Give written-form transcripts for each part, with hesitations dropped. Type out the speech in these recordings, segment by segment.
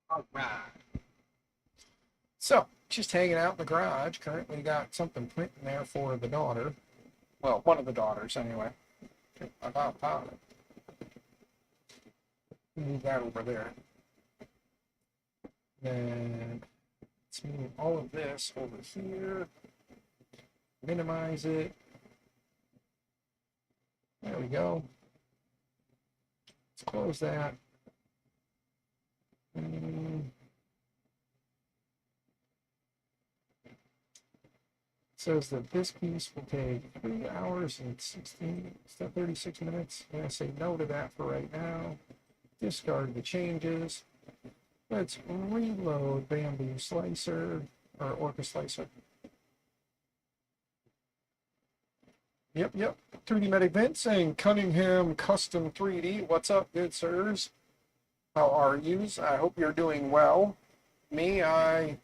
All right. So, just hanging out in the garage. Currently got something printing there for the daughter. Well, one of the daughters, anyway. About move that over there. Then let's move all of this over here. Minimize it. There we go. Let's close that. Says that this piece will take 3 hours and 36 minutes. I'm going to say no to that for right now. Discard the changes. Let's reload Bamboo Slicer or Orca Slicer. Yep. 3D Medic Vent saying Cunningham Custom 3D. What's up, good sirs? How are yous? I hope you're doing well. Me, I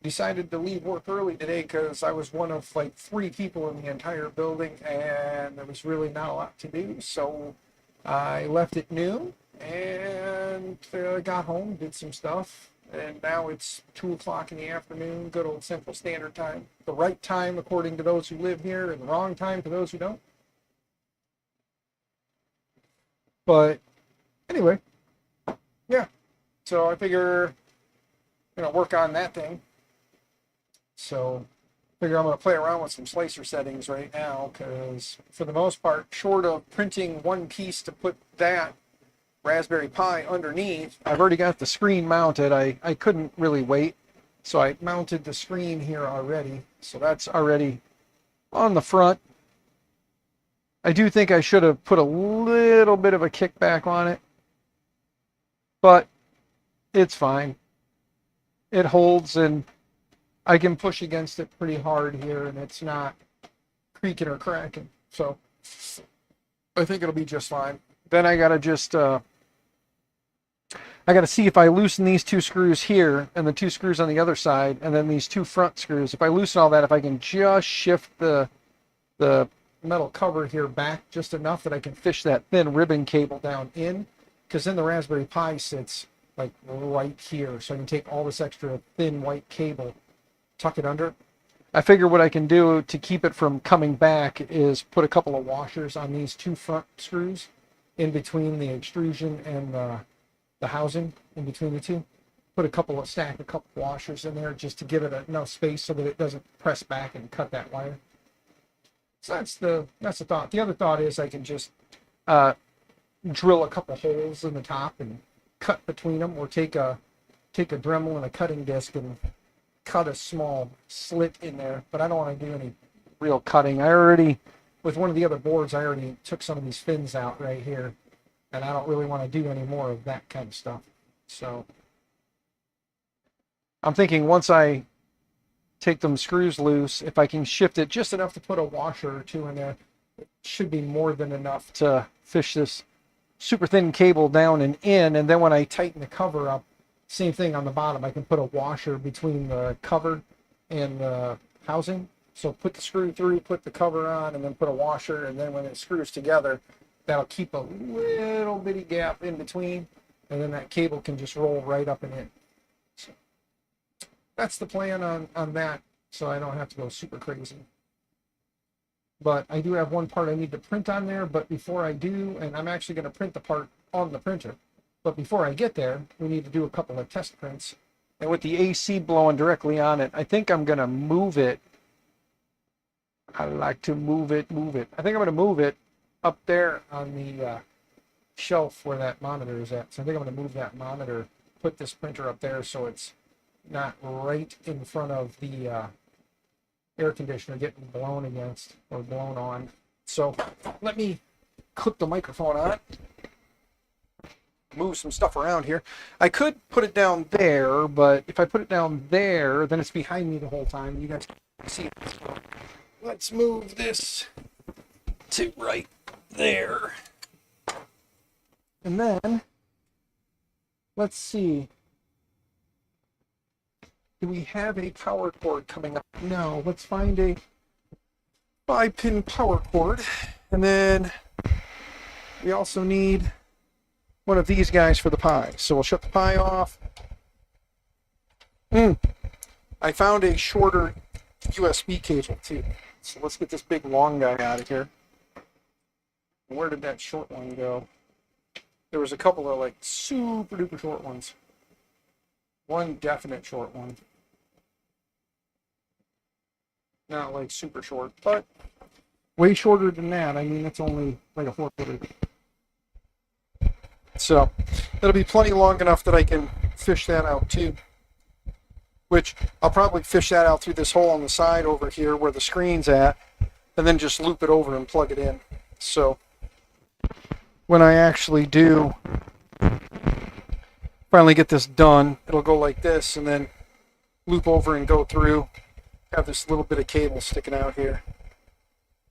decided to leave work early today because I was one of like 3 people in the entire building and there was really not a lot to do. So I left at noon and got home, did some stuff, and now it's 2 o'clock in the afternoon, good old Central Standard Time. The right time according to those who live here and the wrong time to those who don't. But anyway, yeah. So I figure, work on that thing. So I figure I'm going to play around with some slicer settings right now because for the most part, short of printing one piece to put that Raspberry Pi underneath, I've already got the screen mounted. I couldn't really wait, so I mounted the screen here already. So that's already on the front. I do think I should have put a little bit of a kickback on it, but it's fine. It holds and I can push against it pretty hard here and it's not creaking or cracking. So I think it'll be just fine. Then I gotta just I gotta see if I loosen these 2 screws here and the 2 screws on the other side and then these 2 front screws. If I loosen all that, if I can just shift the metal cover here back just enough that I can fish that thin ribbon cable down in, because then the Raspberry Pi sits like right here. So I can take all this extra thin white cable, tuck it under. I figure what I can do to keep it from coming back is put a couple of washers on these 2 front screws in between the extrusion and the housing in between the two. Put a couple washers in there just to give it enough space so that it doesn't press back and cut that wire. So that's the thought. The other thought is I can just drill a couple holes in the top and cut between them, or take a Dremel and a cutting disc and cut a small slit in there. But I don't want to do any real cutting. With one of the other boards, I already took some of these fins out right here, and I don't really want to do any more of that kind of stuff. So I'm thinking once I take them screws loose, if I can shift it just enough to put a washer or 2 in there, it should be more than enough to fish this super thin cable down and in. And then when I tighten the cover up, same thing on the bottom, I can put a washer between the cover and the housing. So put the screw through, put the cover on, and then put a washer, and then when it screws together, that'll keep a little bitty gap in between, and then that cable can just roll right up and in. So that's the plan on that, so I don't have to go super crazy. But I do have one part I need to print on there, but before I do, and I'm actually going to print the part on the printer, but before I get there, we need to do a couple of test prints. And with the AC blowing directly on it, I think I'm going to move it. I like to move it. I think I'm going to move it up there on the shelf where that monitor is at. So I think I'm going to move that monitor, put this printer up there so it's not right in front of the air conditioner getting blown against or blown on. So let me clip the microphone on, move some stuff around here. I could put it down there, but if I put it down there, then it's behind me the whole time. You guys can see it. So let's move this to right there. And then let's see. Do we have a power cord coming up? No. Let's find a 5-pin power cord. And then we also need one of these guys for the Pi. So we'll shut the Pi off. I found a shorter USB cable too. So let's get this big long guy out of here. Where did that short one go? There was a couple of like super duper short ones. One definite short one. Not like super short, but way shorter than that. I mean, it's only like a 4-footer. So it'll be plenty long enough that I can fish that out too. Which I'll probably fish that out through this hole on the side over here where the screen's at, and then just loop it over and plug it in. So when I actually do finally get this done, it'll go like this and then loop over and go through. Have this little bit of cable sticking out here.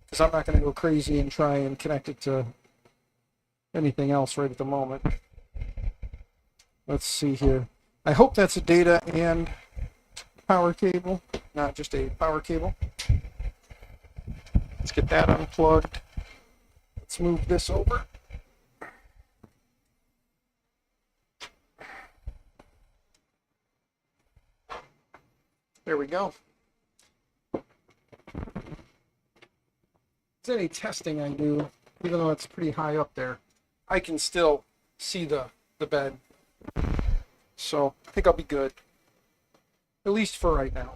Because I'm not going to go crazy and try and connect it to anything else right at the moment. Let's see here. I hope that's a data and power cable, not just a power cable. Let's get that unplugged. Let's move this over. There we go. If there's any testing I do, even though it's pretty high up there, I can still see the bed. So I think I'll be good. At least for right now.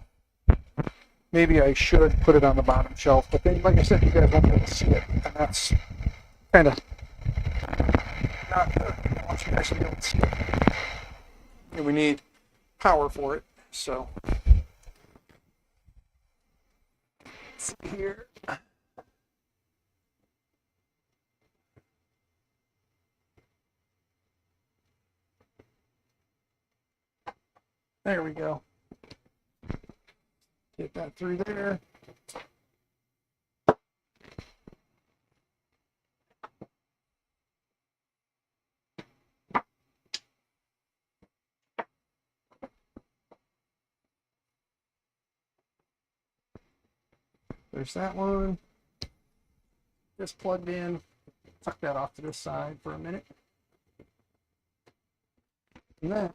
Maybe I should put it on the bottom shelf, but then, like I said, you guys won't be able to see it, and that's kind of not good. I want you guys to be able to see it. And we need power for it, so. Let's see here. There we go. Get that through there. There's that one. Just plugged in. Tuck that off to this side for a minute. And then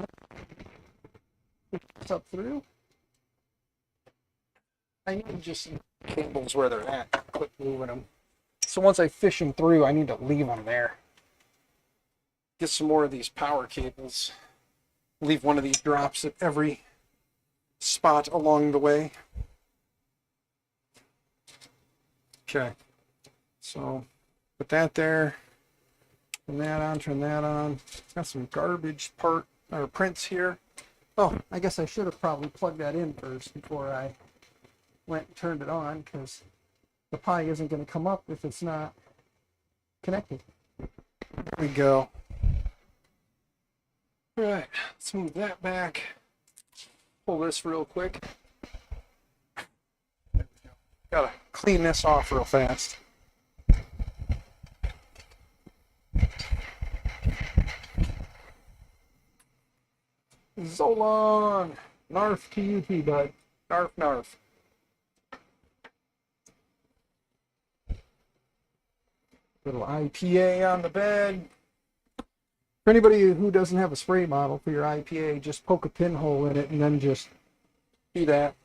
push this up through. I need to just see cables where they're at. Quit moving them. So once I fish them through, I need to leave them there. Get some more of these power cables. Leave one of these drops at every spot along the way. Okay. So put that there. Turn that on, turn that on. Got some garbage prints here. Oh, I guess I should have probably plugged that in first before I went and turned it on, because the Pi isn't going to come up if it's not connected. There we go. All right, let's move that back. Pull this real quick. Gotta clean this off real fast. Zolon! Narf to you too, bud. Narf, narf. Little IPA on the bed. For anybody who doesn't have a spray bottle for your IPA, just poke a pinhole in it and then just do that.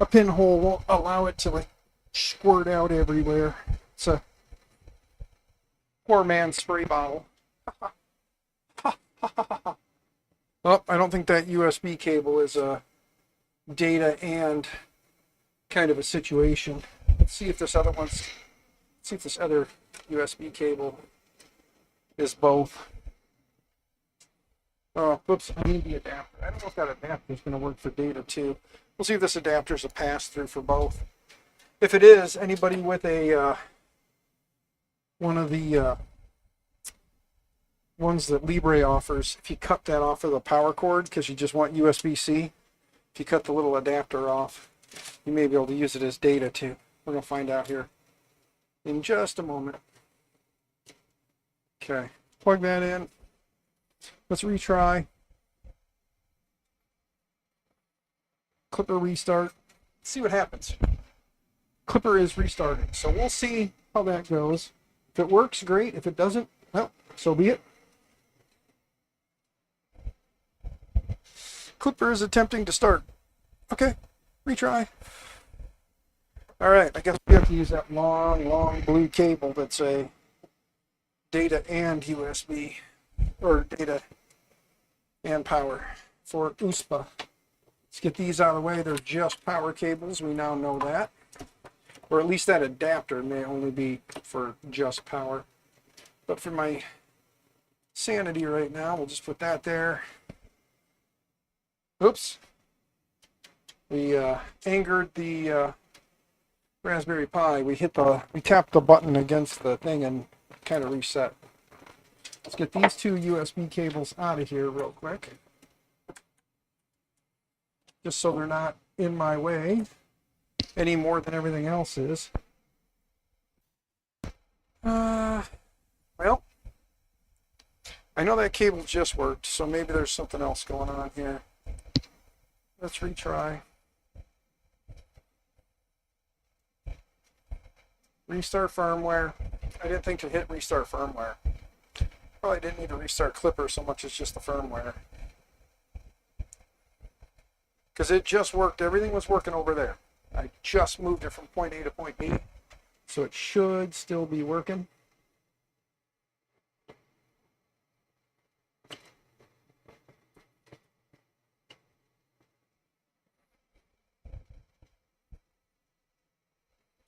A pinhole won't allow it to like squirt out everywhere. It's a poor man's spray bottle. Well, I don't think that USB cable is a data and kind of a situation. Let's see if this other USB cable is both. Oh, whoops, I need the adapter. I don't know if that adapter is going to work for data too. We'll see if this adapter is a pass-through for both. If it is, anybody with a one of the ones that Libre offers, if you cut that off of the power cord because you just want USB-C, if you cut the little adapter off, you may be able to use it as data too. We're going to find out here in just a moment. Okay, plug that in. Let's retry. Klipper restart. See what happens. Klipper is restarting, so we'll see how that goes. If it works, great. If it doesn't, well, so be it. Klipper is attempting to start. Okay, retry. All right, I guess we have to use that long blue cable that's a data and USB, or data and power for USPA. Let's get these out of the way. They're just power cables. We now know that. Or at least that adapter may only be for just power. But for my sanity right now, we'll just put that there. Oops. We angered the Raspberry Pi. We tapped the button against the thing and kind of reset. Let's get these two USB cables out of here real quick. Just so they're not in my way any more than everything else is. Well, I know that cable just worked, so maybe there's something else going on here. Let's retry. Restart firmware. I didn't think to hit restart firmware. Probably didn't need to restart Klipper so much as just the firmware. Because it just worked. Everything was working over there. I just moved it from point A to point B. So it should still be working.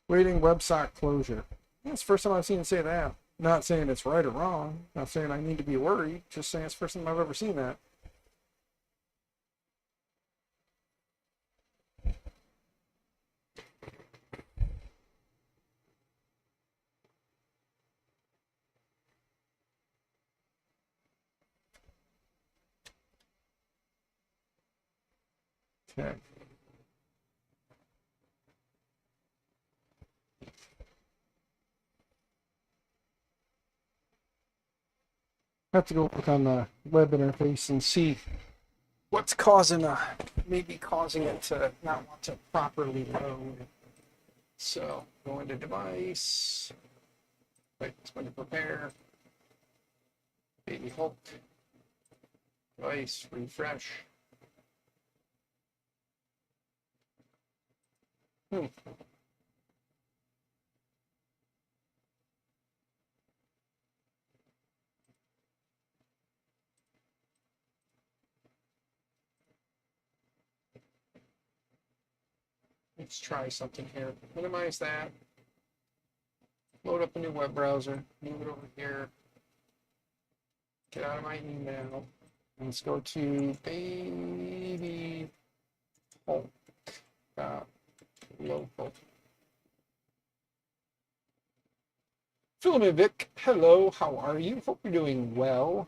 Waiting WebSocket closure. That's the first time I've seen it say that. Not saying it's right or wrong. Not saying I need to be worried. Just saying it's the first time I've ever seen that. Okay. I have to go look on the web interface and see what's causing maybe causing it to not want to properly load. So go into device. Wait, it's going to prepare. Baby Hulk. Device, refresh. Let's try something here. Minimize that. Load up a new web browser. Move it over here. Get out of my email. Let's go to baby Hulk. Local. Filimovic, hello, how are you? Hope you're doing well.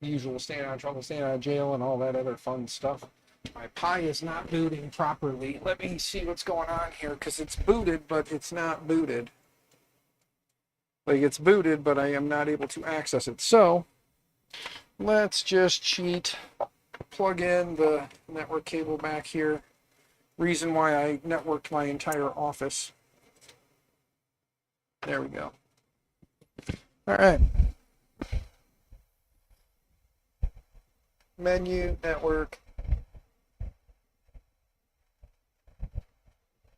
The usual staying out of trouble, staying out of jail, and all that other fun stuff. My Pi is not booting properly. Let me see what's going on here, because it's booted, but it's not booted. Like, it's booted, but I am not able to access it. So, let's just cheat. Plug in the network cable back here. Reason why I networked my entire office. There we go. All right. Menu, network.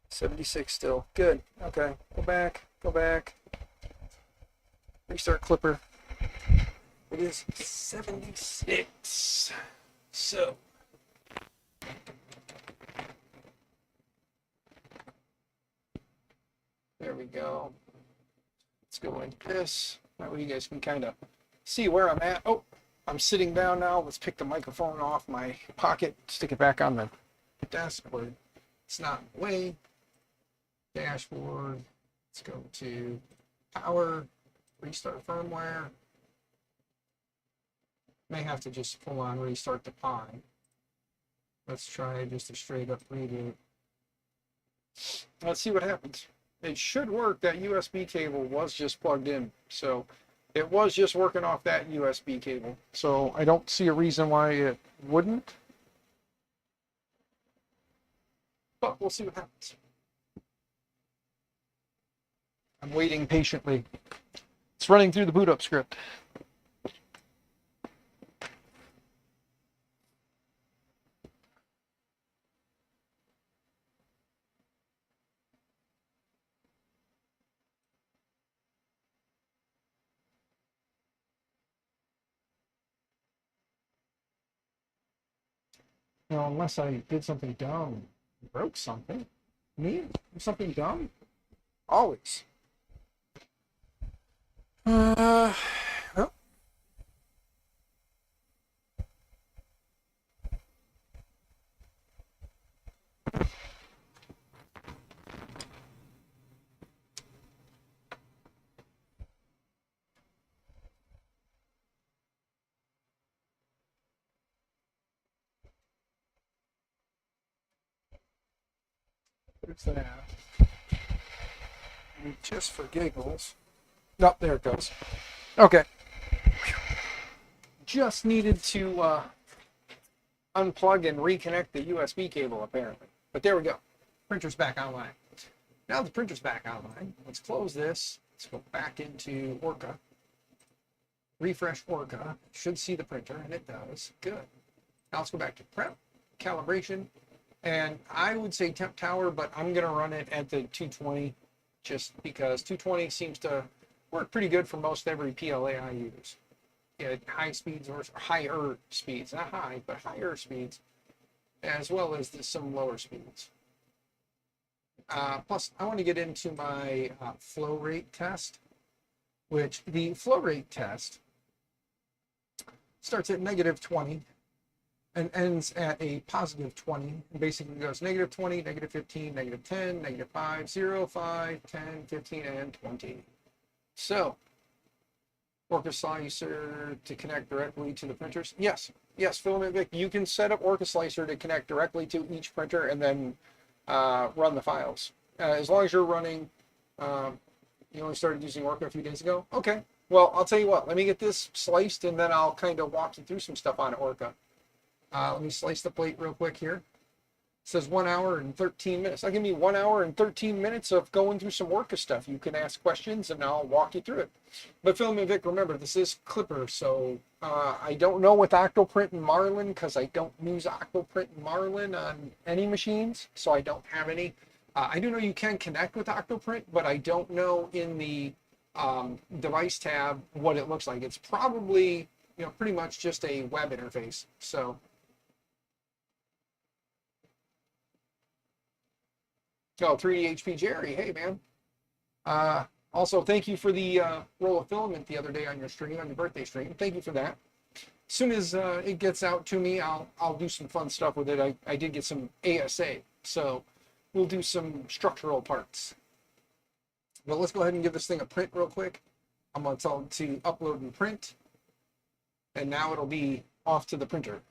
76 still. Good. Okay. Go back. Go back. Restart Klipper. It is 76. So. There we go. Let's go like this. That way you guys can kind of see where I'm at. Oh, I'm sitting down now. Let's pick the microphone off my pocket, stick it back on the desk where it's not in the way. Dashboard. Let's go to power, restart firmware. May have to just full on restart the Pi. Let's try just a straight up reboot. Let's see what happens. It should work. That USB cable was just plugged in, so it was just working off that USB cable. So I don't see a reason why it wouldn't. But we'll see what happens. I'm waiting patiently. It's running through the boot up script. Now, unless I did something dumb, broke something. Me? Something dumb? Always. Well, where's that? And just for giggles. Oh, there it goes. Okay. Just needed to unplug and reconnect the USB cable, apparently. But there we go. Printer's back online. Now the printer's back online. Let's close this. Let's go back into Orca. Refresh Orca. Should see the printer, and it does. Good. Now let's go back to prep, calibration, and I would say temp tower, but I'm going to run it at the 220 just because 220 seems to work pretty good for most every PLA I use. Yeah, high speeds or higher speeds, not high, but higher speeds, as well as some lower speeds. Plus, I want to get into my flow rate test, which the flow rate test starts at -20 and ends at a +20. And basically goes -20, -15, -10, -5, 0, 5, 10, 15, and 20. So, Orca Slicer to connect directly to the printers. Yes, Filament Vic, you can set up Orca Slicer to connect directly to each printer and then run the files. As long as you're running, you only started using Orca a few days ago. Okay, well, I'll tell you what, let me get this sliced and then I'll kind of walk you through some stuff on Orca. Let me slice the plate real quick here. It says 1 hour and 13 minutes. I'll give me 1 hour and 13 minutes of going through some Orca stuff. You can ask questions and I'll walk you through it. But Filament Vic, remember, this is Klipper, so I don't know with Octoprint and Marlin because I don't use Octoprint and Marlin on any machines, so I don't have any. I do know you can connect with Octoprint, but I don't know in the device tab what it looks like. It's probably, pretty much just a web interface. So. Oh, 3D HP Jerry, hey man. Also, thank you for the roll of filament the other day on your stream, on your birthday stream. Thank you for that. As soon as it gets out to me, I'll do some fun stuff with it. I did get some ASA, so we'll do some structural parts. But let's go ahead and give this thing a print real quick. I'm going to tell it to upload and print. And now it'll be off to the printer.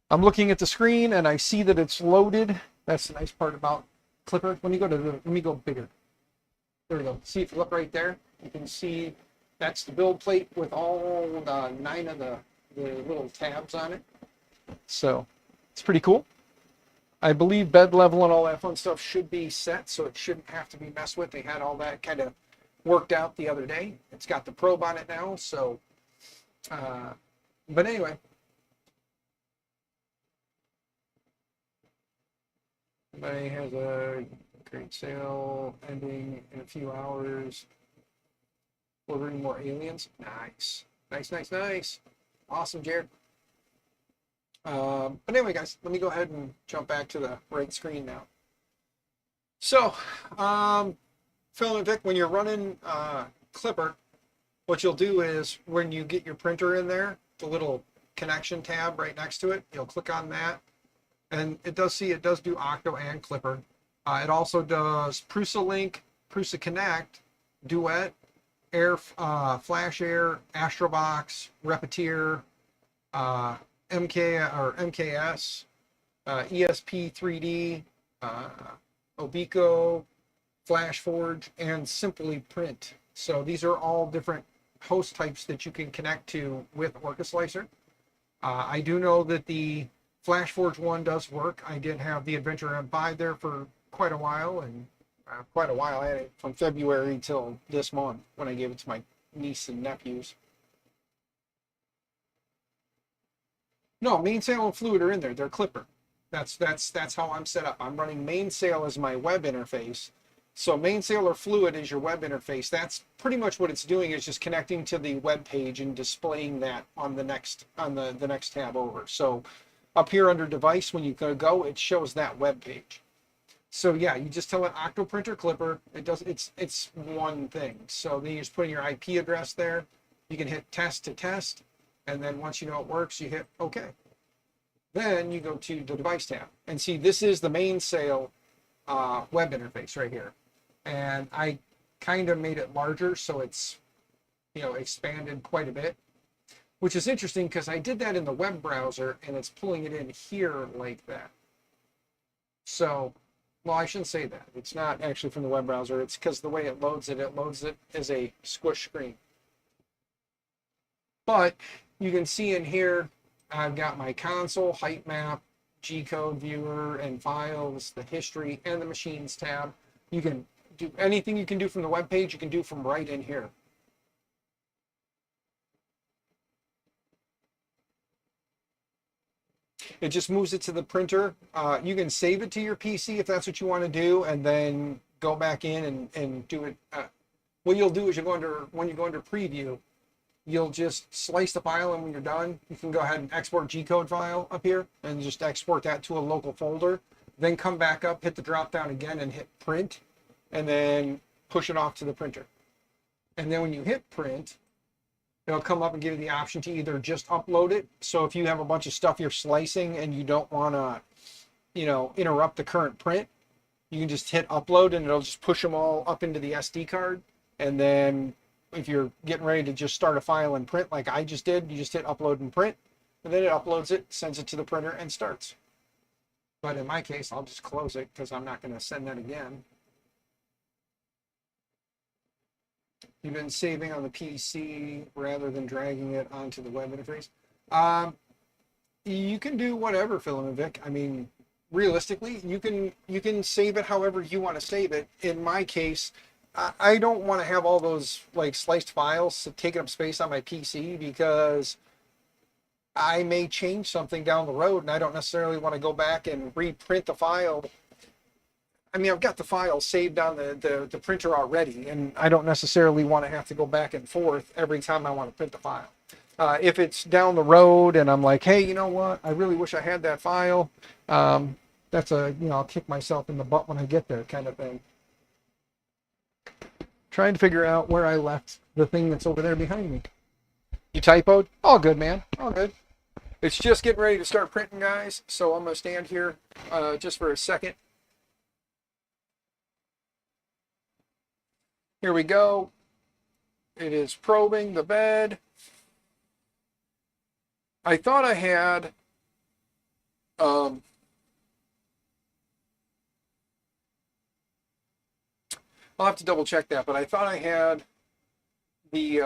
I'm looking at the screen and I see that it's loaded. That's the nice part about Klipper. Let me go bigger. There we go. See, if you look right there, you can see that's the build plate with all 9 of the little tabs on it. So it's pretty cool. I believe bed level and all that fun stuff should be set, so it shouldn't have to be messed with. They had all that kind of worked out the other day. It's got the probe on it now, so but anyway. Somebody has a great sale ending in a few hours. Ordering more aliens. Nice. Nice. Awesome, Jared. But anyway, guys, let me go ahead and jump back to the right screen now. So, Filament Vic, when you're running Klipper, what you'll do is when you get your printer in there, the little connection tab right next to it, you'll click on that. And it does do Octo and Klipper. It also does Prusa Link, Prusa Connect, Duet, Air, Flash Air, Astrobox, Repetier, MKS, ESP3D, Obico, FlashForge, and Simply Print. So these are all different host types that you can connect to with Orca Slicer. I do know that the FlashForge one does work. I did have the Adventure M5 there for quite a while, and quite a while. I had it from February till this month when I gave it to my niece and nephews. No, mainsail and fluid are in there. They're Klipper. That's how I'm set up. I'm running mainsail as my web interface. So mainsail or fluid is your web interface. That's pretty much what it's doing, is just connecting to the web page and displaying that on the next tab over. So up here under device, when you go, it shows that web page. So yeah, you just tell it Octoprinter Klipper. It's one thing. So then you just put in your IP address there. You can hit test to test, and then once you know it works, you hit OK. Then you go to the device tab and see this is the mainsail web interface right here. And I kind of made it larger, so it's expanded quite a bit, which is interesting because I did that in the web browser and it's pulling it in here like that. So, well, I shouldn't say that. It's not actually from the web browser. It's because the way it loads it as a squish screen. But you can see in here, I've got my console, height map, G-code viewer, and files, the history, and the machines tab. You can do anything you can do from the web page, you can do from right in here. It just moves it to the printer. You can save it to your PC if that's what you want to do, and then go back in and do it. What you'll do is when you go under preview, you'll just slice the file, and when you're done, you can go ahead and export G-code file up here and just export that to a local folder. Then come back up, hit the drop down again and hit print, and then push it off to the printer. And then when you hit print, it'll come up and give you the option to either just upload it. So if you have a bunch of stuff you're slicing and you don't want to, interrupt the current print, you can just hit upload and it'll just push them all up into the SD card. And then if you're getting ready to just start a file and print like I just did, you just hit upload and print, and then it uploads it, sends it to the printer, and starts. But in my case, I'll just close it because I'm not going to send that again. You've been saving on the PC rather than dragging it onto the web interface. You can do whatever, Phil and Vic. I mean, realistically, you can save it however you want to save it. In my case, I don't want to have all those like sliced files taking up space on my PC because I may change something down the road and I don't necessarily want to go back and reprint the file. I mean, I've got the file saved on the printer already, and I don't necessarily want to have to go back and forth every time I want to print the file. If it's down the road and I'm like, hey, you know what? I really wish I had that file. That's I'll kick myself in the butt when I get there kind of thing. Trying to figure out where I left the thing that's over there behind me. You typoed? All good, man. All good. It's just getting ready to start printing, guys. So I'm going to stand here just for a second. Here we go. It is probing the bed. I thought I had I'll have to double check that, but I thought I had the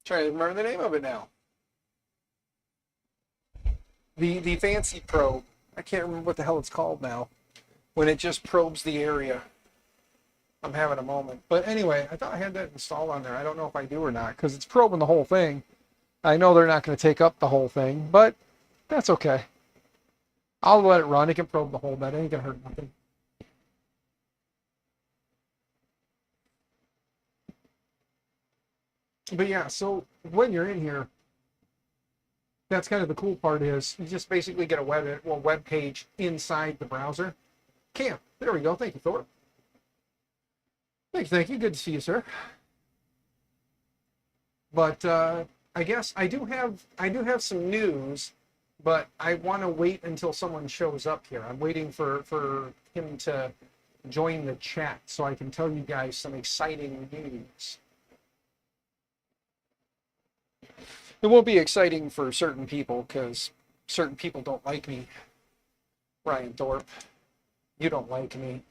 trying to remember the name of it now. The fancy probe. I can't remember what the hell it's called now. When it just probes the area. I'm having a moment. But anyway, I thought I had that installed on there. I don't know if I do or not, because it's probing the whole thing. I know they're not going to take up the whole thing, but that's okay. I'll let it run. It can probe the whole bed. It ain't going to hurt nothing. But yeah, so when you're in here, that's kind of the cool part is you just basically get a web page inside the browser. Cam, there we go. Thank you, Thor. Thank you. Good to see you, sir. But I guess I do have some news, but I want to wait until someone shows up here. I'm waiting for him to join the chat so I can tell you guys some exciting news. It won't be exciting for certain people because certain people don't like me. Ryan Thorpe, you don't like me.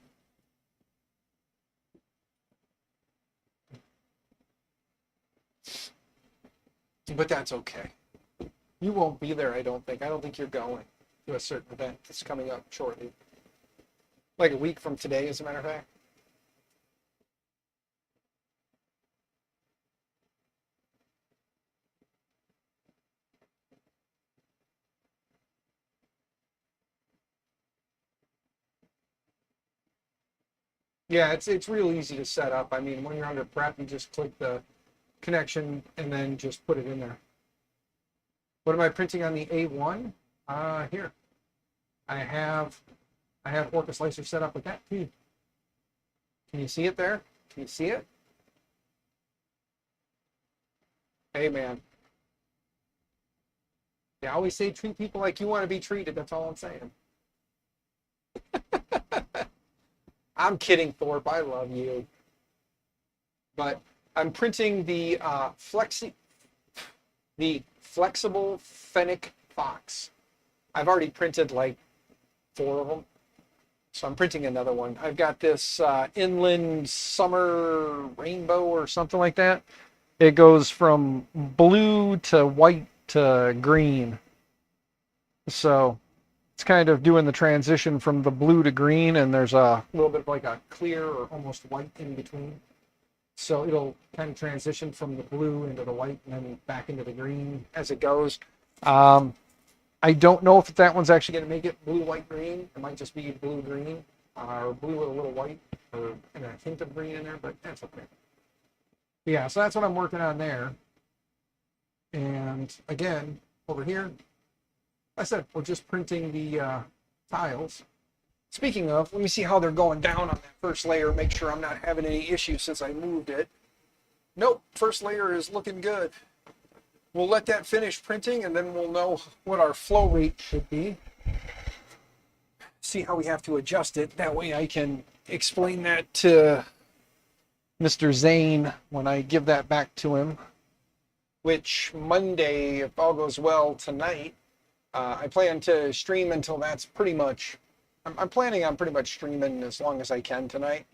But that's okay. You won't be there, I don't think. I don't think you're going. to a certain event that's coming up shortly, like a week from today, as a matter of fact. Yeah, it's real easy to set up. I mean, when you're under prep, you just click the connection and then just put it in there. What am I printing on the A1? Here. I have I have Orca Slicer set up with that too. Can you see it there? Can you see it? Hey man. They always say treat people like you want to be treated. That's all I'm saying. I'm kidding, Thorpe. I love you. But I'm printing the flexible Fennec Fox. I've already printed like 4 of them. So I'm printing another one. I've got this Inland Summer Rainbow or something like that. It goes from blue to white to green. So it's kind of doing the transition from the blue to green, and there's a little bit of like a clear or almost white in between. So it'll kind of transition from the blue into the white and then back into the green as it goes. Um, I don't know if that one's actually going to make it blue, white, green. It might just be blue, green, or blue with a little white, or and a hint of green in there, but that's okay. Yeah, so that's what I'm working on there. And again, over here, I said we're just printing the tiles. Speaking of, let me see how they're going down on that first layer, make sure I'm not having any issues since I moved it. Nope, first layer is looking good. We'll let that finish printing and then we'll know what our flow rate should be. See how we have to adjust it. That way I can explain that to Mr. Zane when I give that back to him. Which Monday, if all goes well tonight, I plan to stream until that's pretty much, I'm planning on pretty much streaming as long as I can tonight.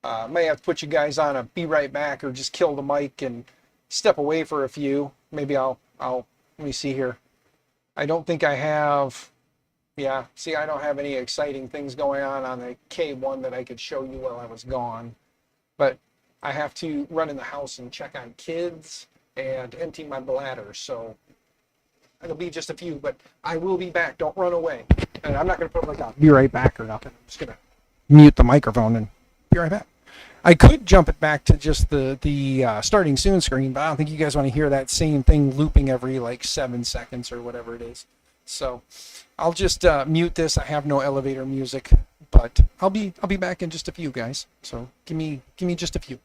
May have to put you guys on a be right back or just kill the mic and step away for a few. Maybe let me see here. I don't think I have, yeah, see, I don't have any exciting things going on the K1 that I could show you while I was gone. But I have to run in the house and check on kids and empty my bladder. So it'll be just a few, but I will be back. Don't run away. And I'm not going to put like a be right back or nothing. I'm just going to mute the microphone and be right back. I could jump it back to just the starting soon screen, but I don't think you guys want to hear that same thing looping every like 7 seconds or whatever it is. So I'll just mute this. I have no elevator music, but I'll be back in just a few, guys. So give me just a few.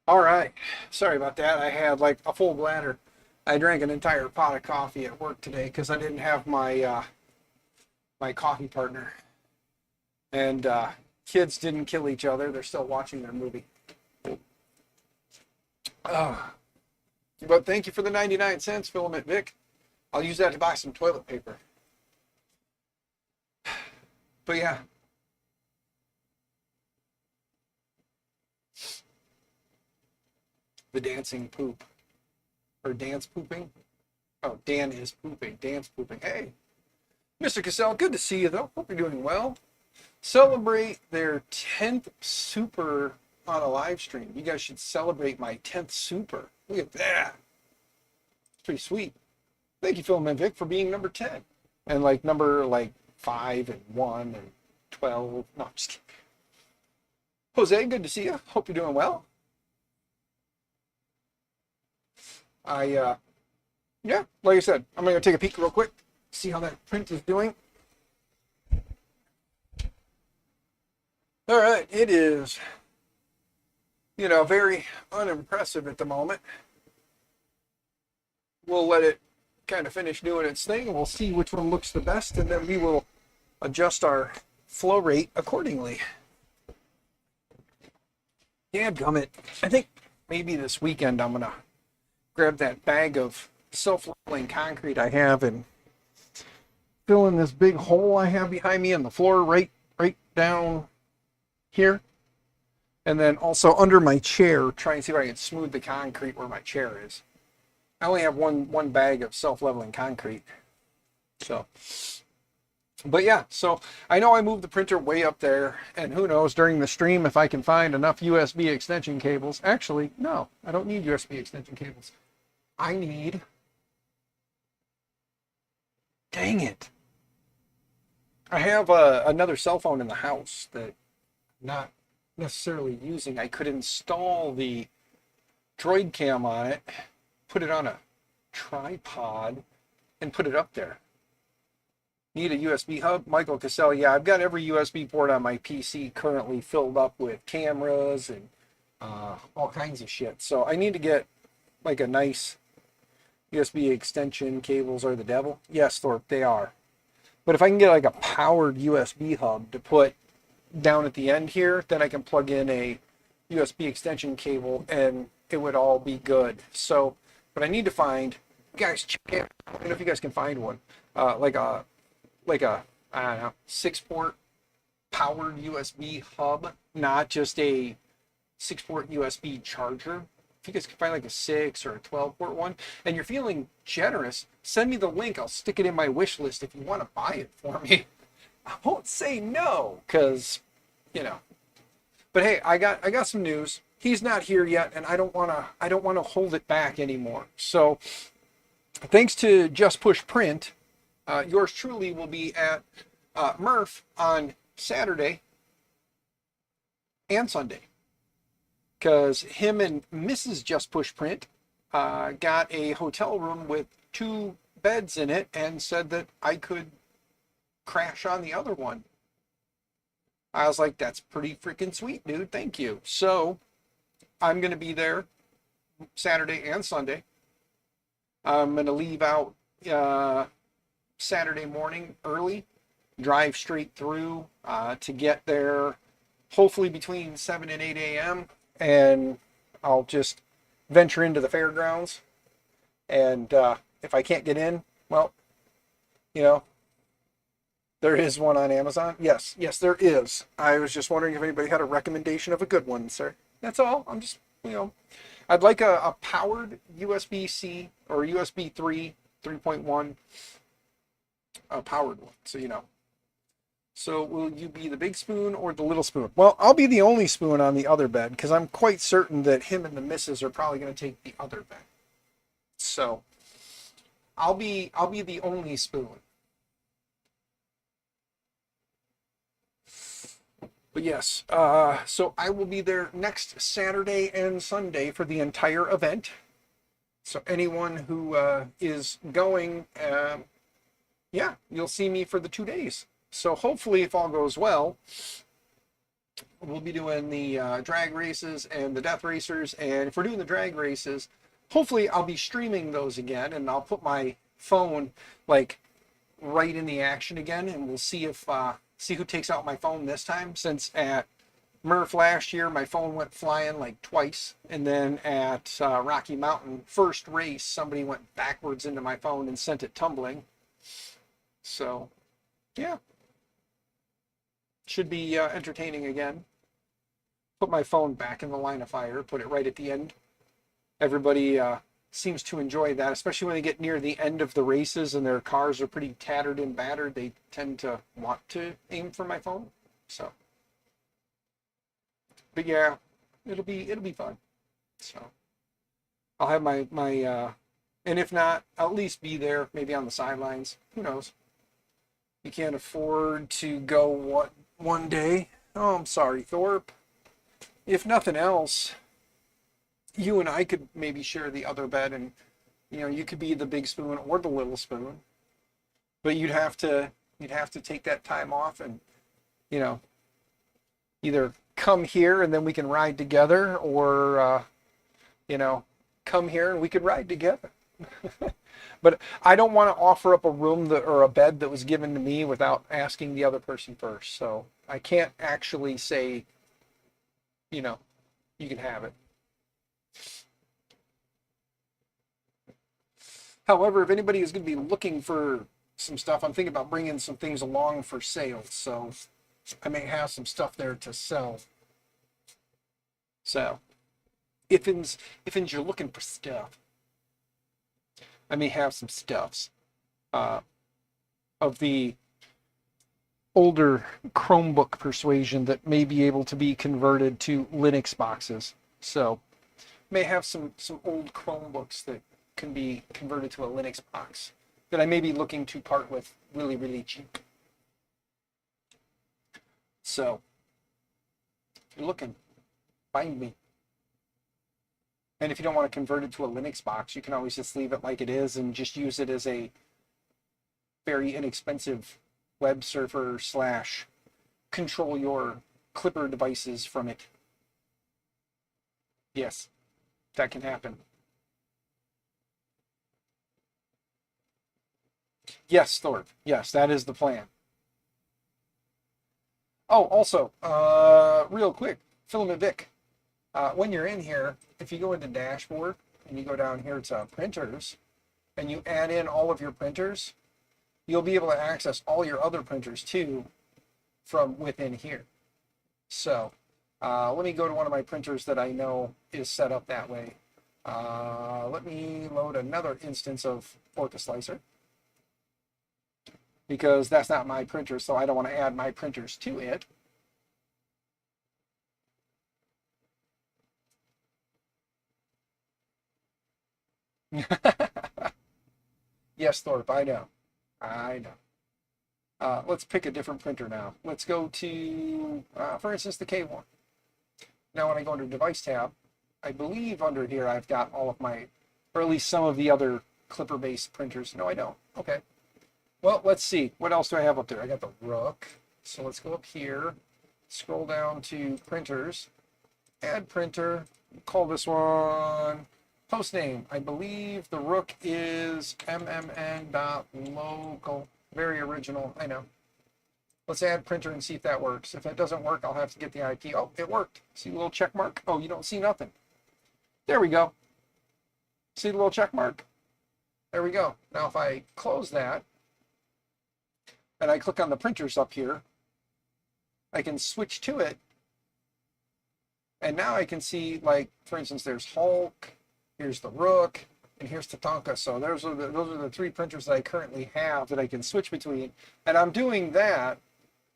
All right. Sorry about that. I had like a full bladder. I drank an entire pot of coffee at work today because I didn't have my coffee partner. And kids didn't kill each other. They're still watching their movie. Oh, but thank you for the 99 cents, Filament Vic. I'll use that to buy some toilet paper. But yeah, the dancing poop. Or dance pooping. Oh, Dan is pooping. Dan's pooping. Hey, Mr. Cassell, good to see you though. Hope you're doing well. Celebrate their 10th super on a live stream. You guys should celebrate my 10th super. Look at that. It's pretty sweet. Thank you, Phil and Vic, for being number 10. And like number like 5 and 1 and 12. No, I'm just kidding. Jose, good to see you. Hope you're doing well. Yeah, like I said, I'm gonna take a peek real quick, see how that print is doing. All right, it is, very unimpressive at the moment. We'll let it kind of finish doing its thing, and we'll see which one looks the best, and then we will adjust our flow rate accordingly. Dadgummit, I think maybe this weekend I'm gonna grab that bag of self-leveling concrete I have and fill in this big hole I have behind me in the floor right down here. And then also under my chair, try and see if I can smooth the concrete where my chair is. I only have one bag of self-leveling concrete. So, but yeah, so I know I moved the printer way up there, and who knows during the stream if I can find enough USB extension cables. Actually, no, I don't need USB extension cables. I need, dang it. I have another cell phone in the house that I'm not necessarily using. I could install the Droid Cam on it, put it on a tripod, and put it up there. Need a USB hub? Michael Cassell, yeah, I've got every USB port on my PC currently filled up with cameras and all kinds of shit. So I need to get like a nice USB extension. Cables are the devil. Yes, Thorpe, they are. But if I can get like a powered USB hub to put down at the end here, then I can plug in a USB extension cable and it would all be good. So, but I need to find, guys, check it. I don't know if you guys can find one, like a I don't know, 6-port powered USB hub, not just a 6-port USB charger. If you guys can find like a 6 or a 12-port one, and you're feeling generous, send me the link. I'll stick it in my wish list if you want to buy it for me. I won't say no, because, But hey, I got some news. He's not here yet, and I don't wanna hold it back anymore. So, thanks to Just Push Print, yours truly will be at Murph on Saturday and Sunday. Because him and Mrs. Just Push Print got a hotel room with 2 beds in it and said that I could crash on the other one. I was like, that's pretty freaking sweet, dude. Thank you. So I'm going to be there Saturday and Sunday. I'm going to leave out Saturday morning early, drive straight through to get there hopefully between 7 and 8 a.m. And I'll just venture into the fairgrounds. And if I can't get in, well, there is one on Amazon. Yes, there is. I was just wondering if anybody had a recommendation of a good one, sir. That's all. I'm just, I'd like a powered USB-C or USB 3.1 powered one. So, So will you be the big spoon or the little spoon? Well, I'll be the only spoon on the other bed because I'm quite certain that him and the missus are probably going to take the other bed. So I'll be the only spoon. But yes, so I will be there next Saturday and Sunday for the entire event. So anyone who is going, yeah, you'll see me for the 2 days. So hopefully, if all goes well, we'll be doing the drag races and the death racers. And if we're doing the drag races, hopefully I'll be streaming those again, and I'll put my phone like right in the action again, and we'll see if see who takes out my phone this time. Since at Murph last year, my phone went flying like twice, and then at Rocky Mountain first race, somebody went backwards into my phone and sent it tumbling. So, yeah, should be entertaining again. Put my phone back in the line of fire, put it right at the end. Everybody seems to enjoy that, especially when they get near the end of the races and their cars are pretty tattered and battered. They tend to want to aim for my phone. So, but yeah, it'll be fun. So, I'll have my and if not, I'll at least be there, maybe on the sidelines. Who knows? You can't afford to go one day. Oh, I'm sorry, Thorpe. If nothing else, you and I could maybe share the other bed, and you could be the big spoon or the little spoon. But you'd have to take that time off and either come here and then we can ride together, or come here and we could ride together. But I don't want to offer up a room or a bed that was given to me without asking the other person first. So I can't actually say, you can have it. However, if anybody is going to be looking for some stuff, I'm thinking about bringing some things along for sale. So I may have some stuff there to sell. So if you're looking for stuff, I may have some stuffs of the older Chromebook persuasion that may be able to be converted to Linux boxes. So may have some old Chromebooks that can be converted to a Linux box that I may be looking to part with really, really cheap. So if you're looking, find me. And if you don't want to convert it to a Linux box, you can always just leave it like it is and just use it as a very inexpensive web server / control your Klipper devices from it. Yes, that can happen. Yes, Thorpe. Yes, that is the plan. Oh, also, real quick, Filament Vic. When you're in here, if you go into Dashboard and you go down here to Printers, and you add in all of your printers, you'll be able to access all your other printers too from within here. So let me go to one of my printers that I know is set up that way. Let me load another instance of Orca Slicer, because that's not my printer, so I don't want to add my printers to it. Yes, Thorpe, I know. I know. Let's pick a different printer now. Let's go to, for instance, the K1. Now when I go under Device tab, I believe under here I've got all of my, or at least some of the other Klipper-based printers. No, I don't. Okay. Well, let's see. What else do I have up there? I got the Rook. So let's go up here, scroll down to Printers, Add Printer, call this one Postname. I believe the Rook is mmn.local. Very original, I know. Let's add printer and see if that works. If that doesn't work, I'll have to get the IP. Oh, it worked. See the little check mark? Oh, you don't see nothing. There we go. See the little check mark? There we go. Now if I close that and I click on the printers up here, I can switch to it. And now I can see, like, for instance, there's Hulk, here's the Rook, and here's Tatanka. So those are the three printers that I currently have that I can switch between. And I'm doing that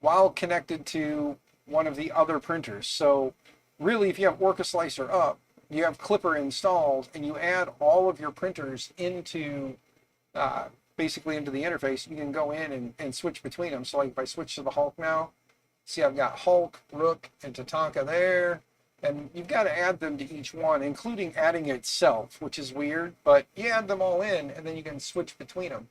while connected to one of the other printers. So really, if you have Orca Slicer up, you have Klipper installed, and you add all of your printers into basically into the interface, you can go in and switch between them. So like if I switch to the Hulk now, see I've got Hulk, Rook, and Tatanka there. And you've got to add them to each one, including adding itself, which is weird, but you add them all in, and then you can switch between them.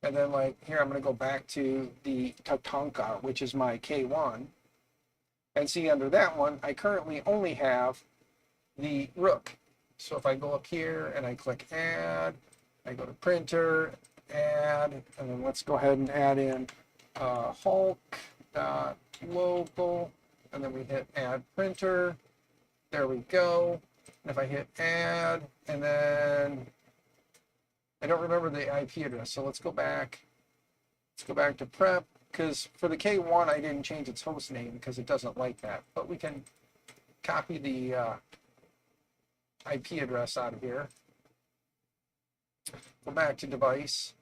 And then, like, here, I'm going to go back to the Tatanka, which is my K1. And see, under that one, I currently only have the Rook. So if I go up here and I click add, I go to printer, add, and then let's go ahead and add in Hulk.local, and then we hit add printer. There we go. And if I hit add, and then I don't remember the IP address, so let's go back. Let's go back to prep, because for the K1 I didn't change its host name because it doesn't like that. But we can copy the IP address out of here. Go back to device.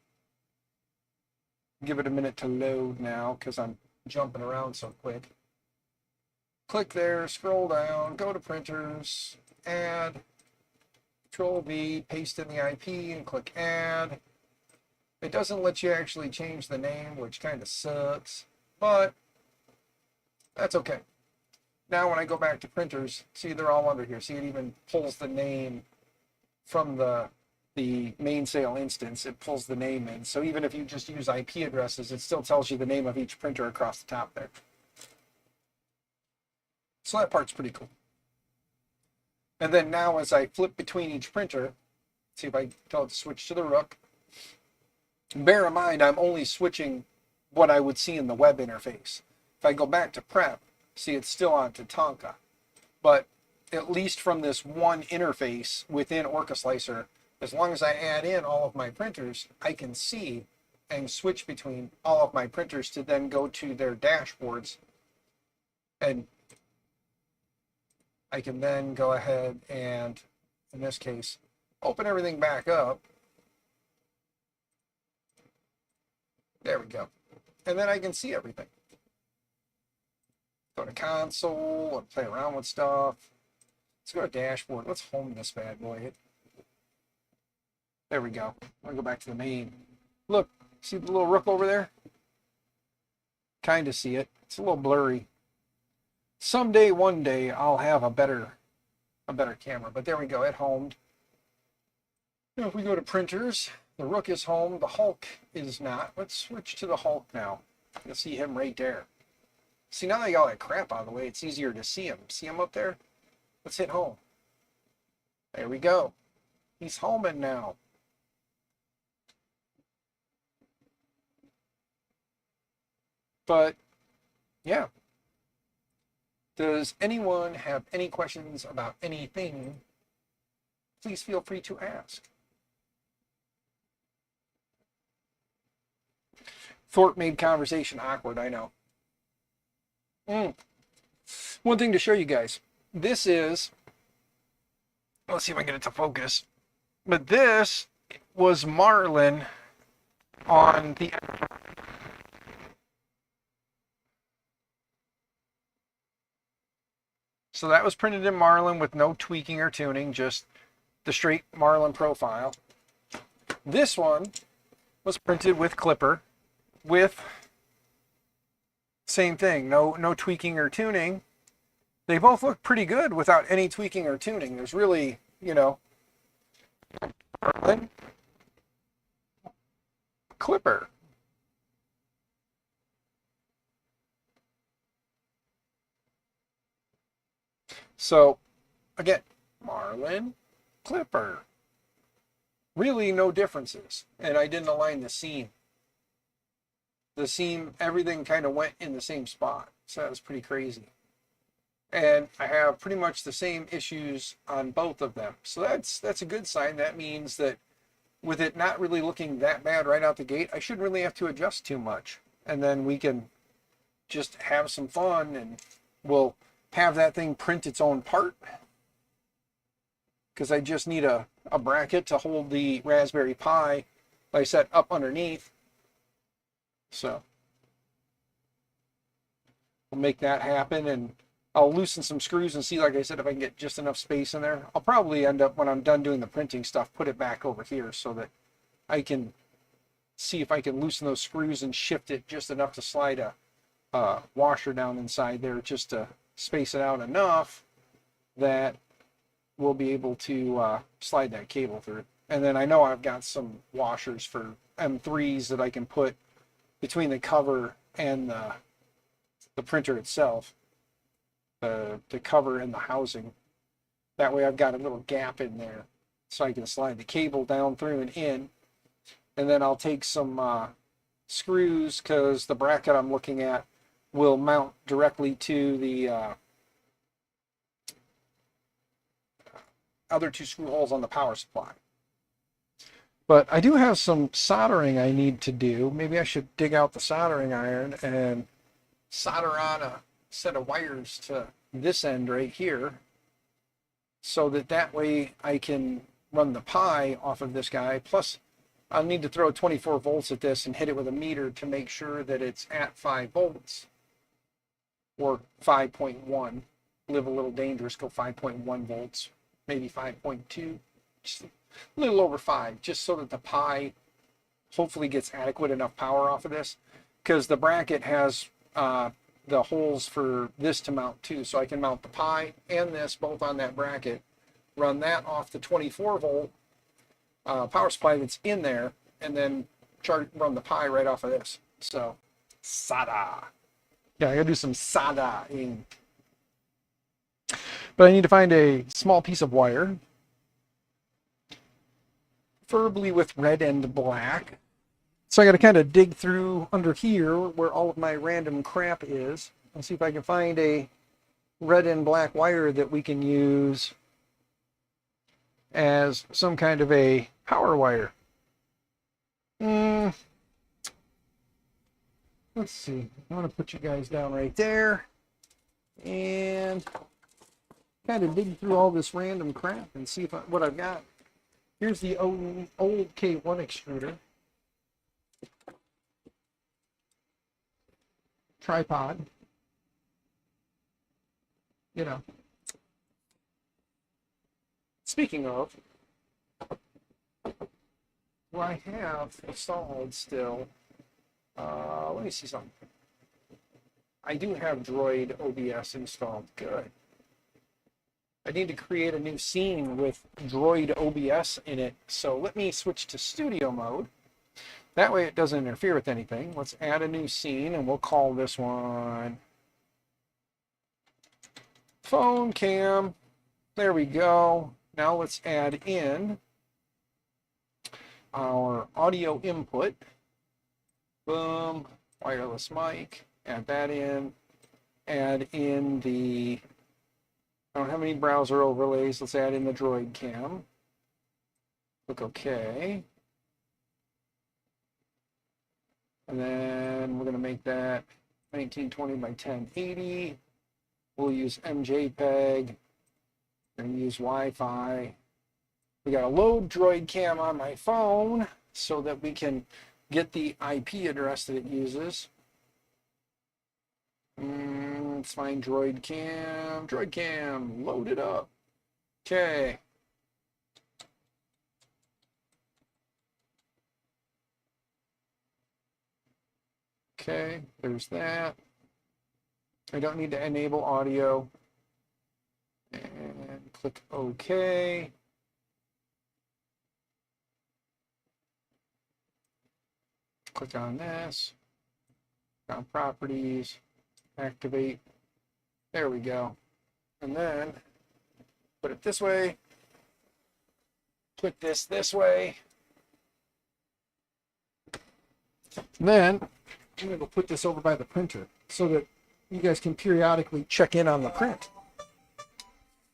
Give it a minute to load now because I'm jumping around so quick. Click there, scroll down, go to printers, add, Control V, paste in the IP and click add. It doesn't let you actually change the name, which kind of sucks, but that's okay. Now when I go back to printers, see they're all under here. See, it even pulls the name from the mainsail instance. It pulls the name in. So even if you just use IP addresses, it still tells you the name of each printer across the top there. So that part's pretty cool. And then now as I flip between each printer, see if I tell it to switch to the Rook. Bear in mind, I'm only switching what I would see in the web interface. If I go back to prep, see it's still on Tatanka. But at least from this one interface within OrcaSlicer, as long as I add in all of my printers, I can see and switch between all of my printers to then go to their dashboards. And I can then go ahead and, in this case, open everything back up. There we go. And then I can see everything. Go to console and play around with stuff. Let's go to dashboard. Let's home this bad boy. There we go. I'm going to go back to the main. Look, see the little Rook over there? Kind of see it. It's a little blurry. Someday, one day, I'll have a better camera. But there we go. It homed. Now if we go to printers, the Rook is home. The Hulk is not. Let's switch to the Hulk now. You'll see him right there. See, now that I got all that crap out of the way, it's easier to see him. See him up there? Let's hit home. There we go. He's homing now. But, yeah. Does anyone have any questions about anything? Please feel free to ask. Thorpe made conversation awkward, I know. One thing to show you guys. This is, let's see if I can get it to focus. But this was Marlin on the... So that was printed in Marlin with no tweaking or tuning, just the straight Marlin profile. This one was printed with Klipper with same thing, no tweaking or tuning. They both look pretty good without any tweaking or tuning. There's really, you know, Marlin, Klipper. So, again, Marlin, Klipper. Really no differences. And I didn't align the seam. The seam, everything kind of went in the same spot. So that was pretty crazy. And I have pretty much the same issues on both of them. So that's a good sign. That means that with it not really looking that bad right out the gate, I shouldn't really have to adjust too much. And then we can just have some fun and we'll have that thing print its own part, because I just need a bracket to hold the Raspberry Pi, like I said, up underneath. So we'll make that happen, and I'll loosen some screws and see, like I said, if I can get just enough space in there. I'll probably end up, when I'm done doing the printing stuff, put it back over here so that I can see if I can loosen those screws and shift it just enough to slide a washer down inside there, just to space it out enough that we'll be able to slide that cable through. And then I know I've got some washers for M3s that I can put between the cover and the printer itself. the cover and the housing. That way I've got a little gap in there so I can slide the cable down through and in. And then I'll take some screws, because the bracket I'm looking at will mount directly to the other two screw holes on the power supply. But I do have some soldering I need to do. Maybe I should dig out the soldering iron and solder on a set of wires to this end right here, so that way I can run the Pi off of this guy. Plus, I'll need to throw 24 volts at this and hit it with a meter to make sure that it's at 5 volts or 5.1. Live a little dangerous, go 5.1 volts, maybe 5.2, just a little over 5, just so that the Pi hopefully gets adequate enough power off of this, because the bracket has the holes for this to mount too, so I can mount the Pi and this both on that bracket, run that off the 24 volt power supply that's in there, and then run the Pi right off of this. So solder. Yeah, I gotta do some soldering. But I need to find a small piece of wire, preferably with red and black. So I got to kind of dig through under here where all of my random crap is and see if I can find a red and black wire that we can use as some kind of a power wire. Let's see. I want to put you guys down right there and kind of dig through all this random crap and see what I've got. Here's the old K1 extruder. Tripod. You know. Speaking of, what I have installed still, let me see something. I do have Droid OBS installed. Good. I need to create a new scene with Droid OBS in it, so let me switch to studio mode. That way it doesn't interfere with anything. Let's add a new scene, and we'll call this one Phone Cam. There we go. Now let's add in our audio input. Boom. Wireless mic. Add that in. Add in the... I don't have any browser overlays. Let's add in the Droid Cam. Click OK. And then we're going to make that 1920 by 1080. We'll use MJPEG. We're going to use Wi-Fi. We got a load Droid Cam on my phone so that we can get the IP address that it uses. Let's find Droid Cam. Droid Cam, load it up. Okay. Okay, there's that. I don't need to enable audio. And click OK. Click on this. On properties. Activate. There we go. And then put it this way. Put this way. And then I'm going to put this over by the printer so that you guys can periodically check in on the print.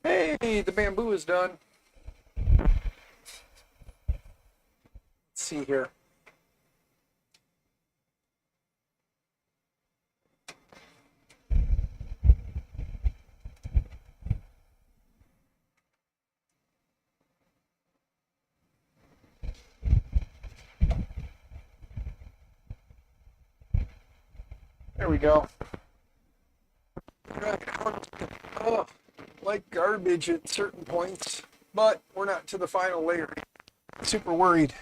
Hey, the bamboo is done. Let's see here. There we go. Oh, like garbage at certain points, but we're not to the final layer. Super worried.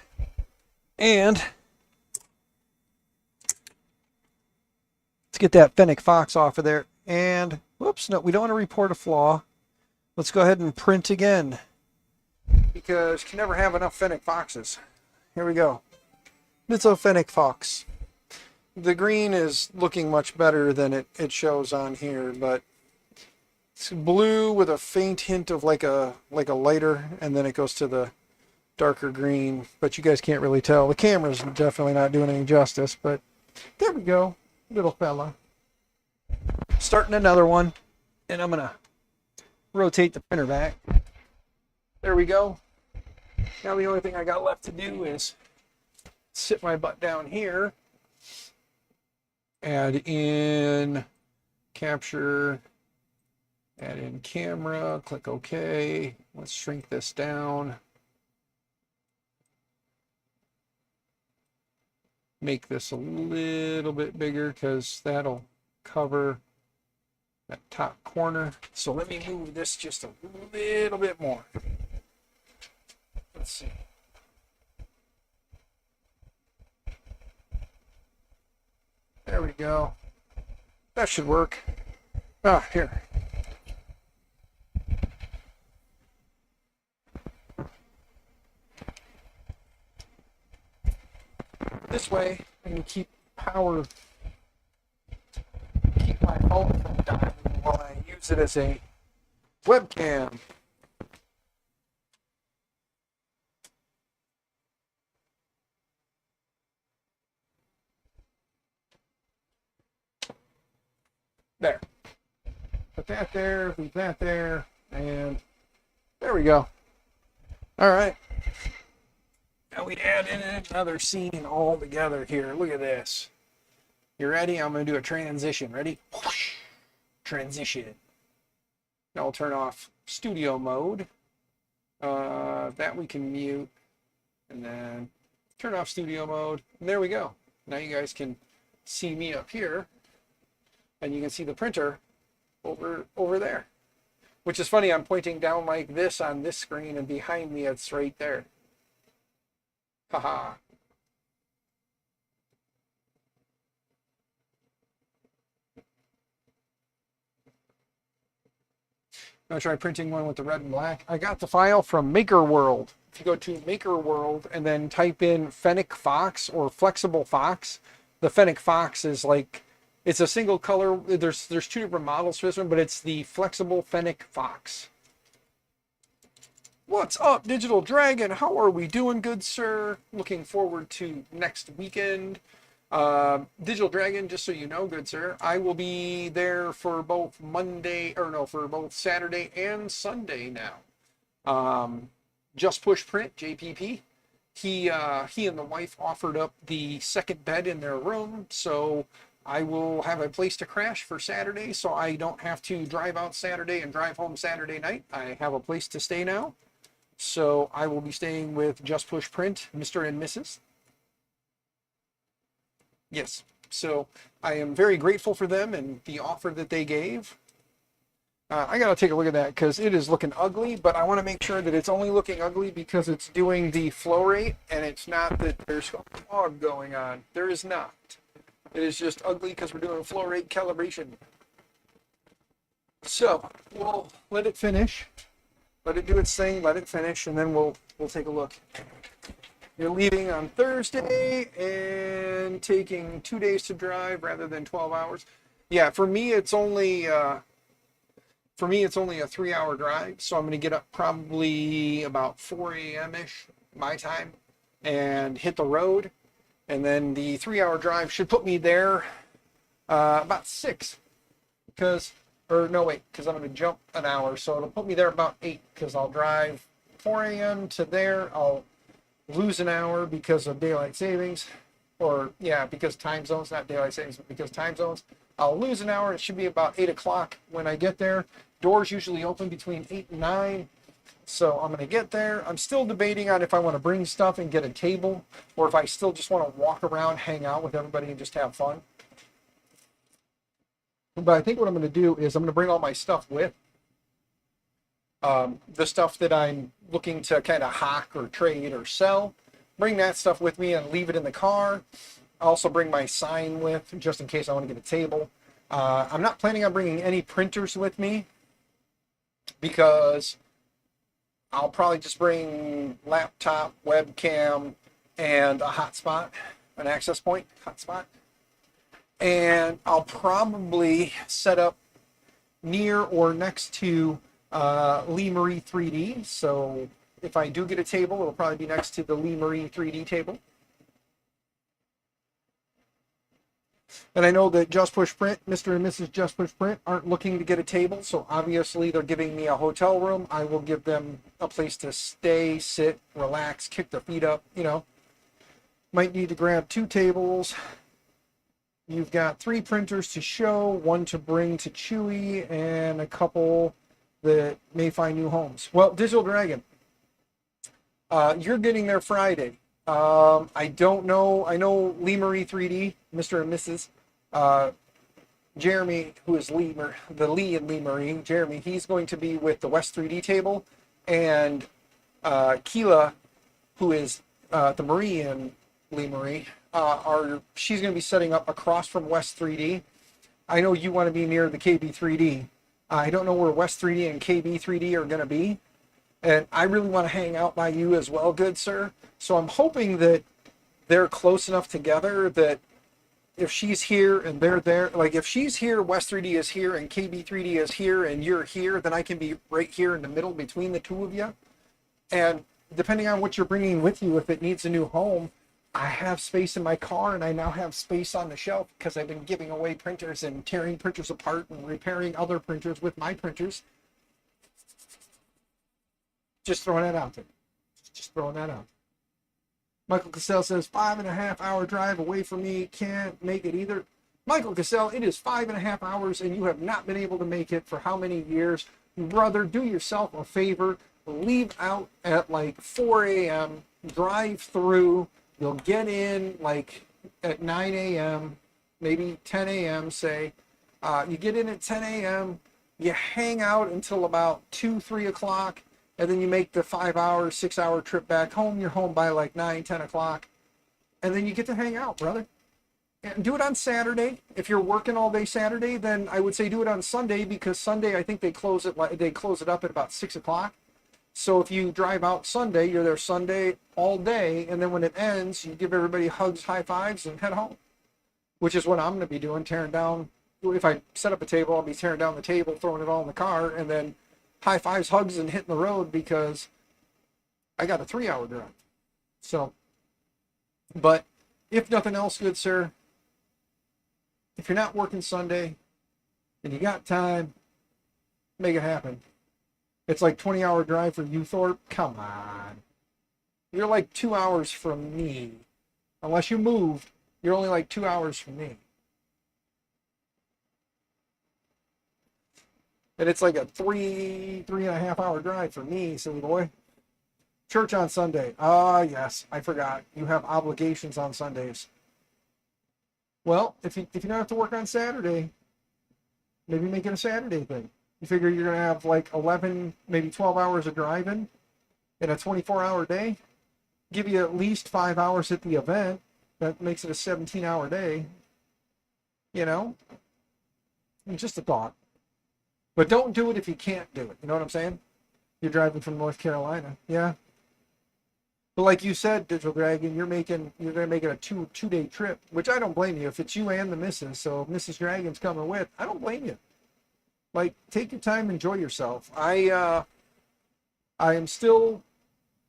And let's get that Fennec Fox off of there. And whoops, no, we don't want to report a flaw. Let's go ahead and print again, because you can never have enough Fennec Foxes. Here we go. It's a Fennec Fox. The green is looking much better than it shows on here, but It's blue with a faint hint of like a lighter, and then it goes to the darker green, but you guys can't really tell. The camera's definitely not doing any justice, but there we go, little fella. Starting another one, and I'm gonna rotate the printer back. There we go. Now the only thing I got left to do is sit my butt down here, add in capture, add in camera, click OK. Let's shrink this down. Make this a little bit bigger because that'll cover that top corner. So let me move this just a little bit more. Let's see. There we go. That should work. Ah, here. This way, I can keep my phone from dying while I use it as a webcam. There. Put that there, leave that there, and there we go. All right. Now we add in another scene all together here. Look at this. You ready? I'm going to do a transition. Ready? Whoosh. Transition. Now I'll turn off studio mode. That we can mute. And then turn off studio mode. And there we go. Now you guys can see me up here. And you can see the printer over there. Which is funny, I'm pointing down like this on this screen, and behind me it's right there. Haha. I'm gonna try printing one with the red and black. I got the file from Maker World. If you go to Maker World and then type in Fennec Fox or Flexible Fox, the Fennec Fox is like, it's a single color. There's two different models for this one, but it's the Flexible Fennec Fox. What's up, Digital Dragon? How are we doing, good sir? Looking forward to next weekend. Digital Dragon, just so you know, good sir, I will be there for both for both Saturday and Sunday now. Just Push Print, JPP. He and the wife offered up the second bed in their room, so I will have a place to crash for Saturday, so I don't have to drive out Saturday and drive home Saturday night. I have a place to stay now. So I will be staying with Just Push Print, Mr. and Mrs. Yes. So I am very grateful for them and the offer that they gave. I got to take a look at that because it is looking ugly, but I want to make sure that it's only looking ugly because it's doing the flow rate, and it's not that there's a fog going on. There is not. It is just ugly because we're doing flow rate calibration. So we'll let it finish. Let it do its thing, let it finish, and then we'll take a look. You're leaving on Thursday and taking 2 days to drive rather than 12 hours. Yeah, for me it's only a 3-hour drive, so I'm going to get up probably about 4 a.m.-ish my time and hit the road, and then the 3-hour drive should put me there about 6, because I'm going to jump an hour, so it'll put me there about 8, because I'll drive 4 a.m. to there. I'll lose an hour because of daylight savings, because time zones, not daylight savings, but because time zones. I'll lose an hour. It should be about 8 o'clock when I get there. Doors usually open between 8 and 9, so I'm going to get there. I'm still debating on if I want to bring stuff and get a table, or if I still just want to walk around, hang out with everybody, and just have fun. But I think what I'm going to do is I'm going to bring all my stuff with. The stuff that I'm looking to kind of hawk or trade or sell, bring that stuff with me and leave it in the car. I'll also bring my sign with, just in case I want to get a table. I'm not planning on bringing any printers with me, because I'll probably just bring laptop, webcam, and a hotspot, an access point hotspot. And I'll probably set up near or next to Lee Marie 3D. So if I do get a table, it'll probably be next to the Lee Marie 3D table. And I know that Just Push Print, Mr. and Mrs. Just Push Print, aren't looking to get a table, so obviously they're giving me a hotel room. I will give them a place to stay, sit, relax, kick their feet up, you know. Might need to grab 2 tables. You've got 3 printers to show, 1 to bring to Chewy, and a couple that may find new homes. Well, Digital Dragon, you're getting there Friday. I don't know. I know Lee Marie 3D, Mr. and Mrs. Jeremy, who is the Lee and Lee Marie, Jeremy, he's going to be with the West 3D table, and Keela, who is the Marie and Lee Marie, she's going to be setting up across from West 3D. I know you want to be near the KB 3D. I don't know where West 3D and KB 3D are going to be, and I really want to hang out by you as well, good sir. So I'm hoping that they're close enough together that if she's here and they're there, like if she's here, West 3D is here, and KB 3D is here, and you're here, then I can be right here in the middle between the two of you. And depending on what you're bringing with you, if it needs a new home, I have space in my car, and I now have space on the shelf because I've been giving away printers and tearing printers apart and repairing other printers with my printers. Just throwing that out there. Just throwing that out. Michael Cassell says, 5.5 hour drive away from me. Can't make it either. Michael Cassell, it is 5.5 hours, and you have not been able to make it for how many years? Brother, do yourself a favor. Leave out at like 4 a.m. Drive through. You'll get in like at 9 a.m., maybe 10 a.m., say. You get in at 10 a.m., you hang out until about 2, 3 o'clock, and then you make the 5-hour, 6-hour trip back home. You're home by like 9, 10 o'clock, and then you get to hang out, brother. And do it on Saturday. If you're working all day Saturday, then I would say do it on Sunday, because Sunday I think they close it up at about 6 o'clock. So if you drive out Sunday, you're there Sunday all day, and then when it ends, you give everybody hugs, high fives, and head home, which is what I'm going to be doing, tearing down. If I set up a table, I'll be tearing down the table, throwing it all in the car, and then high fives, hugs, and hitting the road, because I got a 3-hour drive. So, but if nothing else, good sir, if you're not working Sunday and you got time, make it happen. It's like 20-hour drive for you, Thorpe. Come on. You're like 2 hours from me. Unless you moved, you're only like 2 hours from me. And it's like a 3.5 hour drive for me, silly boy. Church on Sunday. Ah, yes, I forgot. You have obligations on Sundays. Well, if you don't have to work on Saturday, maybe make it a Saturday thing. You figure you're going to have like 11, maybe 12 hours of driving in a 24-hour day. Give you at least 5 hours at the event. That makes it a 17-hour day. You know? Just a thought. But don't do it if you can't do it. You know what I'm saying? You're driving from North Carolina. Yeah. But like you said, Digital Dragon, you're going to make it a two-day trip, which I don't blame you. If it's you and the missus, so Mrs. Dragon's coming with, I don't blame you. Like, take your time, enjoy yourself. I am still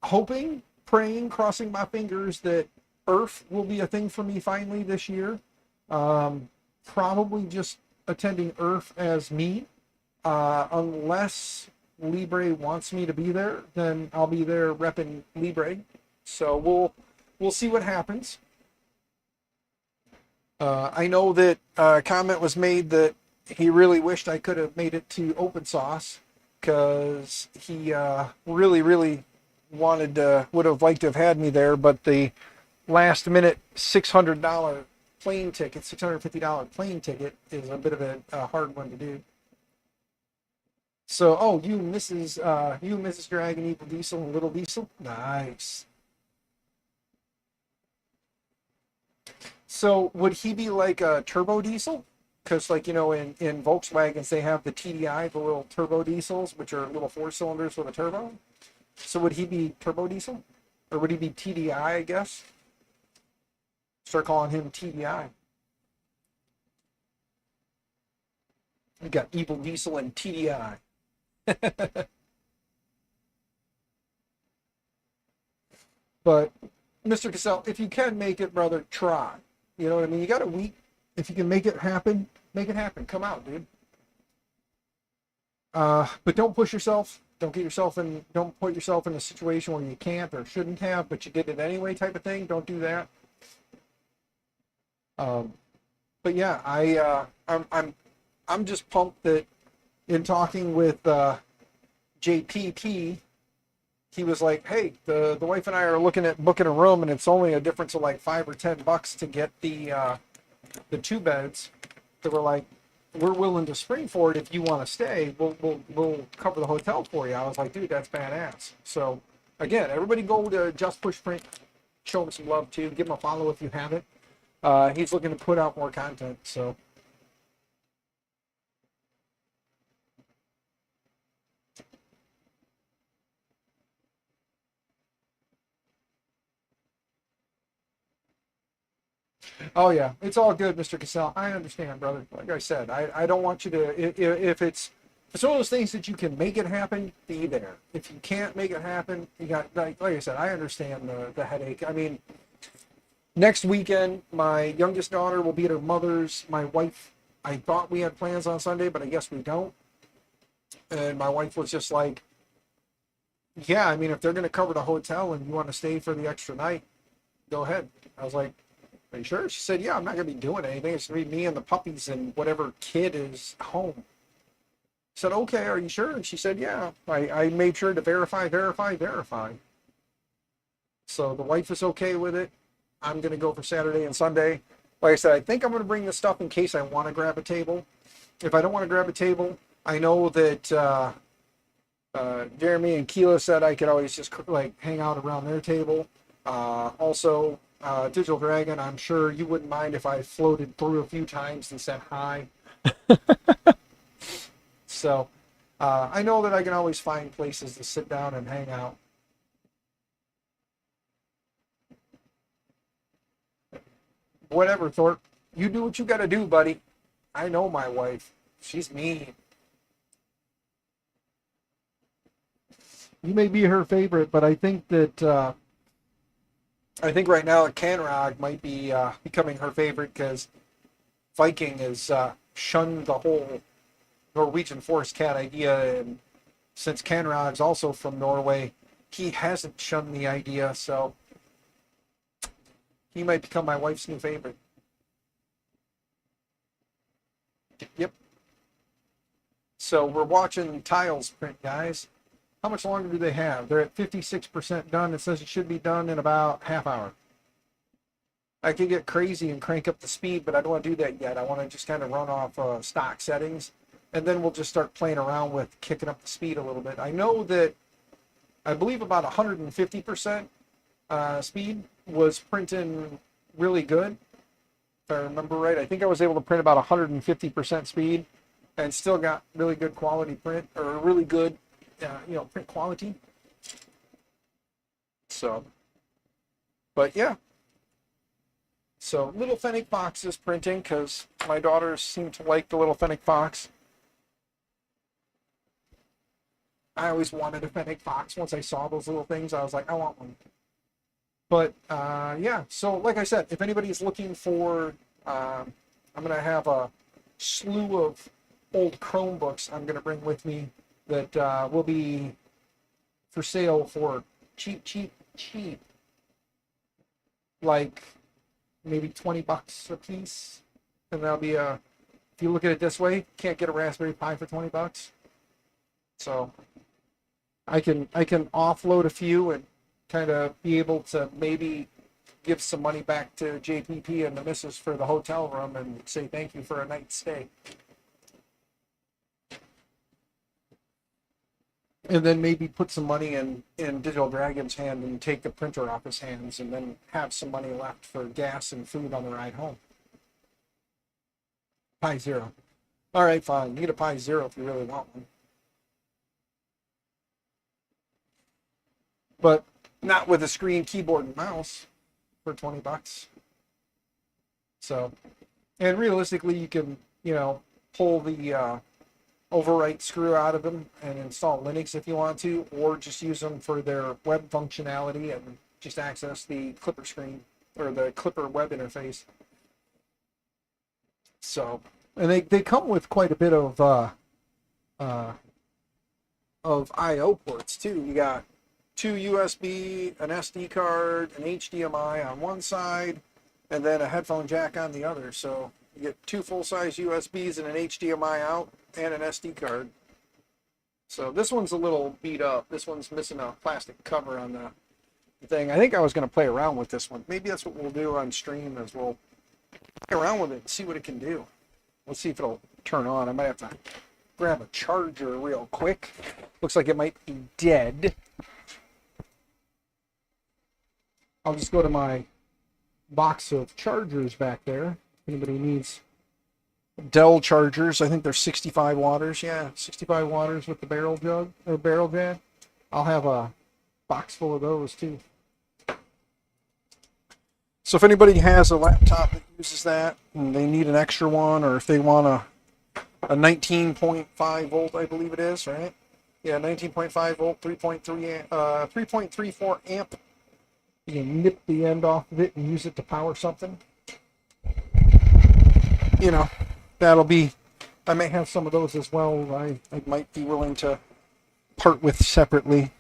hoping, praying, crossing my fingers that Earth will be a thing for me finally this year. Probably just attending Earth as me. Unless Libre wants me to be there, then I'll be there repping Libre. So we'll see what happens. I know that a comment was made that he really wished I could have made it to Open Sauce, because he really would have liked to have had me there, but the last minute $600 plane ticket, $650 plane ticket is a bit of a hard one to do. So, oh, you Mrs. Dragon, Evil Diesel, and Little Diesel, nice. So would he be like a turbo diesel? Because, like, you know, in Volkswagens, they have the TDI, the little turbo diesels, which are little 4 cylinders with a turbo. So would he be turbo diesel? Or would he be TDI, I guess? Start calling him TDI. We got Evil Diesel and TDI. But Mr. Cassell, if you can make it, brother, try. You know what I mean? You got a week. If you can make it happen, make it happen. Come out, dude. But don't push yourself. Don't put yourself in a situation where you can't or shouldn't have, but you did it anyway, type of thing. Don't do that. Um, but yeah, I'm just pumped that in talking with JPP, he was like, "Hey, the wife and I are looking at booking a room, and it's only a difference of like $5 or $10 to get the two beds." They were like, "We're willing to spring for it if you want to stay. We'll cover the hotel for you." I was like, "Dude, that's badass." So again, everybody go to Just Push Print, show him some love too. Give him a follow if you haven't. He's looking to put out more content. So oh yeah, it's all good, Mr. Cassell. I understand, brother. Like I said, I don't want you to. If it's one of those things that you can make it happen, be there. If you can't make it happen, you got like I said, I understand the headache. I mean, next weekend, my youngest daughter will be at her mother's. My wife, I thought we had plans on Sunday, but I guess we don't. And my wife was just like, "Yeah, I mean, if they're going to cover the hotel and you want to stay for the extra night, go ahead." I was like, "Are you sure?" She said, "Yeah, I'm not going to be doing anything. It's going to be me and the puppies and whatever kid is home." I said, "Okay, are you sure?" And she said, "Yeah." I made sure to verify. So the wife is okay with it. I'm going to go for Saturday and Sunday. Like I said, I think I'm going to bring this stuff in case I want to grab a table. If I don't want to grab a table, I know that Jeremy and Keela said I could always just like hang out around their table. Also, Digital Dragon, I'm sure you wouldn't mind if I floated through a few times and said hi. So I know that I can always find places to sit down and hang out. Whatever, Thorpe. You do what you got to do, buddy. I know my wife. She's mean. You may be her favorite, but I think that I think right now Canrog might be becoming her favorite because Viking has shunned the whole Norwegian forest cat idea, and since Canrog's also from Norway, he hasn't shunned the idea, so he might become my wife's new favorite. Yep. So we're watching tiles print, guys. How much longer do they have? They're at 56% done. It says it should be done in about half hour. I could get crazy and crank up the speed, but I don't want to do that yet. I want to just kind of run off stock settings, and then we'll just start playing around with kicking up the speed a little bit. I know that I believe about 150% speed was printing really good. If I remember right, I think I was able to print about 150% speed and still got really good quality print, or really good print quality. So, but yeah. So little Fennec Fox is printing because my daughters seem to like the little Fennec Fox. I always wanted a Fennec Fox. Once I saw those little things, I was like, I want one. But yeah, so like I said, if anybody's looking for, I'm going to have a slew of old Chromebooks I'm going to bring with me that will be for sale for cheap. Like maybe $20 a piece. And that'll be if you look at it this way, can't get a Raspberry Pi for $20. So I can offload a few and kind of be able to maybe give some money back to JPP and the missus for the hotel room and say thank you for a night's stay. And then maybe put some money in Digital Dragon's hand and take the printer off his hands and then have some money left for gas and food on the ride home. Pi Zero. All right, fine. You get a Pi Zero if you really want one. But not with a screen, keyboard, and mouse for $20. So, and realistically, you can, pull the overwrite screw out of them and install Linux if you want to, or just use them for their web functionality and just access the Klipper screen or the Klipper web interface. So, and they come with quite a bit of I/O ports too. You got 2 USB, an SD card, an HDMI on one side, and then a headphone jack on the other. So you get 2 full-size USBs and an HDMI out and an SD card. So this one's a little beat up. This one's missing a plastic cover on the thing. I think I was going to play around with this one. Maybe that's what we'll do on stream, is we'll play around with it and see what it can do. Let's see if it'll turn on. I might have to grab a charger real quick. Looks like it might be dead. I'll just go to my box of chargers back there. If anybody needs Dell chargers, I think they're 65 watts. Yeah, 65 watts with the barrel jug or barrel jack. I'll have a box full of those too. So if anybody has a laptop that uses that and they need an extra one, or if they want a 19.5 volt, I believe it is, right? Yeah, 19.5 volt, 3.34 amp. You can nip the end off of it and use it to power something. You know, that'll be, I may have some of those as well. I might be willing to part with separately.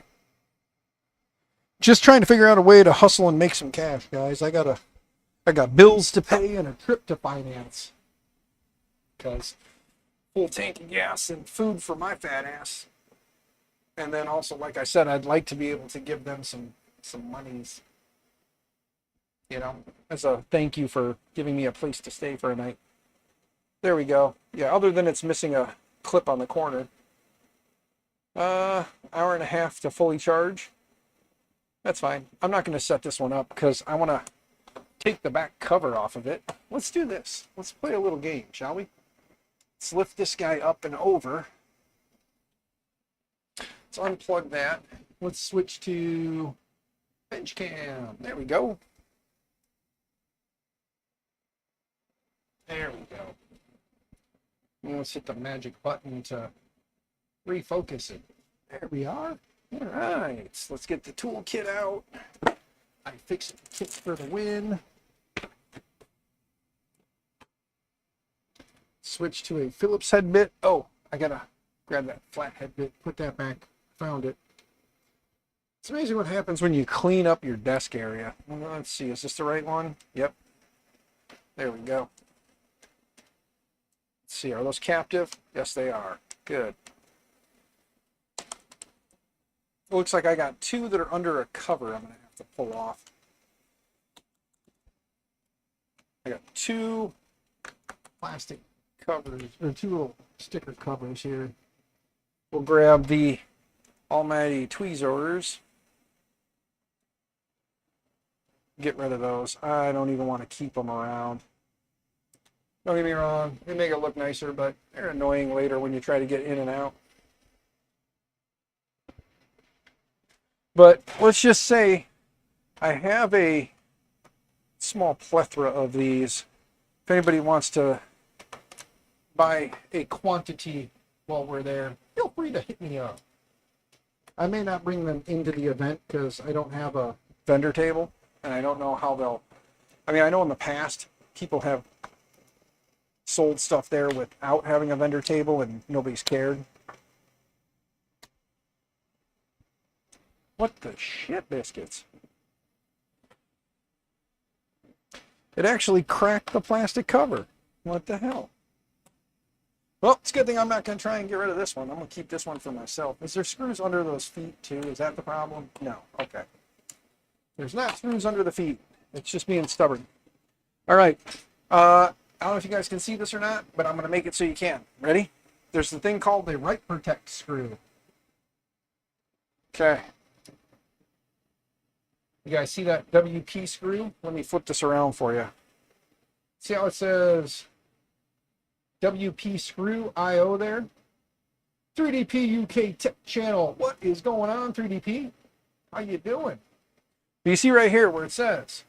Just trying to figure out a way to hustle and make some cash, guys. I got bills to pay and a trip to finance. Because full tank of gas and food for my fat ass. And then also, like I said, I'd like to be able to give them some monies. You know, as a thank you for giving me a place to stay for a night. There we go. Yeah, other than it's missing a clip on the corner. Hour and a half to fully charge. That's fine. I'm not going to set this one up because I want to take the back cover off of it. Let's do this. Let's play a little game, shall we? Let's lift this guy up and over. Let's unplug that. Let's switch to bench cam. There we go. There we go. And let's hit the magic button to refocus it. There we are. All right. Let's get the tool kit out. I fixed the kit for the win. Switch to a Phillips head bit. Oh, I gotta grab that flat head bit. Put that back. Found it. It's amazing what happens when you clean up your desk area. Well, let's see. Is this the right one? Yep. There we go. Let's see. Are those captive? Yes, they are. Good. It looks like I got 2 that are under a cover I'm going to have to pull off. I got 2 plastic covers, or 2 little sticker covers here. We'll grab the almighty tweezers. Get rid of those. I don't even want to keep them around. Don't get me wrong, they make it look nicer, but they're annoying later when you try to get in and out. But let's just say I have a small plethora of these. If anybody wants to buy a quantity while we're there, feel free to hit me up. I may not bring them into the event because I don't have a vendor table, and I don't know how they'll... I mean, I know in the past people have sold stuff there without having a vendor table and nobody's cared. What the shit, biscuits? It actually cracked the plastic cover. What the hell? Well, it's a good thing I'm not going to try and get rid of this one. I'm going to keep this one for myself. Is there screws under those feet too? Is that the problem? No. Okay. There's not screws under the feet. It's just being stubborn. All right. I don't know if you guys can see this or not, but I'm going to make it so you can. Ready? There's the thing called the right protect screw. Okay. You guys see that WP screw? Let me flip this around for you. See how it says WP screw IO there? 3DP UK Tech Channel. What is going on, 3DP? How you doing? You see right here where it says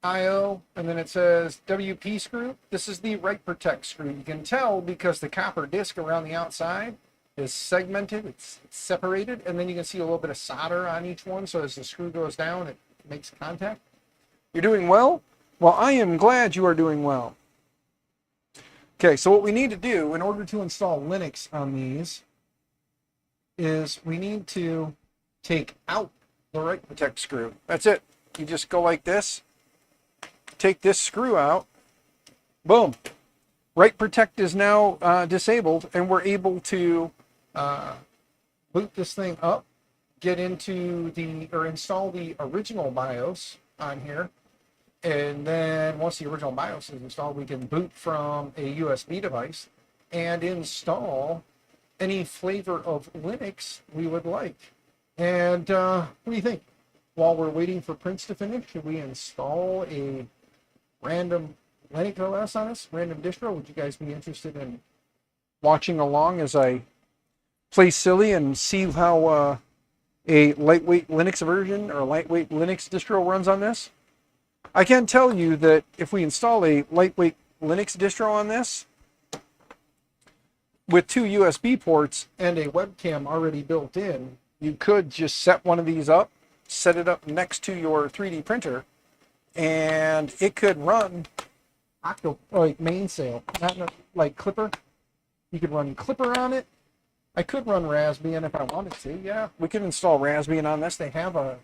IO, and then it says WP screw. This is the Right Protect screw. You can tell because the copper disc around the outside is segmented, it's separated, and then you can see a little bit of solder on each one, so as the screw goes down, it makes contact. You're doing well? Well, I am glad you are doing well. Okay, so what we need to do in order to install Linux on these is we need to take out the Right Protect screw. That's it. You just go like this, take this screw out, boom. Right Protect is now disabled, and we're able to boot this thing up, get into or install the original BIOS on here. And then once the original BIOS is installed, we can boot from a USB device and install any flavor of Linux we would like. And what do you think? While we're waiting for Prince to finish, should we install a random Linux OS on us, random distro? Would you guys be interested in watching along as I play silly and see how a lightweight Linux version or a lightweight Linux distro runs on this? I can tell you that if we install a lightweight Linux distro on this with 2 USB ports and a webcam already built in, you could just set one of these up, set it up next to your 3D printer, and it could run like mainsail, not like Klipper. You could run Klipper on it. I could run Raspbian if I wanted to. Yeah, we could install Raspbian on this. They have a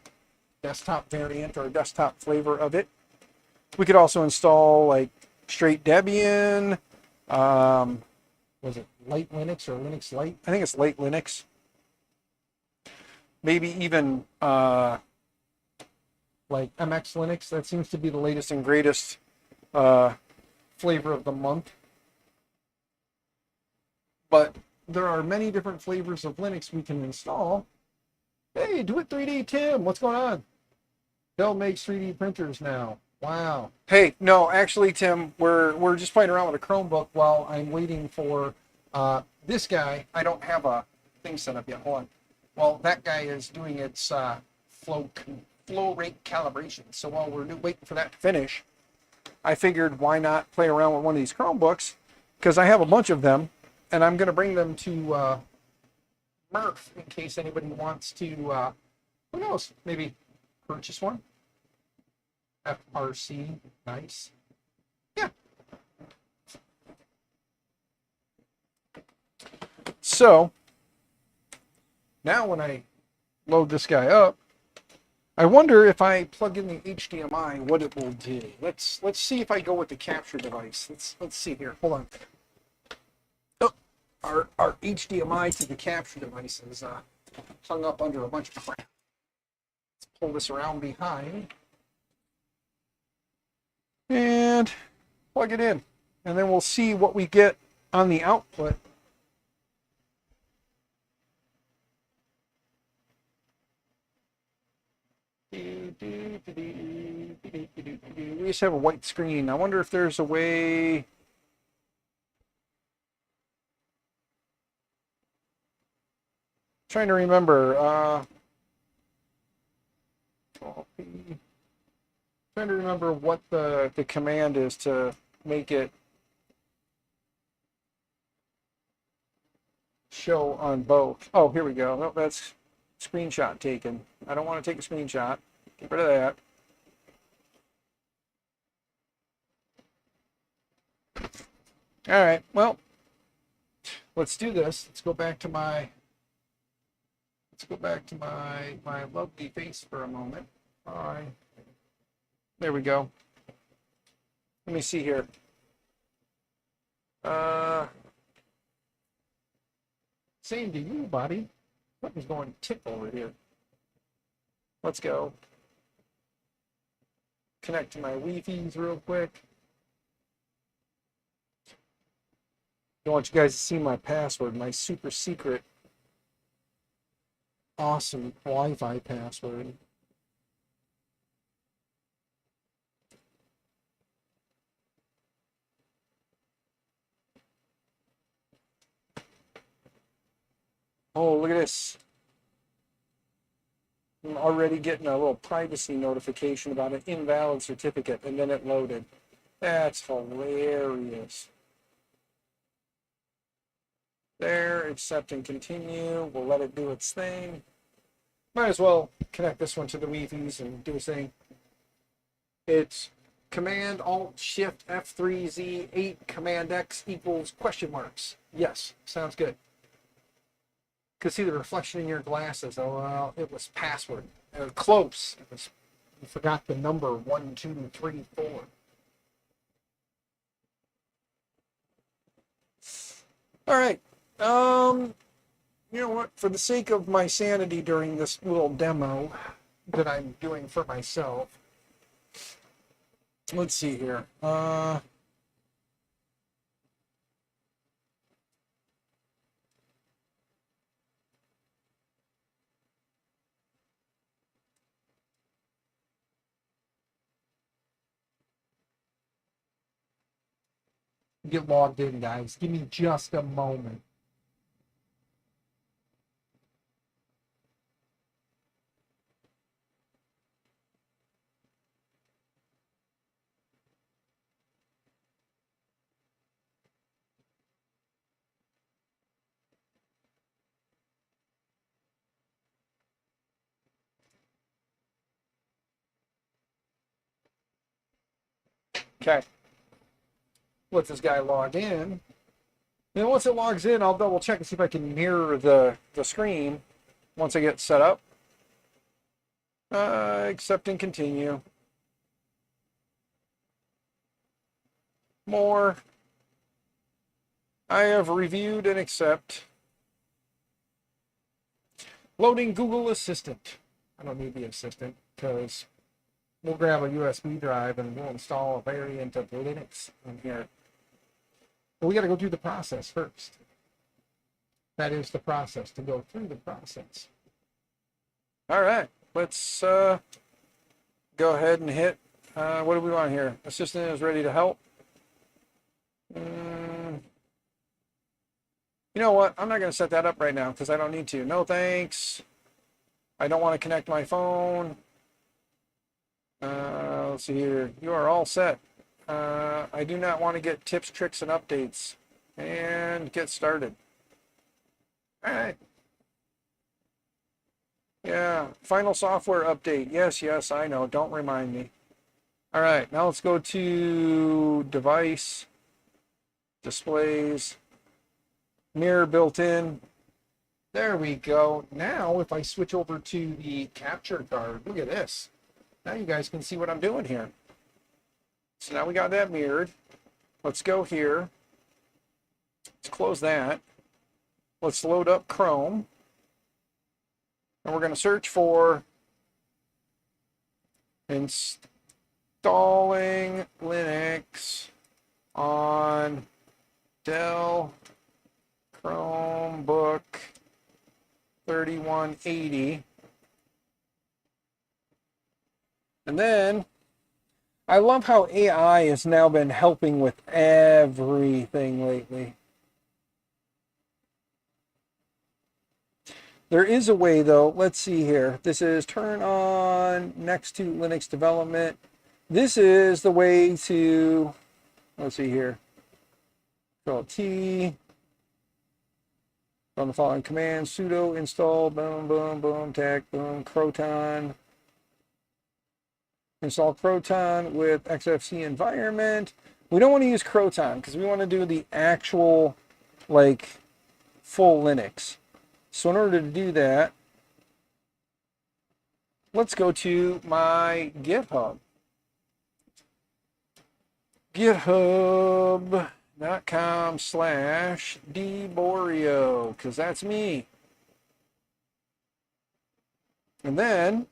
desktop variant or a desktop flavor of it. We could also install like straight Debian. Was it Light Linux or Linux Lite? I think it's Light Linux. Maybe even like MX Linux. That seems to be the latest and greatest flavor of the month. But there are many different flavors of Linux we can install. Hey, Do It 3D Tim, what's going on? Dell makes 3D printers now. Wow. Hey, no, actually, Tim, we're just playing around with a Chromebook while I'm waiting for this guy. I don't have a thing set up yet. Hold on. Well, that guy is doing its flow rate calibration. So while we're waiting for that to finish, I figured why not play around with one of these Chromebooks, because I have a bunch of them, and I'm going to bring them to Murph in case anybody wants to, who knows, maybe purchase one. FRC, nice. Yeah. So now when I load this guy up, I wonder if I plug in the HDMI, what it will do. Let's see if I go with the capture device. Let's see here. Hold on. Oh, our HDMI to the capture device is hung up under a bunch of crap. Let's pull this around behind and plug it in, and then we'll see what we get on the output. We just have a white screen. I wonder if there's a way. Trying to remember. Trying to remember what the command is to make it show on both. Oh, here we go. Oh, that's screenshot taken. I don't want to take a screenshot. Get rid of that. All right. Well, let's do this. Let's go back to my lovely face for a moment. All right. There we go. Let me see here. Same to you, buddy. Something's going tick over here. Let's go. Connect to my Wi-Fi's real quick. I want you guys to see my password, my super secret, awesome Wi-Fi password. Oh, look at this. I'm already getting a little privacy notification about an invalid certificate, and then it loaded. That's hilarious. There, accept and continue. We'll let it do its thing. Might as well connect this one to the Wi-Fi's and do its thing. It's Command Alt Shift F3Z 8 Command X equals question marks. Yes, sounds good. Could see the reflection in your glasses. Oh well, it was password. Close. It was. You forgot the number 1, 2, 3, 4. All right. You know what? For the sake of my sanity during this little demo that I'm doing for myself, let's see here. Get logged in, guys. Give me just a moment. Okay. Let this guy log in. And once it logs in, I'll double check and see if I can mirror the screen once I get set up. Accept and continue. More. I have reviewed and accept. Loading Google Assistant. I don't need the assistant because we'll grab a USB drive and we'll install a variant of Linux in here. But we got to go through the process first. That is the process, to go through the process. All right, let's go ahead and hit, what do we want here? Assistant is ready to help. You know what? I'm not going to set that up right now because I don't need to. No thanks. I don't want to connect my phone. Let's see here. You are all set. I do not want to get tips, tricks, and updates. And get started. All right. Yeah, final software update. Yes, I know. Don't remind me. All right, now let's go to device, displays, mirror built in. There we go. Now, if I switch over to the capture card, look at this. Now you guys can see what I'm doing here. So now we got that mirrored. Let's go here. Let's close that. Let's load up Chrome. And we're going to search for installing Linux on Dell Chromebook 3180. And then I love how AI has now been helping with everything lately. There is a way though. Let's see here. This is turn on next to Linux development. This is the way to, let's see here. Control T. Run the following commands: sudo install boom boom boom tech boom Croton. Install Croton with XFC environment. We don't want to use Croton because we want to do the actual like full Linux. So in order to do that, let's go to my GitHub. GitHub.com/dborio, because that's me. And then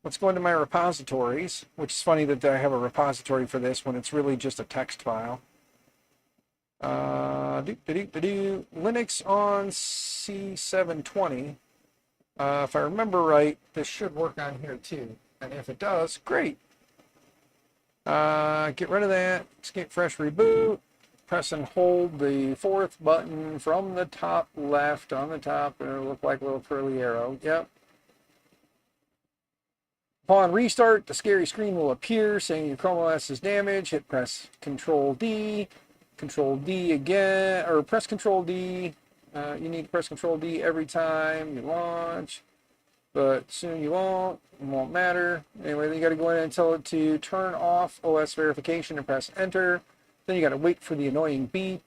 let's go into my repositories, which is funny that I have a repository for this when it's really just a text file. Linux on C720. If I remember right, this should work on here too. And if it does, great. Get rid of that. Escape fresh reboot. Press and hold the fourth button from the top left on the top, and it'll look like a little curly arrow. Yep. Upon restart, the scary screen will appear saying your Chrome OS is damaged. Hit press Control D again, or press Control D. You need to press Control D every time you launch, but soon you won't. It won't matter. Anyway, then you got to go in and tell it to turn off OS verification and press Enter. Then you got to wait for the annoying beep.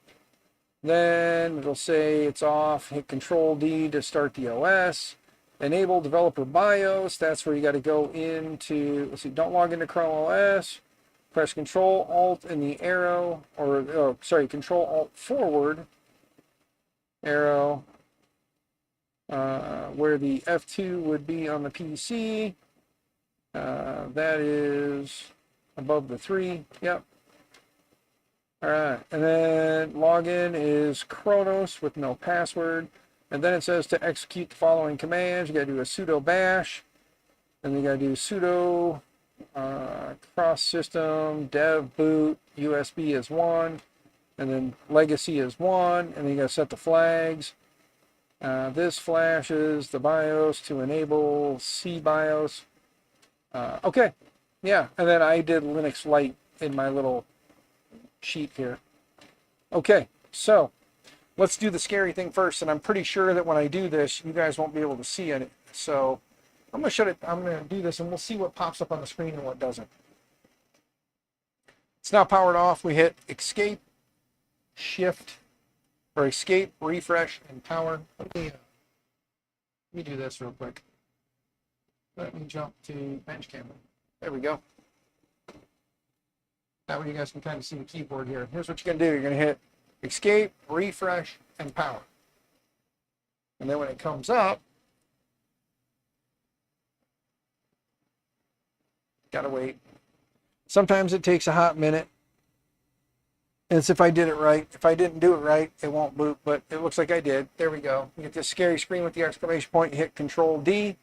Then it'll say it's off. Hit Control D to start the OS. Enable developer BIOS. That's where you got to go into. Let's see. Don't log into Chrome OS. Press Control Alt and the arrow, or oh, sorry, Control Alt forward arrow, where the F2 would be on the PC. That is above the 3. Yep. All right, and then login is Kronos with no password, and then it says to execute the following commands. You got to do a sudo bash, and then you got to do sudo cross system dev boot USB is 1, and then legacy is 1, and then you got to set the flags. This flashes the BIOS to enable C BIOS. Okay, yeah, and then I did Linux Lite in my little sheet here. Okay, so let's do the scary thing first, and I'm pretty sure that when I do this, you guys won't be able to see it. So I'm gonna shut it. I'm gonna do this, and we'll see what pops up on the screen and what doesn't. It's now powered off. We hit Escape, Shift, or Escape, Refresh, and Power. Let me do this real quick. Let me jump to bench camera. There we go. That way you guys can kind of see the keyboard here. Here's what you're going to do. You're going to hit Escape, Refresh, and Power. And then when it comes up, got to wait. Sometimes it takes a hot minute. And it's if I did it right. If I didn't do it right, it won't boot, but it looks like I did. There we go. You get this scary screen with the exclamation point. You hit Control D.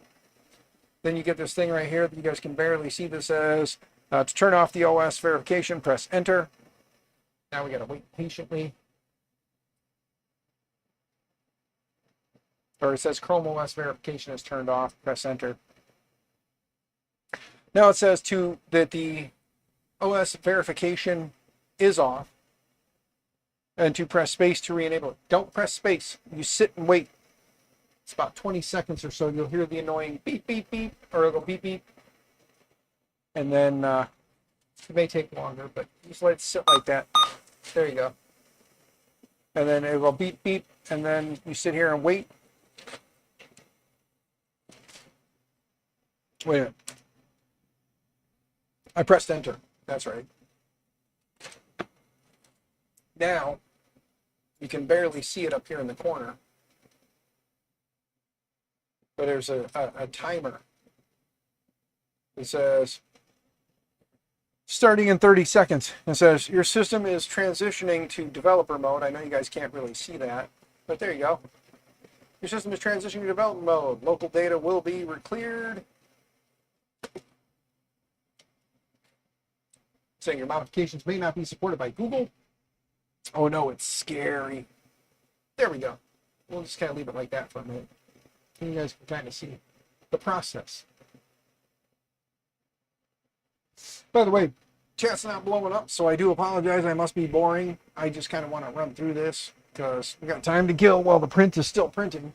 Then you get this thing right here that you guys can barely see that says, to turn off the OS verification, press Enter. Now we got to wait patiently. Or it says Chrome OS verification is turned off. Press Enter. Now it says that the OS verification is off, and to press space to re-enable it. Don't press space. You sit and wait. It's about 20 seconds or so. You'll hear the annoying beep, beep, beep, or it'll beep, beep. And then it may take longer, but just let it sit like that. There you go. And then it will beep, beep, and then you sit here and wait. Wait a minute. I pressed Enter. That's right. Now, you can barely see it up here in the corner. But there's a timer. It says, starting in 30 seconds. It says, your system is transitioning to developer mode. I know you guys can't really see that, but there you go. Your system is transitioning to development mode. Local data will be cleared. Saying your modifications may not be supported by Google. Oh no, it's scary. There we go. We'll just kind of leave it like that for a minute. And you guys can kind of see the process. By the way, chat's not blowing up, so I do apologize. I must be boring. I just kind of want to run through this because we got time to kill while the print is still printing.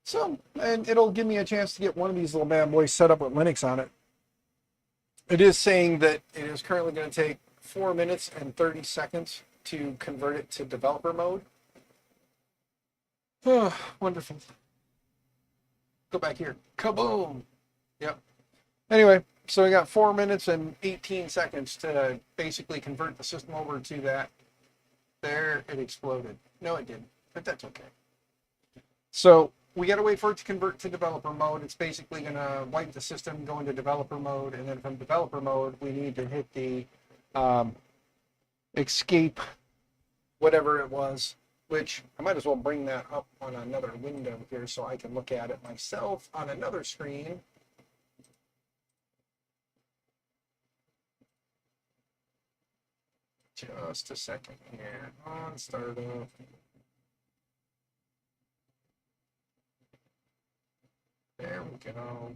So, and it'll give me a chance to get one of these little bad boys set up with Linux on it. It is saying that it is currently going to take 4 minutes and 30 seconds to convert it to developer mode. Oh, wonderful. Go back here. Kaboom! Yep. Anyway, so we got 4 minutes and 18 seconds to basically convert the system over to that. There, it exploded. No, it didn't, but that's okay. So we got to wait for it to convert to developer mode. It's basically going to wipe the system, go into developer mode, and then from developer mode, we need to hit the escape, whatever it was, which I might as well bring that up on another window here so I can look at it myself on another screen. Just a second here. On startup. There we go.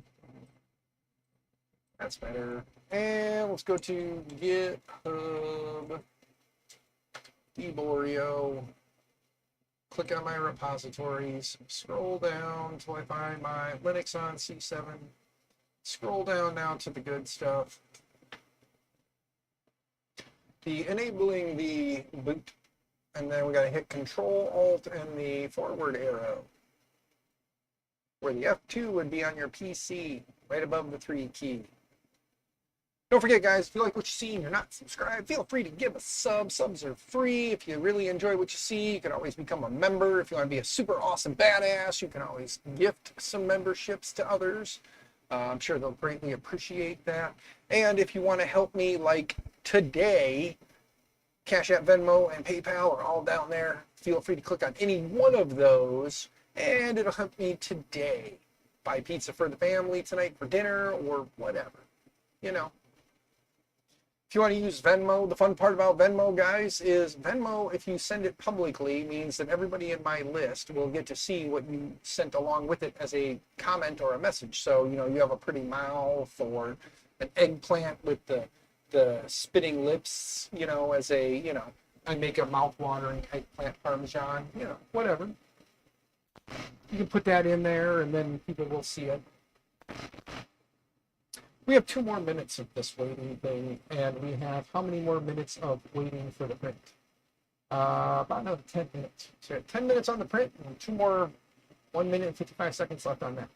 That's better. And let's go to GitHub, Deborio. Click on my repositories. Scroll down until I find my Linux on C7. Scroll down now to the good stuff. Enabling the boot. And then we got to hit Control Alt and the forward arrow. Where the F2 would be on your PC, right above the 3 key. Don't forget, guys, if you like what you see and you're not subscribed, feel free to give a sub. Subs are free. If you really enjoy what you see, you can always become a member. If you want to be a super awesome badass, you can always gift some memberships to others. I'm sure they'll greatly appreciate that. And if you want to help me like today, Cash App, Venmo, and PayPal are all down there. Feel free to click on any one of those, and it'll help me today. Buy pizza for the family tonight for dinner or whatever, you know. If you want to use Venmo, the fun part about Venmo, guys, is Venmo, if you send it publicly, means that everybody in my list will get to see what you sent along with it as a comment or a message. So, you know, you have a pretty mouth or an eggplant with the spitting lips, you know, as a, you know, I make a mouth-watering eggplant parmesan, you know, whatever. You can put that in there and then people will see it. We have 2 more minutes of this waiting thing, and we have how many more minutes of waiting for the print? About another 10 minutes. So 10 minutes on the print, and 2 more, 1 minute and 55 seconds left on that.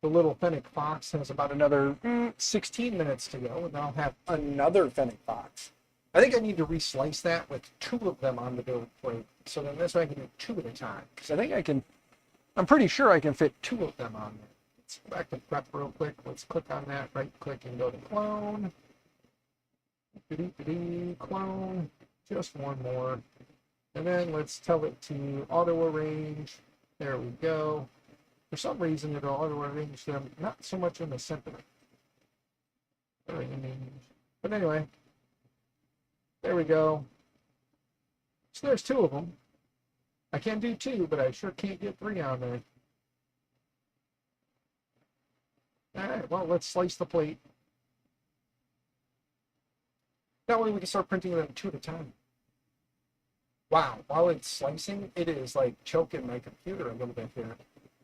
The little fennec fox has about another 16 minutes to go, and I'll have another fennec fox. I think I need to reslice that with 2 of them on the build plate, so then this way I can do 2 at a time. Because I think I can. I'm pretty sure I can fit 2 of them on there. Let's go back to prep real quick. Let's click on that, right click and go to clone. Clone, just 1 more. And then let's tell it to auto arrange. There we go. For some reason it'll auto arrange them, not so much in the center. But anyway, there we go. So there's 2 of them. I can do 2, but I sure can't get 3 on there. All right, well, let's slice the plate. That way we can start printing them 2 at a time. Wow, while it's slicing, it is like choking my computer a little bit here.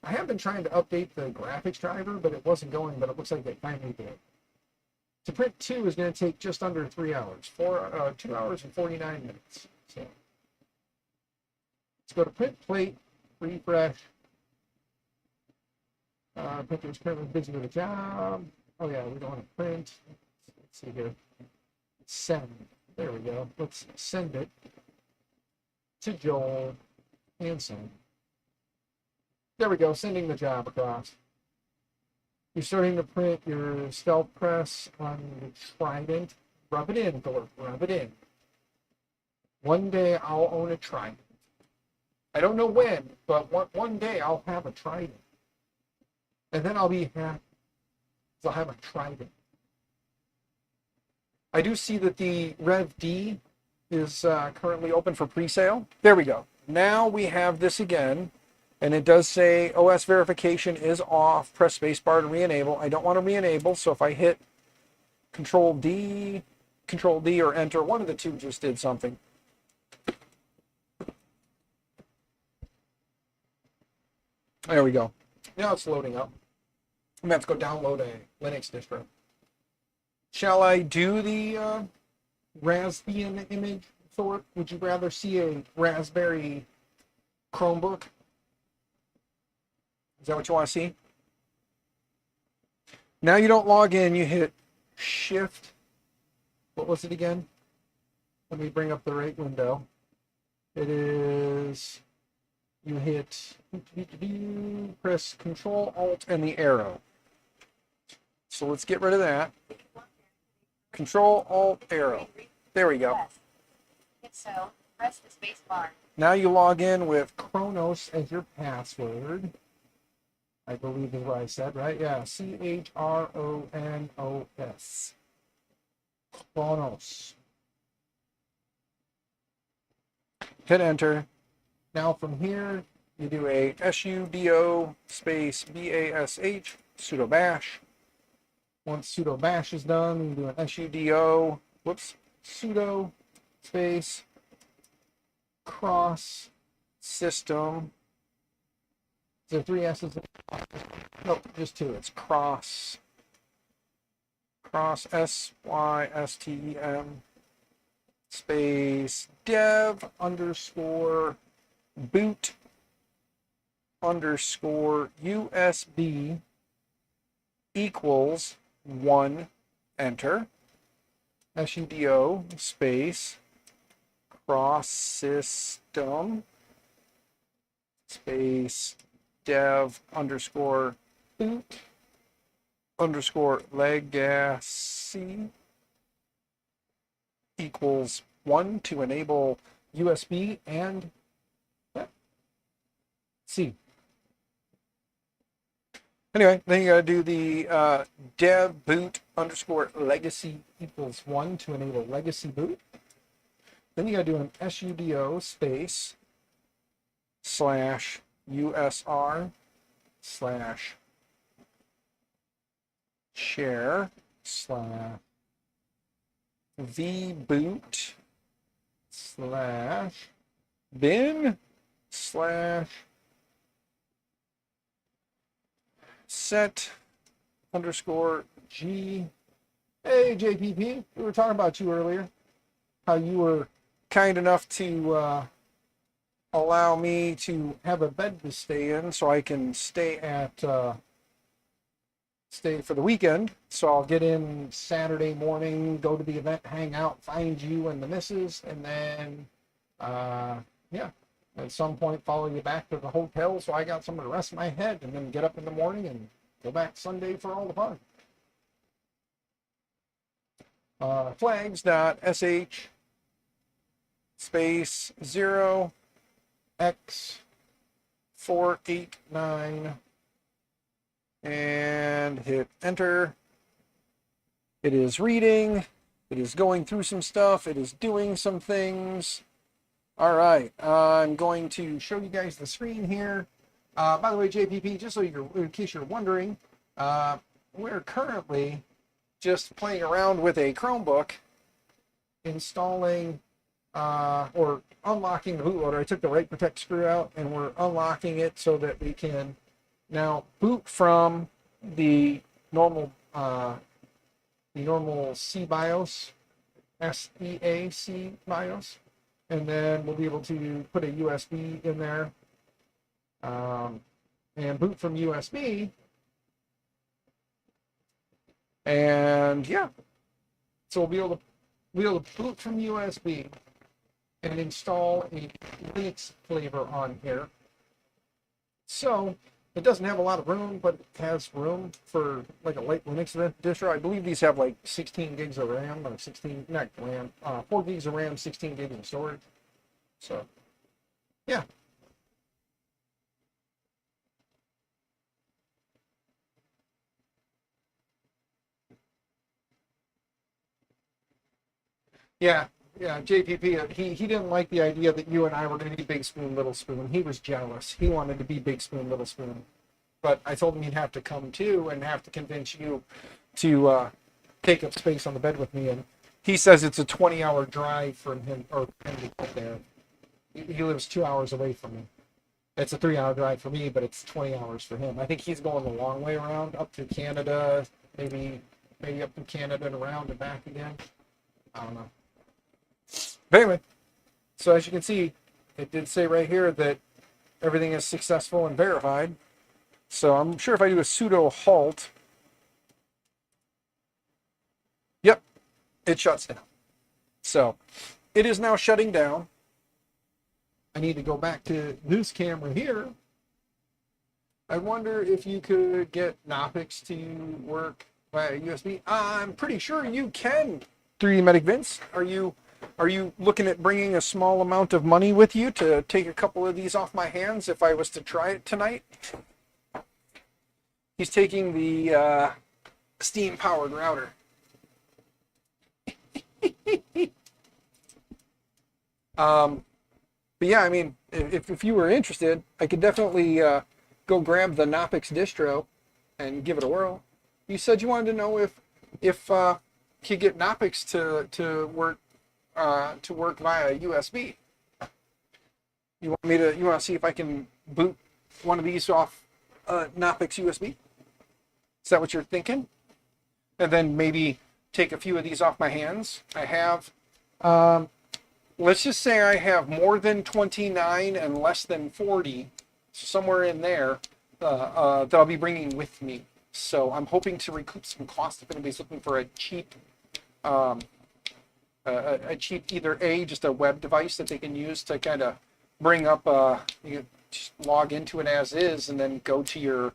I have been trying to update the graphics driver, but it wasn't going, but it looks like it finally did. To print 2 is going to take just under 3 hours, 2 hours and 49 minutes. So. Let's go to print plate, refresh. Printer is currently busy with a job. Oh yeah, we don't want to print. Let's see here. Send. There we go. Let's send it to Joel and send. There we go, sending the job across. You're starting to print your stealth press on the Trident. Rub it in, Thor. Rub it in. One day I'll own a Trident. I don't know when, but one day I'll have a Trident. And then I'll be happy because I'll have a Trident. I do see that the Rev D is currently open for pre-sale. There we go. Now we have this again, and it does say OS verification is off. Press spacebar to re-enable. I don't want to re-enable, so if I hit Control D or Enter, one of the 2 just did something. There we go. Now it's loading up. I'm going to have to go download a Linux distro. Shall I do the Raspbian image, Thor? Would you rather see a Raspberry Chromebook? Is that what you want to see? Now you don't log in, you hit Shift. What was it again? Let me bring up the right window. It is, you hit, press Control, Alt, and the arrow. So let's get rid of that. Control, Alt, arrow. There we go. So press the space bar. Now you log in with Kronos as your password. I believe is what I said, right? Yeah, Chronos. Kronos. Hit enter. Now from here, you do a sudo space bash sudo bash. Once sudo bash is done, you do an sudo, sudo space cross system. Is there three S's? Nope, just two. It's cross system space dev underscore boot underscore USB equals 1, enter. sudo space cross system space dev underscore boot underscore legacy equals 1 to enable USB and C. Anyway, then you got to do the dev boot underscore legacy equals 1 to enable legacy boot. Then you got to do an sudo space /usr /share /vboot /bin /set underscore g. Hey JPP, we were talking about you earlier, how you were kind enough to allow me to have a bed to stay in so I can stay for the weekend. So I'll get in Saturday morning, go to the event, hang out, find you and the missus, and then yeah, at some point follow you back to the hotel so I got somewhere to rest my head, and then get up in the morning and go back Sunday for all the fun. Flags.sh space 0x489 and hit enter. It is reading. It is going through some stuff. It is doing some things. All right. I'm going to show you guys the screen here. By the way, JPP, just so in case you're wondering, we're currently just playing around with a Chromebook, installing or unlocking the bootloader. I took the write protect screw out, and we're unlocking it so that we can now boot from the normal C BIOS, SEAC BIOS, and then we'll be able to put a USB in there and boot from USB. And yeah, so we'll be able to boot from USB and install a Linux flavor on here. So it doesn't have a lot of room, but it has room for like a light Linux distro. I believe these have like 16 gigs of RAM, or 4 gigs of RAM, 16 gigs of storage. So yeah. Yeah, JPP, he didn't like the idea that you and I were going to be Big Spoon, Little Spoon. He was jealous. He wanted to be Big Spoon, Little Spoon. But I told him he'd have to come too and have to convince you to take up space on the bed with me. And he says it's a 20-hour drive from him, or him to get there. He lives 2 hours away from me. It's a 3-hour drive for me, but it's 20 hours for him. I think he's going the long way around, up to Canada, maybe up to Canada and around and back again. I don't know. But anyway, so as you can see, it did say right here that everything is successful and verified. So I'm sure if I do a sudo halt, yep, it shuts down. So it is now shutting down. I need to go back to this camera here. I wonder if you could get Knoppix to work via USB. I'm pretty sure you can. 3D Medic Vince, are you looking at bringing a small amount of money with you to take a couple of these off my hands if I was to try it tonight? He's taking the steam powered router. But yeah, I mean, if you were interested, I could definitely go grab the Knoppix distro and give it a whirl. You said you wanted to know if you could get Knoppix to work via USB. You want to see if I can boot one of these off Knoppix USB? Is that what you're thinking? And then maybe take a few of these off my hands. I have, let's just say I have more than 29 and less than 40, somewhere in there, that I'll be bringing with me. So I'm hoping to recoup some cost if anybody's looking for a cheap, either just a web device that they can use to kind of bring up, you can just log into it as is and then go to your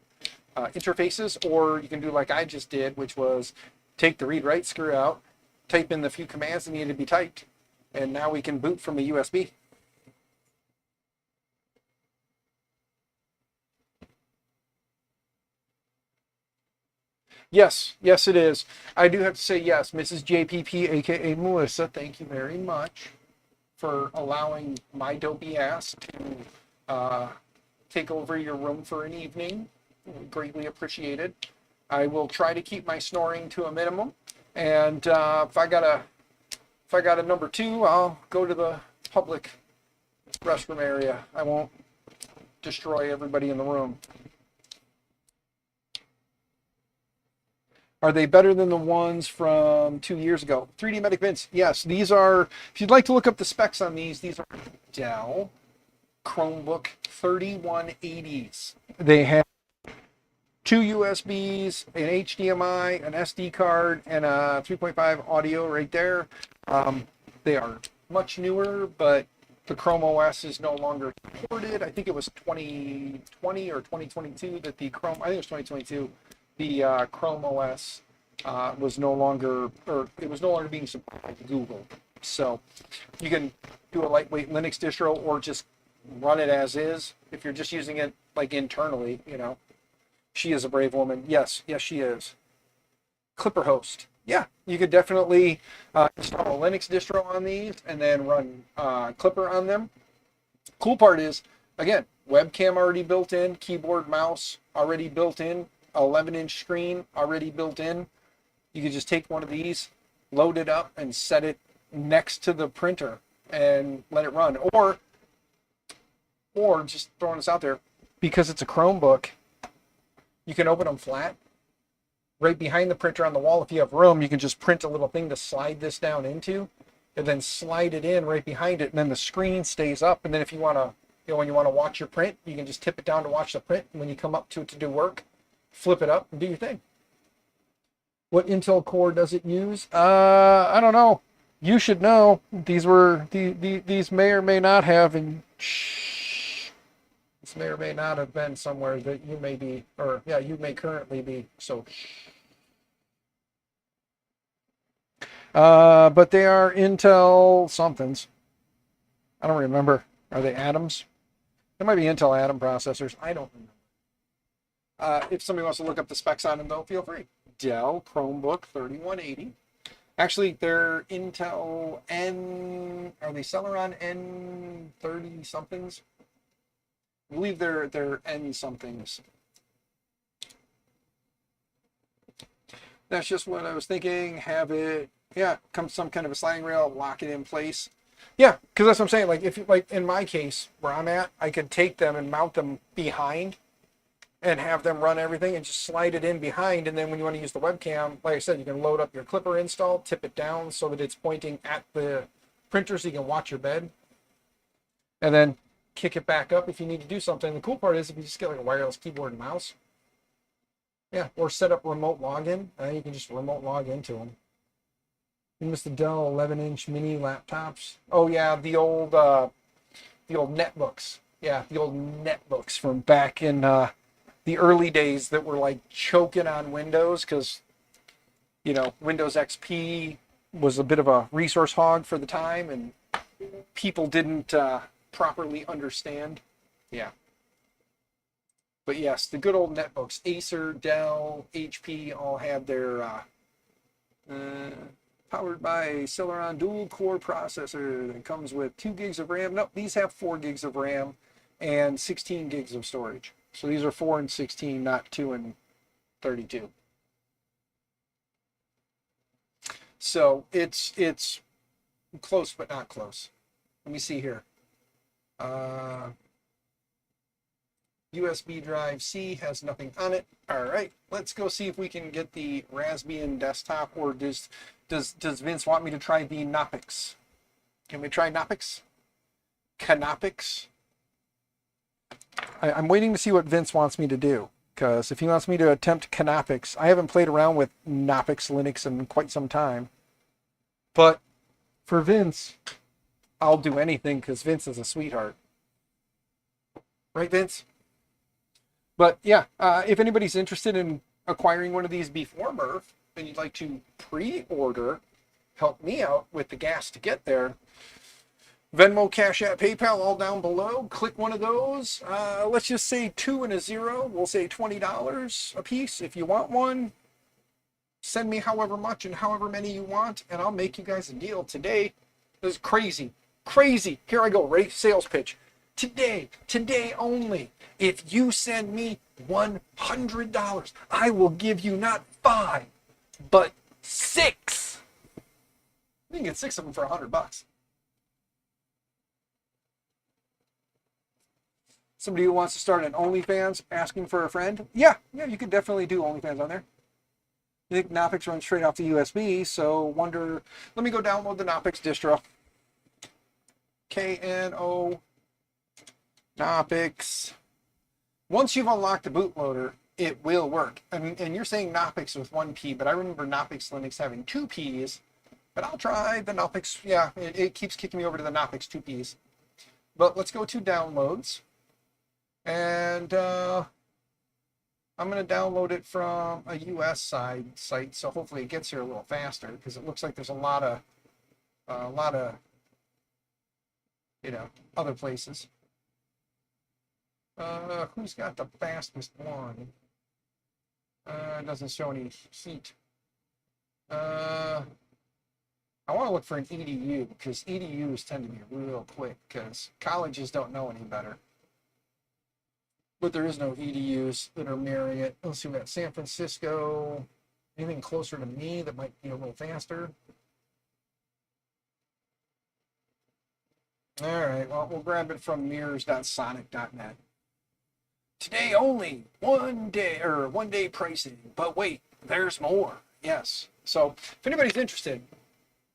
interfaces, or you can do like I just did, which was take the read-write screw out, type in the few commands that need to be typed, and now we can boot from a USB. Yes, yes, it is. I do have to say yes, Mrs. JPP, aka Melissa. Thank you very much for allowing my dopey ass to take over your room for an evening. Greatly appreciated. I will try to keep my snoring to a minimum, and if I got a number two, I'll go to the public restroom area. I won't destroy everybody in the room. Are they better than the ones from 2 years ago? 3D Medic Vince, yes. These are, if you'd like to look up the specs on these are Dell Chromebook 3180s. They have two USBs, an HDMI, an SD card, and a 3.5 audio right there. They are much newer, but the Chrome OS is no longer supported. I think it was 2020 or 2022 that the Chrome, I think it was 2022, the Chrome OS was no longer, or it was no longer being supported by Google. So you can do a lightweight Linux distro or just run it as is if you're just using it like internally, you know. She is a brave woman. Yes, yes, she is. Klipper host. Yeah, you could definitely install a Linux distro on these and then run Klipper on them. Cool part is, again, webcam already built in, keyboard, mouse already built in, 11-inch screen already built in. You could just take one of these, load it up, and set it next to the printer and let it run. Or just throwing this out there, because it's a Chromebook, you can open them flat. Right behind the printer on the wall, if you have room, you can just print a little thing to slide this down into, and then slide it in right behind it, and then the screen stays up. And then if you want to, you know, when you want to watch your print, you can just tip it down to watch the print. And when you come up to it to do work, flip it up and do your thing. What Intel core does it use? I don't know. You should know. These may or may not have, and this may or may not have been somewhere that you may be, or yeah, you may currently be. So, but they are Intel somethings. I don't remember. Are they Atoms? They might be Intel Atom processors. I don't remember. If somebody wants to look up the specs on them, though, feel free. Dell Chromebook 3180. Actually, they're Intel N. Are they Celeron N30 somethings? I believe they're N somethings. That's just what I was thinking. Have it, yeah, come some kind of a sliding rail, lock it in place. Yeah, because that's what I'm saying. Like if you, like in my case where I'm at, I could take them and mount them behind and have them run everything and just slide it in behind. And then when you want to use the webcam, like I said, you can load up your Klipper install, tip it down so that it's pointing at the printer so you can watch your bed. And then kick it back up if you need to do something. The cool part is if you just get like a wireless keyboard and mouse, yeah, or set up remote login, you can just remote log into them. You missed the Dell 11-inch mini laptops. Oh yeah, the old netbooks. Yeah, the old netbooks from back in the early days that were like choking on Windows because, you know, Windows XP was a bit of a resource hog for the time and people didn't properly understand. Yeah. But yes, the good old netbooks, Acer, Dell, HP all had their powered by Celeron dual core processor that comes with 2 gigs of RAM. Nope, these have 4 gigs of RAM and 16 gigs of storage. So these are 4 and 16, not 2 and 32. So it's close but not close. Let me see here. USB drive C has nothing on it. All right, let's go see if we can get the Raspbian desktop, or does Vince want me to try the Knoppix? Can we try Knoppix? Canopix? I'm waiting to see what Vince wants me to do, because if he wants me to attempt Canopix, I haven't played around with Knoppix Linux in quite some time. But for Vince, I'll do anything because Vince is a sweetheart. Right, Vince? But yeah, if anybody's interested in acquiring one of these before Murph, and you'd like to pre-order, help me out with the gas to get there, Venmo, Cash App, PayPal, all down below. Click one of those. Let's just say 2 and a 0. We'll say $20 a piece. If you want one, send me however much and however many you want, and I'll make you guys a deal today. This is crazy. Crazy. Here I go. Ready? Sales pitch. Today only, if you send me $100, I will give you not 5, but 6. You can get 6 of them for $100. Somebody who wants to start an OnlyFans asking for a friend? Yeah, you could definitely do OnlyFans on there. You think Knoppix runs straight off the USB, so wonder, let me go download the Knoppix distro. KNO Knoppix. Once you've unlocked the bootloader, it will work. And you're saying Knoppix with 1 P, but I remember Knoppix Linux having 2 Ps. But I'll try the Knoppix. Yeah, it keeps kicking me over to the Knoppix 2 Ps. But let's go to downloads. And I'm going to download it from a US site, so hopefully it gets here a little faster, because it looks like there's a lot of other places. Who's got the fastest one? It doesn't show any heat. I want to look for an EDU, because EDUs tend to be real quick, because colleges don't know any better. But there is no EDUs that are Marriott. Let's see, we got San Francisco. Anything closer to me that might be a little faster? All right, well, we'll grab it from mirrors.sonic.net. Today only, 1 day pricing. But wait, there's more. Yes. So if anybody's interested,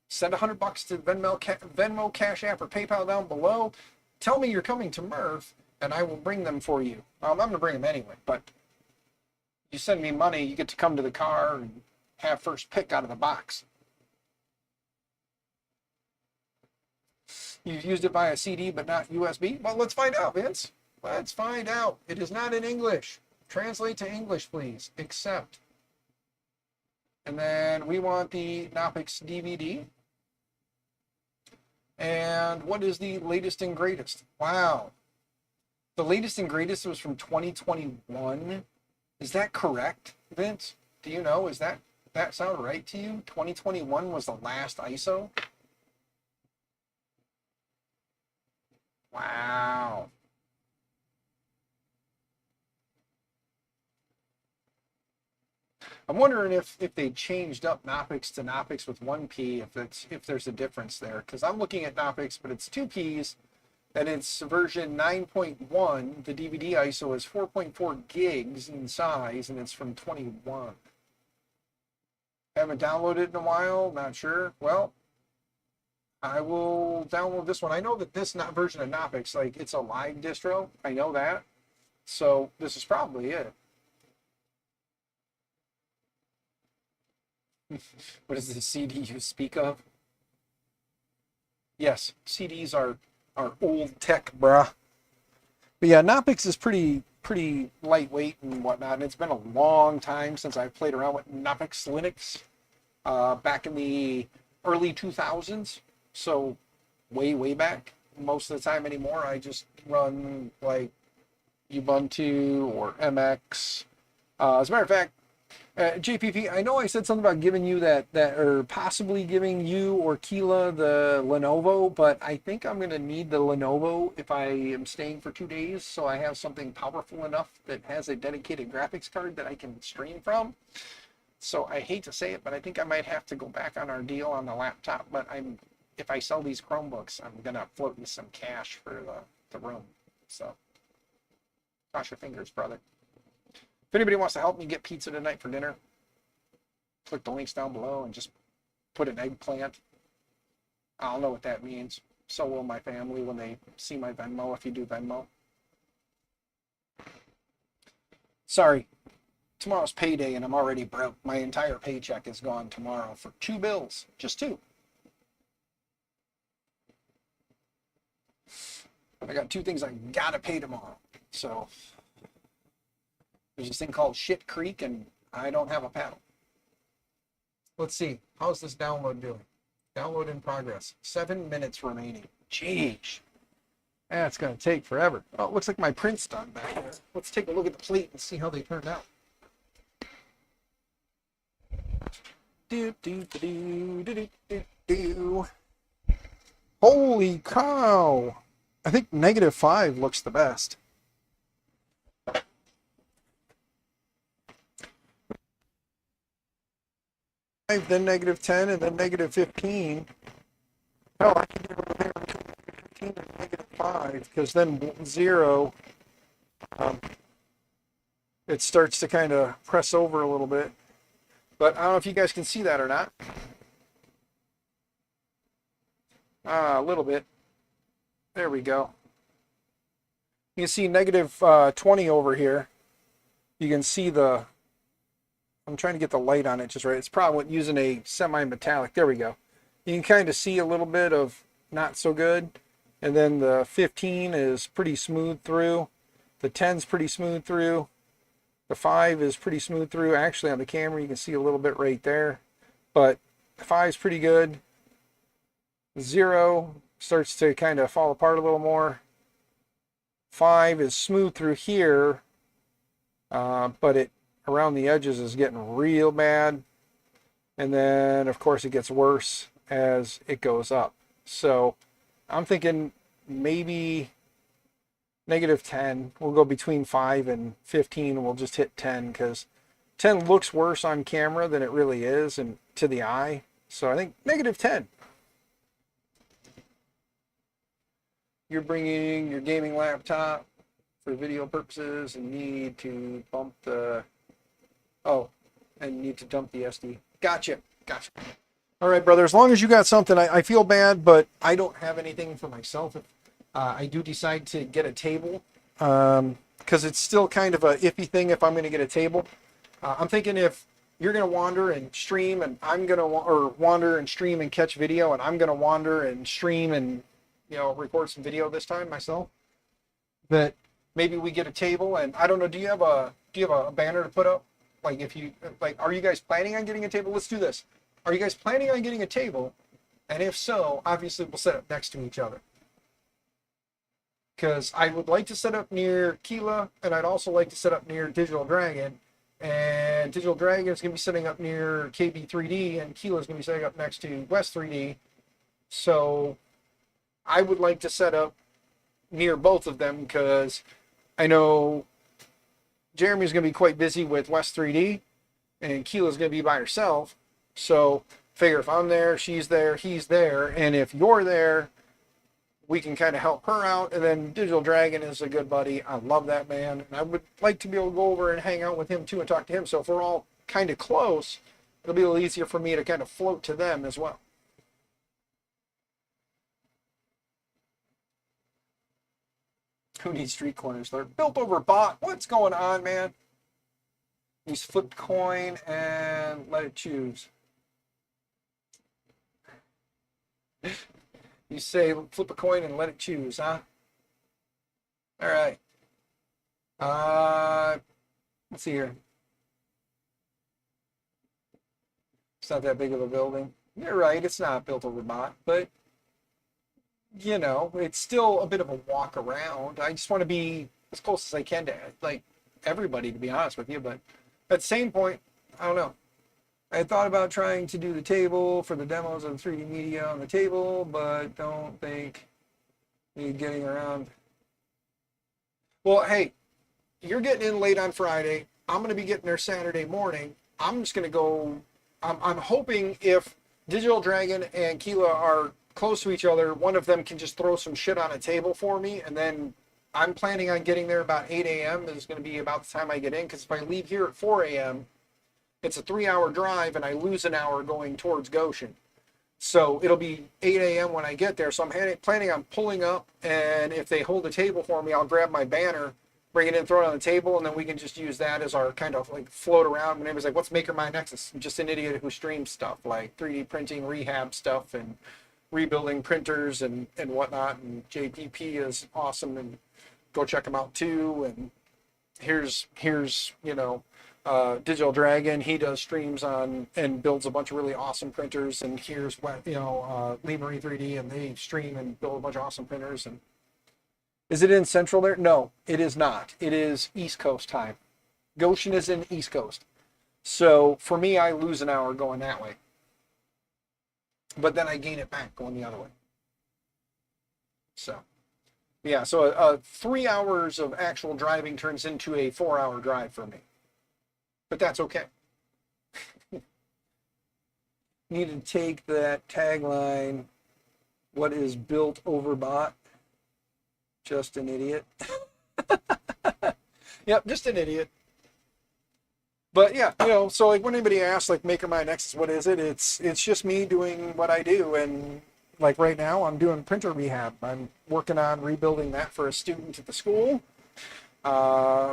send $100 to Venmo, Cash App, or PayPal down below. Tell me you're coming to Murph, and I will bring them for you. I'm going to bring them anyway, but you send me money, you get to come to the car and have first pick out of the box. You've used it via CD but not USB? Well, let's find out, Vince. Let's find out. It is not in English. Translate to English, please. Accept. And then we want the Knoppix DVD. And what is the latest and greatest? Wow. The latest and greatest was from 2021. Is that correct, Vince? Do you know? Is that sound right to you? 2021 was the last ISO? Wow. I'm wondering if they changed up Knoppix to Knoppix with 1 P, if there's a difference there. Because I'm looking at Knoppix, but it's 2 Ps, and it's version 9.1. The DVD ISO is 4.4 gigs in size, and it's from 21. Haven't downloaded it in a while, not sure. Well, I will download this one. I know that this version of Knoppix, like, it's a live distro. I know that. So this is probably it. What is the CD you speak of? Yes, CDs are old tech, bruh. But yeah, Knoppix is pretty lightweight and whatnot. And it's been a long time since I played around with Knoppix Linux, back in the early 2000s. So way back. Most of the time anymore, I just run like Ubuntu or MX. As a matter of fact, JPP, I know I said something about giving you that or possibly giving you or Keela the Lenovo, but I think I'm going to need the Lenovo if I am staying for 2 days, so I have something powerful enough that has a dedicated graphics card that I can stream from. So I hate to say it, but I think I might have to go back on our deal on the laptop. But if I sell these Chromebooks, I'm going to float you some cash for the room. So cross your fingers, brother. If anybody wants to help me get pizza tonight for dinner, click the links down below and just put an eggplant. I'll know what that means. So will my family when they see my Venmo, if you do Venmo. Sorry, tomorrow's payday and I'm already broke. My entire paycheck is gone tomorrow for 2 bills. Just 2. I got 2 things I gotta pay tomorrow. So there's this thing called Shit Creek, and I don't have a paddle. Let's see. How's this download doing? Download in progress. 7 minutes remaining. Jeez. That's going to take forever. Oh, it looks like my print's done back there. Let's take a look at the plate and see how they turned out. Holy cow. I think -5 looks the best. Then -10, and then -15. Hell, I can do it there between -15 and -5, because then 0, it starts to kind of press over a little bit. But I don't know if you guys can see that or not. A little bit. There we go. You can see -20 over here. You can see I'm trying to get the light on it just right. It's probably using a semi-metallic. There we go. You can kind of see a little bit of not so good. And then the 15 is pretty smooth through. The 10's pretty smooth through. The 5 is pretty smooth through. Actually, on the camera, you can see a little bit right there. But 5's pretty good. 0 starts to kind of fall apart a little more. 5 is smooth through here. But it around the edges is getting real bad, and then of course it gets worse as it goes up. So I'm thinking maybe -10. We'll go between 5 and 15, and we'll just hit 10, because 10 looks worse on camera than it really is and to the eye. So I think -10. You're bringing your gaming laptop for video purposes and need to bump the and need to dump the SD. Gotcha. All right, brother. As long as you got something, I feel bad, but I don't have anything for myself. If I do decide to get a table, because it's still kind of a iffy thing if I'm going to get a table. I'm thinking if you're going to wander and stream, and I'm going to wander and stream and catch video, and I'm going to wander and stream and record some video this time myself, that maybe we get a table. And I don't know. Do you have a banner to put up? Like, are you guys planning on getting a table? Let's do this. Are you guys planning on getting a table? And if so, obviously we'll set up next to each other. Because I would like to set up near Keela, and I'd also like to set up near Digital Dragon. And Digital Dragon is going to be setting up near KB3D, and Keela is going to be setting up next to West 3D. So I would like to set up near both of them, because I know Jeremy's going to be quite busy with West 3D, and Keela's going to be by herself. So figure if I'm there, she's there, he's there, and if you're there, we can kind of help her out. And then Digital Dragon is a good buddy. I love that man, and I would like to be able to go over and hang out with him too and talk to him. So if we're all kind of close, it'll be a little easier for me to kind of float to them as well. Who needs street corners? They're built over bot. What's going on, man? Use flip coin and let it choose. You say flip a coin and let it choose, huh? All right. Let's see here. It's not that big of a building. You're right. It's not built over bot, but it's still a bit of a walk around. I just want to be as close as I can to like everybody, to be honest with you. But at the same point, I don't know. I had thought about trying to do the table for the demos of the 3D media on the table, but don't think me getting around. Well, hey, you're getting in late on Friday. I'm going to be getting there Saturday morning. I'm just going to go. I'm hoping if Digital Dragon and Keela are close to each other, one of them can just throw some shit on a table for me. And then I'm planning on getting there about 8 a.m. Is going to be about the time I get in. Because if I leave here at 4 a.m., it's a 3-hour drive and I lose an hour going towards Goshen. So it'll be 8 a.m. when I get there. So I'm planning on pulling up. And if they hold a table for me, I'll grab my banner, bring it in, throw it on the table, and then we can just use that as our kind of like float around. My neighbor's like, what's Maker My Nexus? I'm just an idiot who streams stuff like 3D printing, rehab stuff, and rebuilding printers and whatnot. And JPP is awesome, and go check them out too. And here's Digital Dragon. He does streams on and builds a bunch of really awesome printers. And here's what Lee Marie 3D, and they stream and build a bunch of awesome printers. And is it in Central there? No, it is not. It is East Coast time. Goshen is in East Coast. So for me, I lose an hour going that way. But then I gain it back going the other way. So, yeah, so 3 hours of actual driving turns into a 4-hour drive for me. But that's okay. Need to take that tagline, what is built over bought? Just an idiot. Yep, just an idiot. But yeah, so like when anybody asks like Maker My Nexus, what is it? It's just me doing what I do. And like right now I'm doing printer rehab. I'm working on rebuilding that for a student at the school,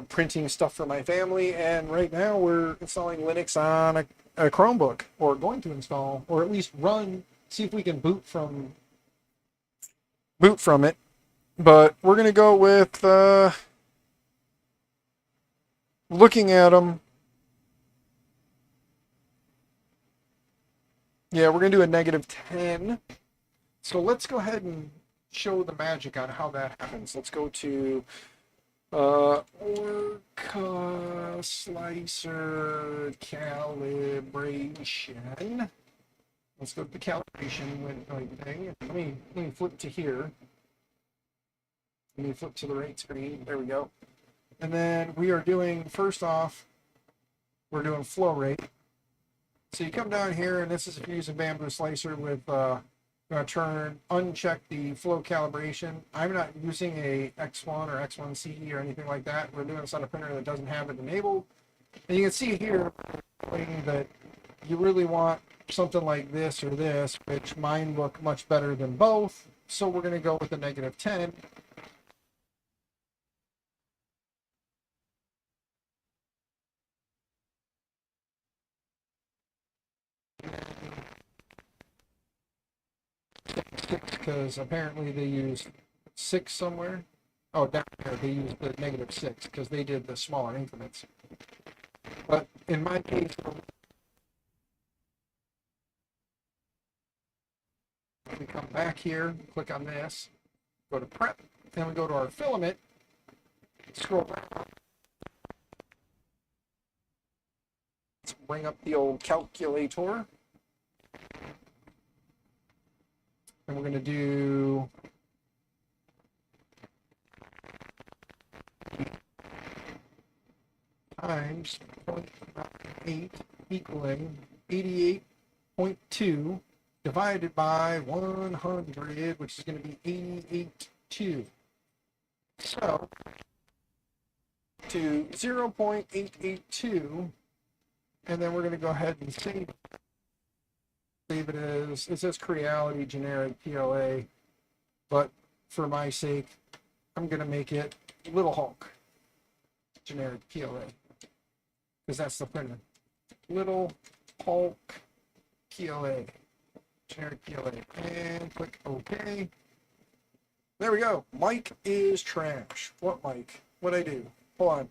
printing stuff for my family. And right now we're installing Linux on a Chromebook, or going to install, or at least see if we can boot from it. But we're going to go with looking at them. Yeah, we're going to do a -10. So let's go ahead and show the magic on how that happens. Let's go to Orca Slicer Calibration. Let's go to the calibration thing. Let me flip to here. Let me flip to the right screen. There we go. And then we are doing, first off, we're doing flow rate. So you come down here, and this is if you're using Bamboo Slicer with, going to uncheck the flow calibration. I'm not using a X1 or X1CE or anything like that. We're doing this on a printer that doesn't have it enabled. And you can see here that you really want something like this or this, which mine look much better than both. So we're going to go with the -10. Because apparently they used 6 somewhere. Oh, down there they used the -6 because they did the smaller increments. But in my case, we come back here, click on this, go to prep, then we go to our filament, scroll down. Let's bring up the old calculator. And we're going to do times 0.8 equaling 88.2 divided by 100, which is going to be 88.2. So to 0.882, and then we're going to go ahead and save it as, it says Creality generic PLA, but for my sake, I'm going to make it Little Hulk generic PLA, because that's the printer. Little Hulk PLA, generic PLA, and click OK. There we go. Mic is trash. What mic? What'd I do? Hold on.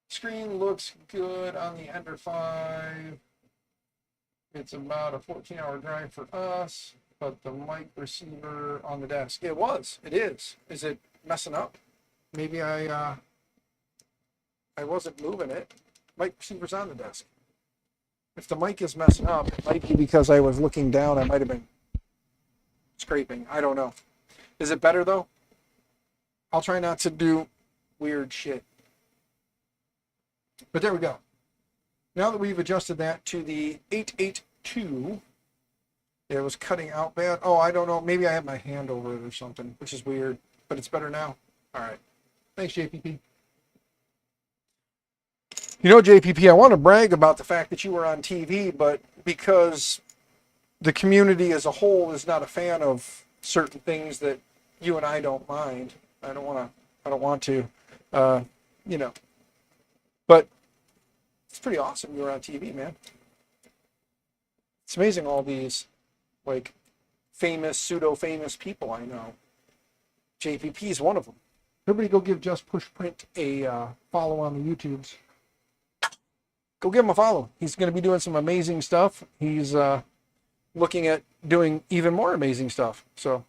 Screen looks good on the Ender 5. It's about a 14-hour drive for us, but the mic receiver on the desk. It is. Is it messing up? Maybe I wasn't moving it. Mic receiver's on the desk. If the mic is messing up, it might be because I was looking down. I might have been scraping. I don't know. Is it better though? I'll try not to do weird shit. But there we go. Now that we've adjusted that to the 882, it was cutting out bad. Oh, I don't know. Maybe I have my hand over it or something, which is weird. But it's better now. All right. Thanks, JPP. You know, JPP, I want to brag about the fact that you were on TV, but because the community as a whole is not a fan of certain things that you and I don't mind, I don't want to, you know. But it's pretty awesome you were on TV, man. It's amazing all these, like, famous, pseudo-famous people I know. JPP is one of them. Everybody go give Just Push Print a follow on the YouTubes. Go give him a follow. He's going to be doing some amazing stuff. He's looking at doing even more amazing stuff. So,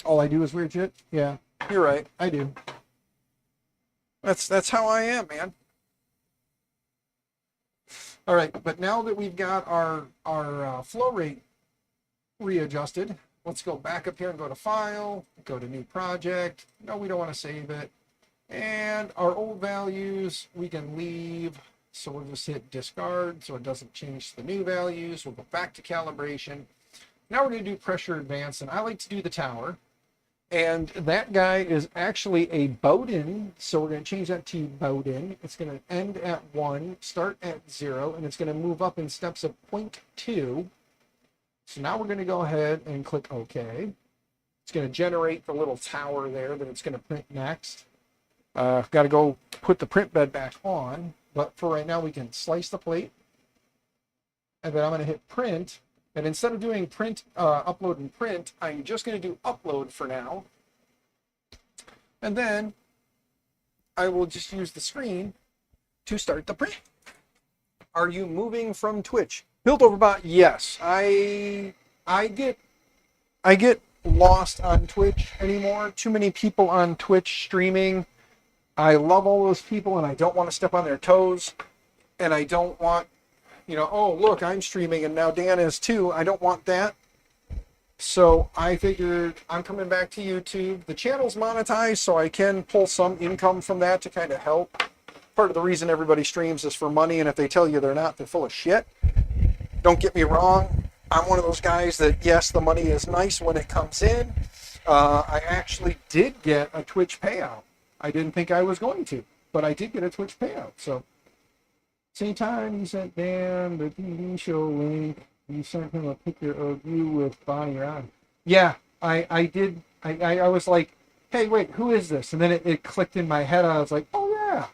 all I do is weird shit? Yeah, you're right. I do. That's how I am, man. All right, but now that we've got our flow rate readjusted, let's go back up here and go to File, go to New Project. No, we don't want to save it. And our old values, we can leave. So we'll just hit discard so it doesn't change the new values. We'll go back to calibration. Now we're going to do pressure advance, and I like to do the tower. And that guy is actually a Bowden, so we're going to change that to Bowden. It's going to end at 1, start at 0, and it's going to move up in steps of 0.2. So now we're going to go ahead and click OK. It's going to generate the little tower there that it's going to print next. I've got to go put the print bed back on, but for right now we can slice the plate. And then I'm going to hit print. And instead of doing print, upload and print, I'm just going to do upload for now. And then I will just use the screen to start the print. Are you moving from Twitch? Build over bot, yes. I get lost on Twitch anymore. Too many people on Twitch streaming. I love all those people and I don't want to step on their toes. And I don't want, you know, oh, look, I'm streaming and now Dan is too. I don't want that. So I figured I'm coming back to YouTube. The channel's monetized, so I can pull some income from that to kind of help. Part of the reason everybody streams is for money, and if they tell you they're not, they're full of shit. Don't get me wrong. I'm one of those guys that, yes, the money is nice when it comes in. I actually did get a Twitch payout. I didn't think I was going to, but I did get a Twitch payout. So, same time you sent Dan the TV show link, you sent him a picture of you with Bonnie on. Yeah, I did. I was like, hey, wait, who is this? And then it clicked in my head. I was like, oh, yeah.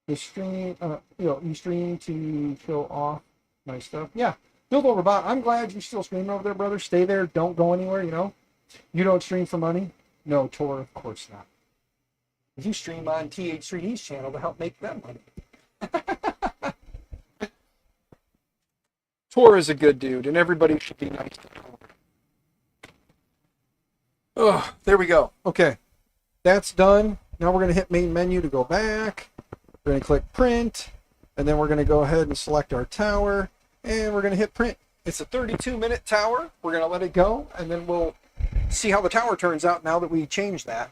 The stream, you stream to show off my stuff. Yeah, Build Over Bot. I'm glad you're still streaming over there, brother. Stay there. Don't go anywhere, you know. You don't stream for money? No, Tor, of course not. You stream on TH3D's channel to help make them money. Tor is a good dude, and everybody should be nice to Tor. Oh, there we go. Okay, that's done. Now we're going to hit main menu to go back. We're going to click print, and then we're going to go ahead and select our tower, and we're going to hit print. It's a 32-minute tower. We're going to let it go, and then we'll see how the tower turns out now that we changed that.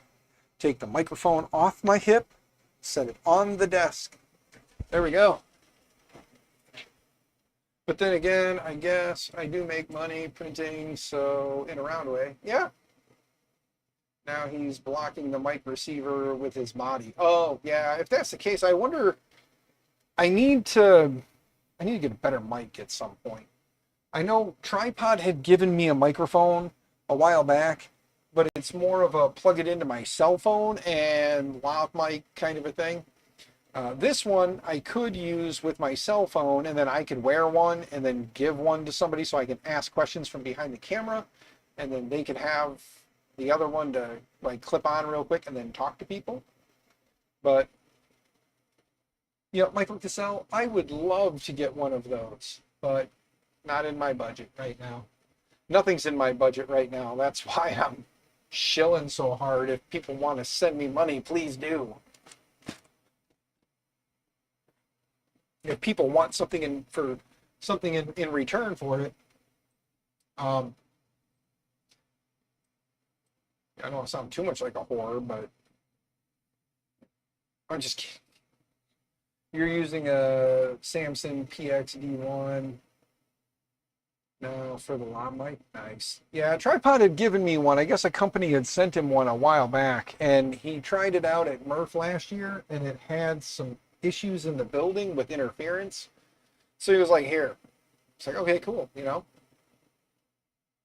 Take the microphone off my hip, set it on the desk. There we go. But then again, I guess I do make money printing, so in a round way, yeah. Now he's blocking the mic receiver with his body. Oh, yeah, if that's the case, I wonder, I need to get a better mic at some point. I know Tripod had given me a microphone a while back, but it's more of a plug it into my cell phone and lav mic kind of a thing. This one I could use with my cell phone, and then I could wear one and then give one to somebody so I can ask questions from behind the camera, and then they could have the other one to like clip on real quick and then talk to people. But Michael Cassell, I would love to get one of those, but not in my budget right now. Nothing's in my budget right now. That's why I'm shilling so hard. If people want to send me money, please do. if people want something in return for it, um, I don't want to sound too much like a whore, but I'm just kidding. You're using a Samsung PXD1. No, for the lawn mic. Nice. Yeah, Tripod had given me one. I guess a company had sent him one a while back, and he tried it out at Murph last year, and it had some issues in the building with interference. So he was like, here. It's like, okay, cool, you know.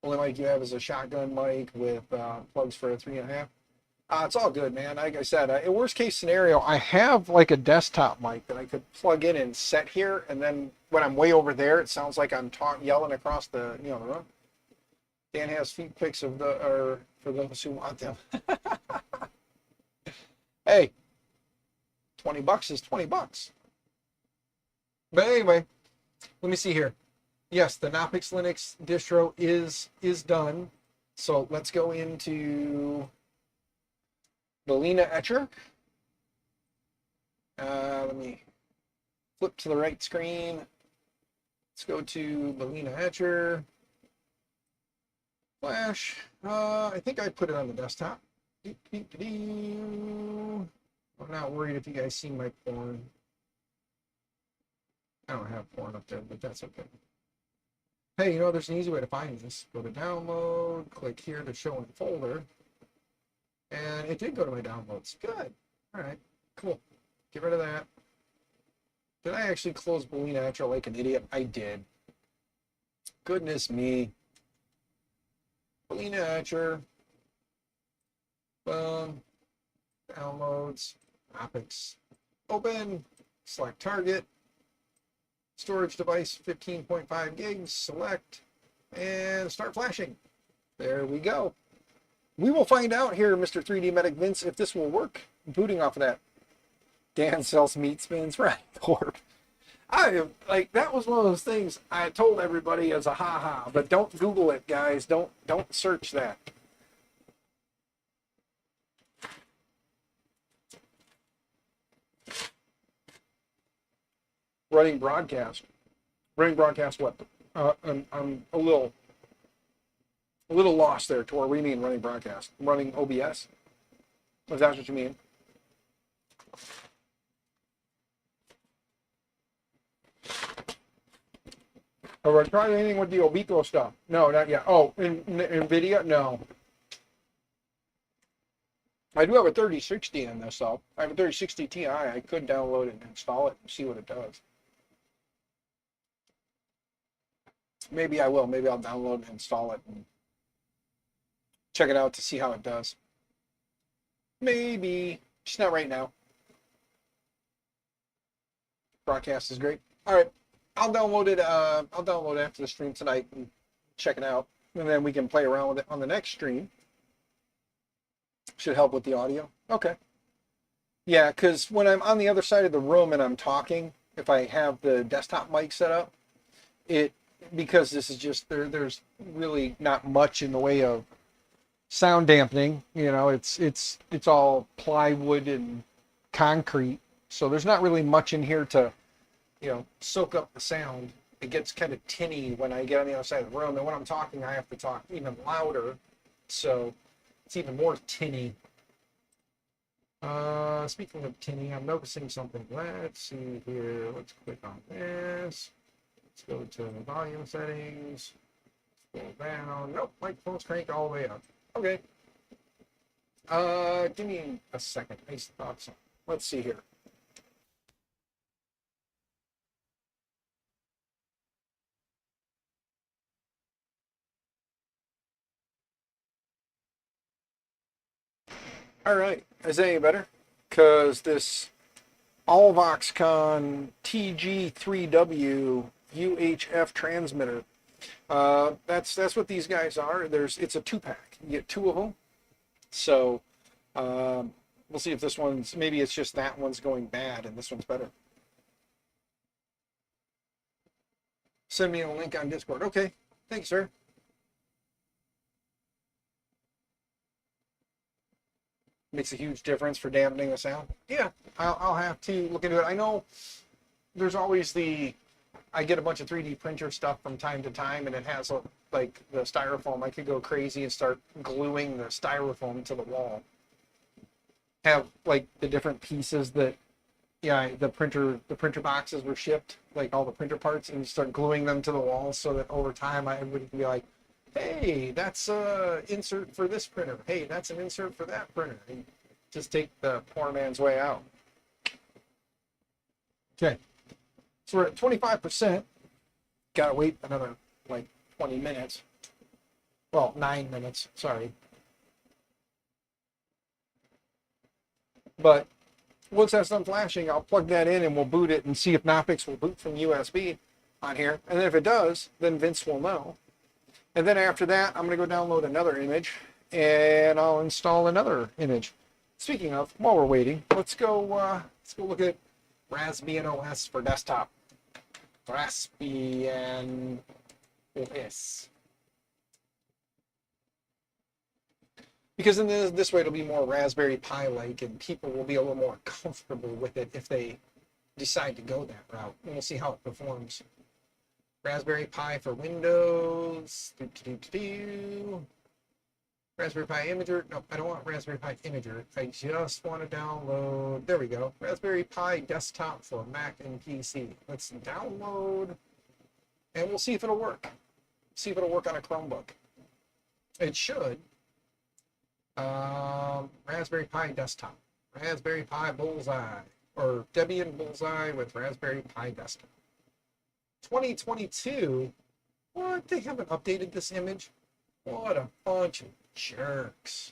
Only mic you have is a shotgun mic with plugs for a 3.5. It's all good, man. Like I said, in worst case scenario, I have like a desktop mic that I could plug in and set here, and then when I'm way over there, it sounds like I'm yelling across the the room. Dan has feed pics of or for those who want them. Hey, $20 is $20. But anyway, let me see here. Yes, the Knoppix Linux distro is done. So let's go into Belina Etcher. Let me flip to the right screen. Let's go to Belina Etcher. Flash. I think I put it on the desktop. I'm not worried if you guys see my porn. I don't have porn up there, but that's okay. Hey, you know, there's an easy way to find this. Go to download, click here to show in folder. And it did go to my downloads. Good. All right, cool. Get rid of that. Did I actually close Belina Etcher like an idiot? I did. Goodness me. Belina Etcher. Boom. Downloads. Knoppix. Open. Select target. Storage device 15.5 gigs. Select. And start flashing. There we go. We will find out here, Mr. 3D Medic Vince, if this will work. Booting off of that. Dan sells meat spins, right? Lord. That was one of those things I told everybody as a ha-ha, but don't Google it, guys. Don't search that. Running broadcast. Running broadcast what? I'm a little lost there, Tor. What do you mean running broadcast? Running OBS? Is that what you mean? Have I tried anything with the Obico stuff? No, not yet. Oh, in NVIDIA? No. I do have a 3060 in this, though. I have a 3060 Ti. I could download it and install it and see what it does. Maybe I will. Maybe I'll download and install it and check it out to see how it does. Maybe. Just not right now. Broadcast is great. All right. I'll download it. I'll download it after the stream tonight and check it out. And then we can play around with it on the next stream. Should help with the audio. Okay. Yeah, because when I'm on the other side of the room and I'm talking, if I have the desktop mic set up, because this is just there's really not much in the way of sound dampening. You know, it's all plywood and concrete, so there's not really much in here to, soak up the sound. It gets kind of tinny when I get on the other side of the room, and when I'm talking, I have to talk even louder, so it's even more tinny. Speaking of tinny, I'm noticing something. Let's see here. Let's click on this. Let's go to volume settings. Scroll down. Nope, microphone's cranked all the way up. Okay. Give me a second. I thought so. Let's see here. All right. Is that any better? Because this Allvoxcon TG3W UHF transmitter, that's what these guys are. It's a 2-pack. You get 2 of them. So we'll see if this one's, maybe it's just that one's going bad and this one's better. Send me a link on Discord. Okay. Thanks, sir. Makes a huge difference for dampening the sound. Yeah, I'll have to look into it. I know there's always I get a bunch of 3D printer stuff from time to time, and it has like the styrofoam. I could go crazy and start gluing the styrofoam to the wall. Have like the different pieces that, yeah, the printer boxes were shipped, like all the printer parts, and start gluing them to the wall so that over time I would be like, hey, that's a insert for this printer. Hey, that's an insert for that printer. And just take the poor man's way out. Okay, so we're at 25%. Gotta wait another like 20 minutes. Well, 9 minutes, sorry. But once that's done flashing, I'll plug that in and we'll boot it and see if Knoppix will boot from USB on here. And then if it does, then Vince will know. And then after that, I'm going to go download another image and I'll install another image. Speaking of, while we're waiting, let's go look at Raspbian OS for desktop. Raspbian OS. Because in this way it'll be more Raspberry Pi-like, and people will be a little more comfortable with it if they decide to go that route. And we'll see how it performs. Raspberry Pi for Windows. Raspberry Pi Imager. No, I don't want Raspberry Pi Imager. I just want to download. There we go. Raspberry Pi Desktop for Mac and PC. Let's download, and we'll see if it'll work. See if it'll work on a Chromebook. It should. Raspberry Pi Desktop. Raspberry Pi Bullseye. Or Debian Bullseye with Raspberry Pi Desktop. 2022? What? They haven't updated this image? What a bunch of jerks.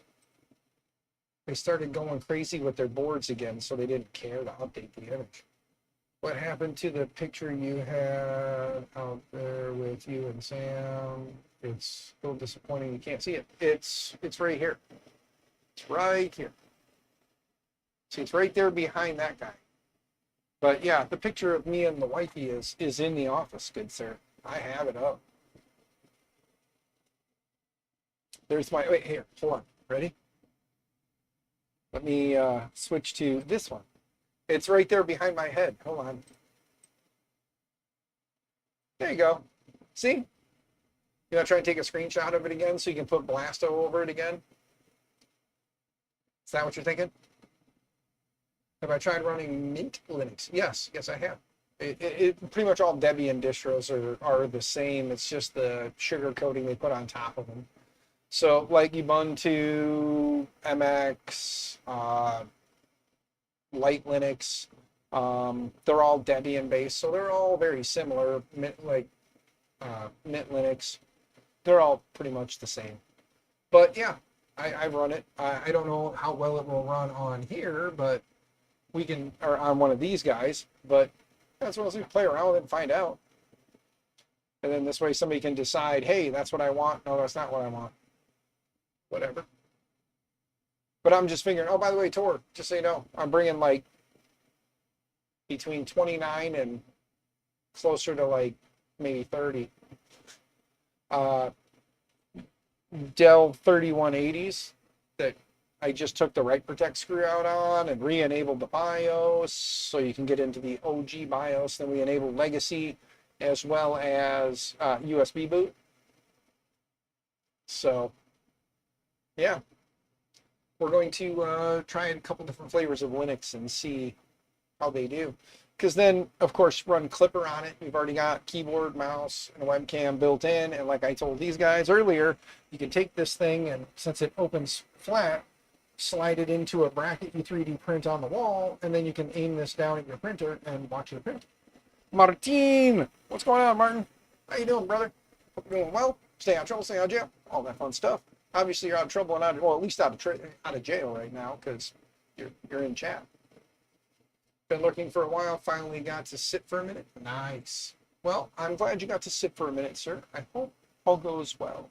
They started going crazy with their boards again, so they didn't care to update the image. What happened to the picture you had out there with you and Sam? It's a little disappointing you can't see it. It's right here. It's right here. See, it's right there behind that guy. But yeah, the picture of me and the wifey is in the office, good sir. I have it up. There's my, wait, here, hold on. Ready? Let me switch to this one. It's right there behind my head. Hold on. There you go. See? You know, try and take a screenshot of it again so you can put Blasto over it again. Is that what you're thinking? Have I tried running Mint Linux? Yes, I have. It pretty much all Debian distros are the same. It's just the sugar coating they put on top of them. So like Ubuntu, MX, Light Linux, they're all Debian based, so they're all very similar. Mint Linux, they're all pretty much the same. But yeah, I run it. I don't know how well it will run on here, but we can, or on one of these guys, but as well as we play around with it and find out. And then this way somebody can decide, hey, that's what I want. No, that's not what I want. Whatever. But I'm just figuring, oh, by the way, Tor, just so you know, I'm bringing like between 29 and closer to like maybe 30 Dell 3180s that I just took the write protect screw out on and re-enabled the BIOS so you can get into the OG BIOS. Then we enabled Legacy as well as USB boot. So yeah, we're going to try a couple different flavors of Linux and see how they do. Because then, of course, run Klipper on it. You've already got keyboard, mouse, and a webcam built in. And like I told these guys earlier, you can take this thing and since it opens flat, slide it into a bracket you 3D print on the wall, and then you can aim this down at your printer and watch it print. Martin! What's going on, Martin? How you doing, brother? Hope you're doing well. Stay out of trouble, stay out of jail. All that fun stuff. Obviously, you're out of trouble and at least out of jail right now because you're in chat. Been looking for a while, finally got to sit for a minute. Nice. Well, I'm glad you got to sit for a minute, sir. I hope all goes well.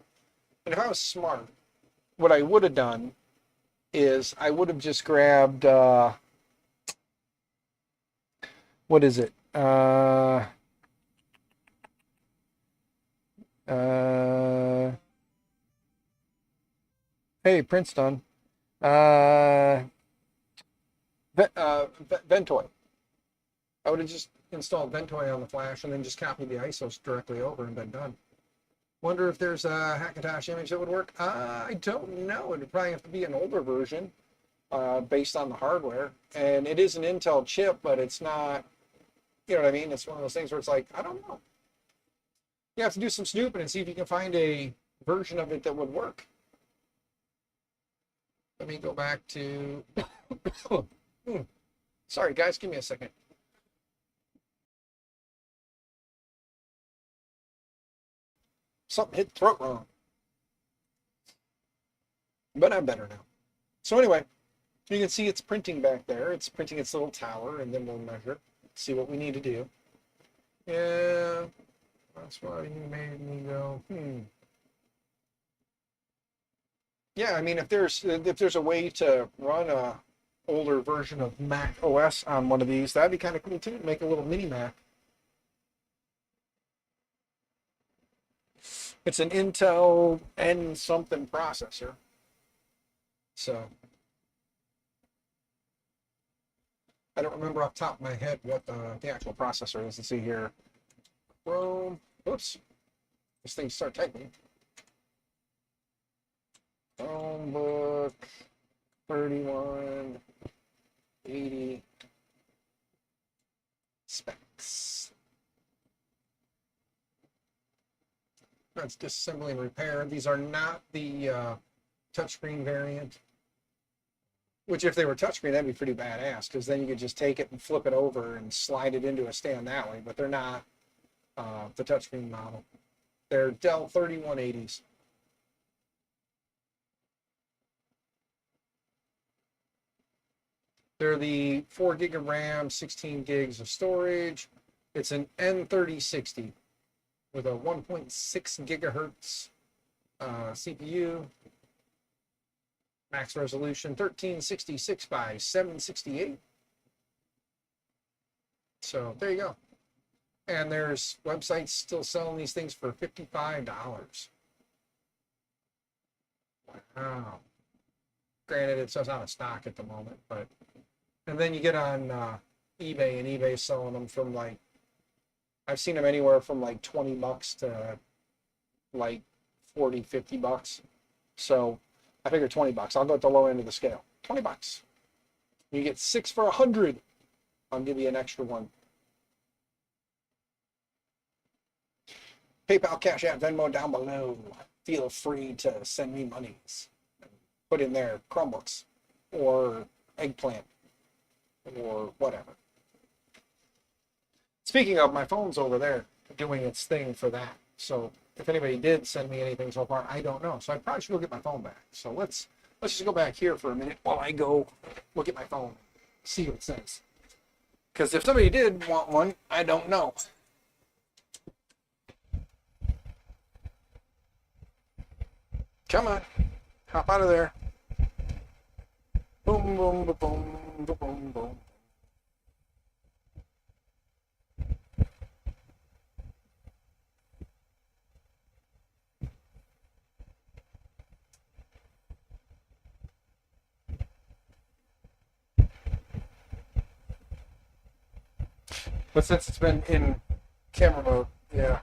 And if I was smart, what I would have done is I would have just grabbed, what is it? Hey, Princeton. Ventoy. I would have just installed Ventoy on the flash and then just copied the ISOs directly over and been done. Wonder if there's a Hackintosh image that would work. I don't know. It would probably have to be an older version based on the hardware. And it is an Intel chip, but it's not, you know what I mean? It's one of those things where it's like, I don't know. You have to do some snooping and see if you can find a version of it that would work. Let me go back to... Sorry, guys, give me a second. Something hit the throat wrong. But I'm better now. So anyway, you can see it's printing back there. It's printing its little tower, and then we'll measure, see what we need to do. Yeah, that's why you made me go, Yeah, I mean, if there's a way to run a older version of Mac OS on one of these, that'd be kind of cool too. Make a little mini Mac. It's an Intel N something processor. So I don't remember off the top of my head what the actual processor is. Let's see here. Chrome. Oops. This thing start typing. Chromebook 3180 specs. That's disassembly and repair. These are not the touchscreen variant. Which, if they were touchscreen, that'd be pretty badass, because then you could just take it and flip it over and slide it into a stand that way. But they're not the touchscreen model. They're Dell 3180s. They're the 4 gig of RAM, 16 gigs of storage. It's an N3060 with a 1.6 gigahertz CPU. Max resolution 1366 by 768. So there you go. And there's websites still selling these things for $55. Wow. Granted, it's just out of stock at the moment, but and then you get on eBay, and eBay's selling them from like, I've seen them anywhere from like $20 to like 40, $50. So I figure $20. I'll go at the low end of the scale. $20. You get 6 for $100. I'll give you an extra one. PayPal, Cash App, Venmo down below. Feel free to send me monies. Put in there Chromebooks or eggplant or whatever. Speaking of, my phone's over there doing its thing for that. So if anybody did send me anything so far, I don't know. So I probably should go get my phone back. So let's just go back here for a minute while I go look at my phone, see what it says. Because if somebody did want one, I don't know. Come on, hop out of there. Boom, boom, boom, boom, boom, boom, boom. But since it's been in camera mode, yeah.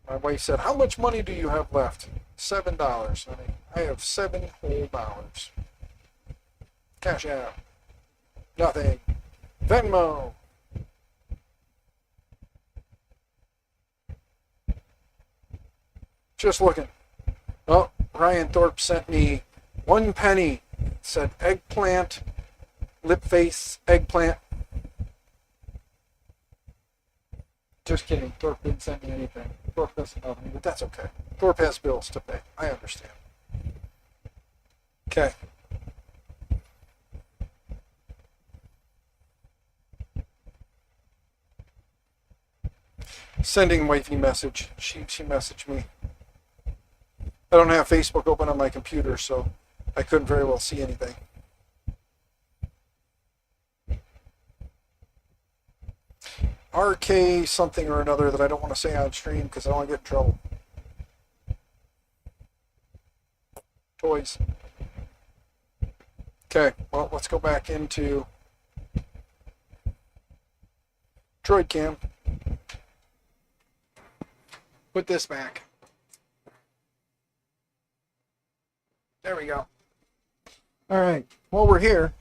My wife said, "How much money do you have left?" $7, honey. I have $7 whole dollars. Cash App. Nothing. Venmo. Just looking. Oh, Ryan Thorpe sent me 1 penny. It said eggplant, lip face, eggplant. Just kidding. Thorpe didn't send me anything. Thorpe doesn't love me, but that's okay. Thorpe has bills to pay. I understand. Okay. Sending wifey message. She messaged me. I don't have Facebook open on my computer, so I couldn't very well see anything. RK something or another that I don't want to say on stream because I don't want to get in trouble. Toys. Okay, well, let's go back into Droid cam. Put this back. There we go. All right. While we're here,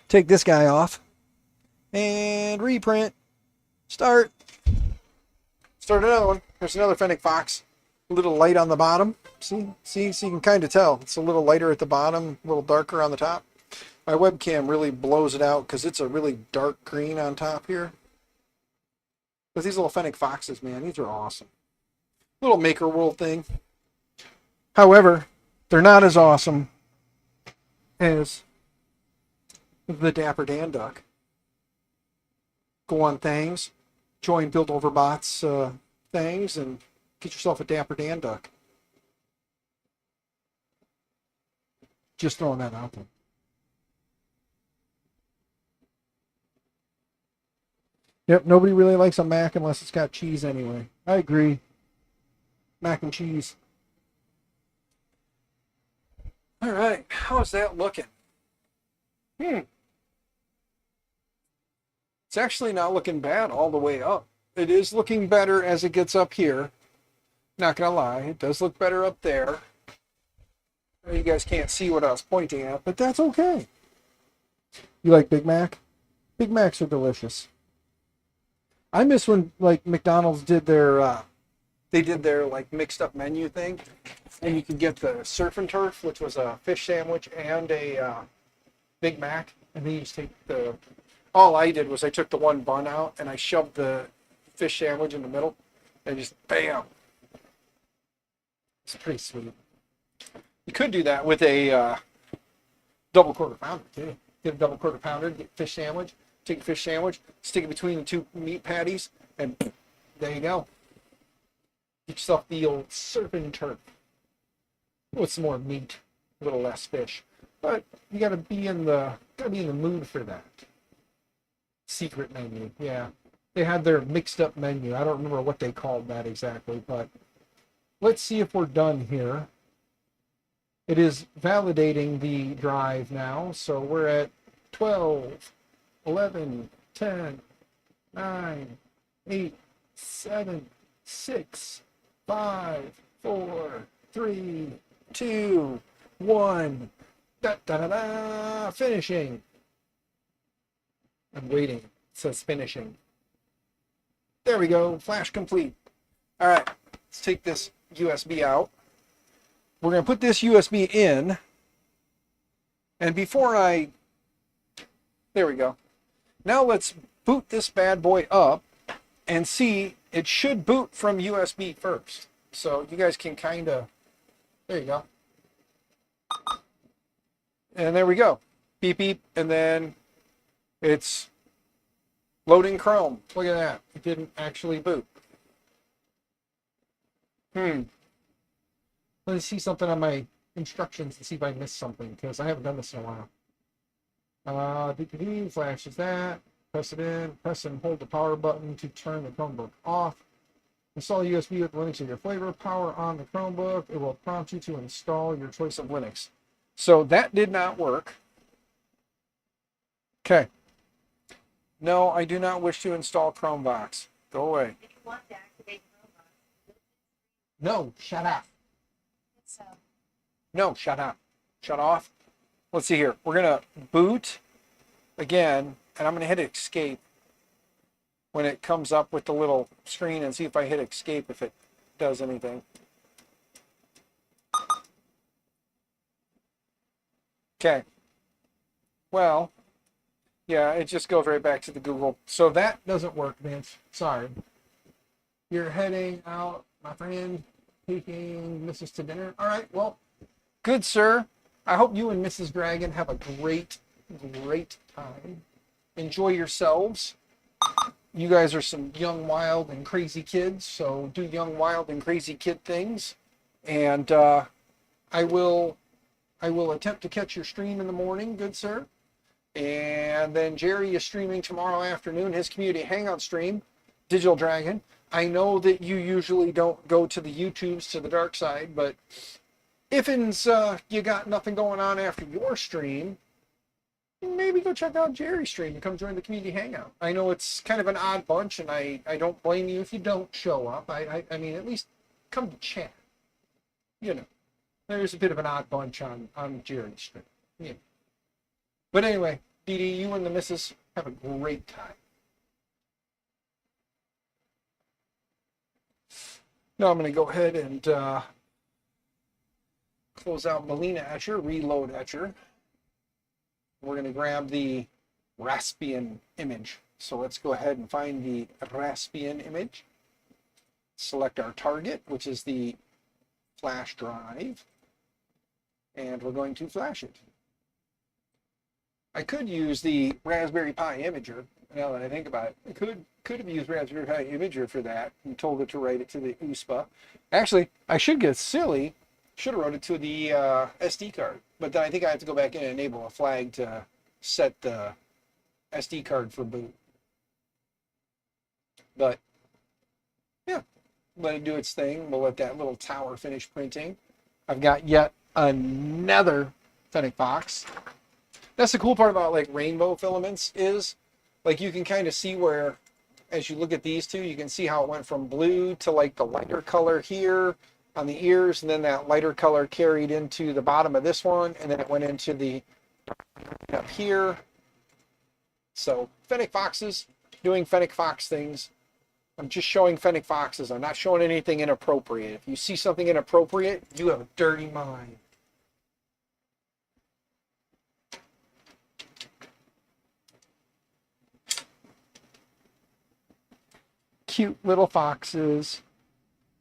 take this guy off and reprint. Start another one. There's another Fennec Fox. A little light on the bottom. See, so you can kind of tell. It's a little lighter at the bottom, a little darker on the top. My webcam really blows it out because it's a really dark green on top here. But these little Fennec Foxes, man, these are awesome. Little Maker World thing. However, they're not as awesome as the Dapper Dan Duck. Go on things, join Build Over Bots things, and get yourself a Dapper Dan Duck. Just throwing that out there. Yep, nobody really likes a mac unless it's got cheese anyway. I agree. Mac and cheese. All right, how's that looking? It's actually not looking bad all the way up. It is looking better as it gets up here. Not gonna lie, it does look better up there. You guys can't see what I was pointing at, but that's okay. You like Big Mac? Big Macs are delicious. I miss when like McDonald's did their like mixed up menu thing, and you could get the surf and turf, which was a fish sandwich and a Big Mac, and then you just take the. All I did was I took the one bun out and I shoved the fish sandwich in the middle, and just bam. It's pretty sweet. You could do that with a double quarter pounder too. Get a double quarter pounder, get a fish sandwich. Take a fish sandwich, stick it between the two meat patties, and there you go. Get yourself the old surf and turf. With some more meat, a little less fish. But you gotta be in the mood for that. Secret menu, yeah. They had their mixed up menu. I don't remember what they called that exactly, but let's see if we're done here. It is validating the drive now, so we're at 12. 11, 10, 9, 8, 7, 6, 5, 4, 3, 2, 1. Da, da, da, da. Finishing. I'm waiting. It says finishing. There we go. Flash complete. All right. Let's take this USB out. We're going to put this USB in. And before there we go. Now let's boot this bad boy up and see, it should boot from USB first. So you guys can kind of, there you go. And there we go. Beep, beep. And then it's loading Chrome. Look at that. It didn't actually boot. Let me see something on my instructions to see if I missed something, because I haven't done this in a while. DPD flashes that. Press it in. Press and hold the power button to turn the Chromebook off. Install USB with Linux of your flavor. Power on the Chromebook. It will prompt you to install your choice of Linux. So that did not work. Okay. No, I do not wish to install Chromebox. Go away. If you want to activate Chromebox. No, shut up. So, No, shut up. Shut off. Let's see here. We're going to boot again, and I'm going to hit escape when it comes up with the little screen, and see if I hit escape if it does anything. Okay. Well, yeah, it just goes right back to the Google. So that doesn't work, Vince. Sorry. You're heading out, my friend, taking Mrs. to dinner. All right, well, good, sir. I hope you and Mrs. Dragon have a great time. Enjoy yourselves. You guys are some young, wild, and crazy kids, so do young, wild, and crazy kid things. And I will attempt to catch your stream in the morning, good sir. And then Jerry is streaming tomorrow afternoon, his community hangout stream, Digital Dragon. I know that you usually don't go to the YouTubes to the dark side, but if you got nothing going on after your stream, maybe go check out Jerry's stream and come join the community hangout. I know it's kind of an odd bunch, and I don't blame you if you don't show up. I mean, at least come to chat. You know, there's a bit of an odd bunch on Jerry's stream. Yeah. But anyway, Dee Dee, you and the missus have a great time. Now I'm going to go ahead and close out Molina Etcher, reload Etcher. We're going to grab the Raspbian image. So let's go ahead and find the Raspbian image. Select our target, which is the flash drive. And we're going to flash it. I could use the Raspberry Pi Imager. Now that I think about it, I could have used Raspberry Pi Imager for that and told it to write it to the USPA. Actually, I should get silly. Should have wrote it to the SD card. But then I think I have to go back in and enable a flag to set the SD card for boot. But yeah, let it do its thing. We'll let that little tower finish printing. I've got yet another Fennec Fox. That's the cool part about like rainbow filaments is like you can kind of see where, as you look at these two, you can see how it went from blue to like the lighter color here on the ears, and then that lighter color carried into the bottom of this one, and then it went into the up here. So Fennec Foxes doing Fennec Fox things. I'm just showing Fennec Foxes. I'm not showing anything inappropriate. If you see something inappropriate, you have a dirty mind. Cute little foxes.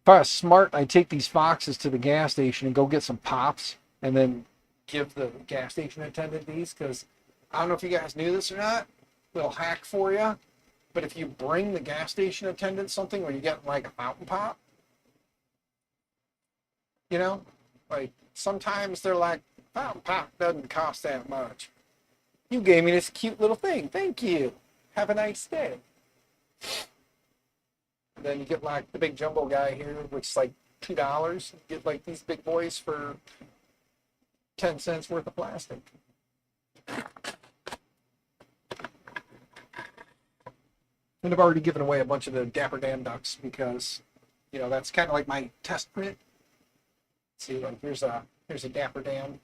If I was smart, I'd take these foxes to the gas station and go get some pops and then give the gas station attendant these, because I don't know if you guys knew this or not, little hack for you, but if you bring the gas station attendant something where you get like a fountain pop, you know, like sometimes they're like, fountain pop doesn't cost that much. You gave me this cute little thing. Thank you. Have a nice day. Then you get like the big jumbo guy here, which is like $2. You get like these big boys for 10 cents worth of plastic. And I've already given away a bunch of the Dapper Dan ducks because, you know, that's kind of like my test print. See, like here's a Dapper Dan.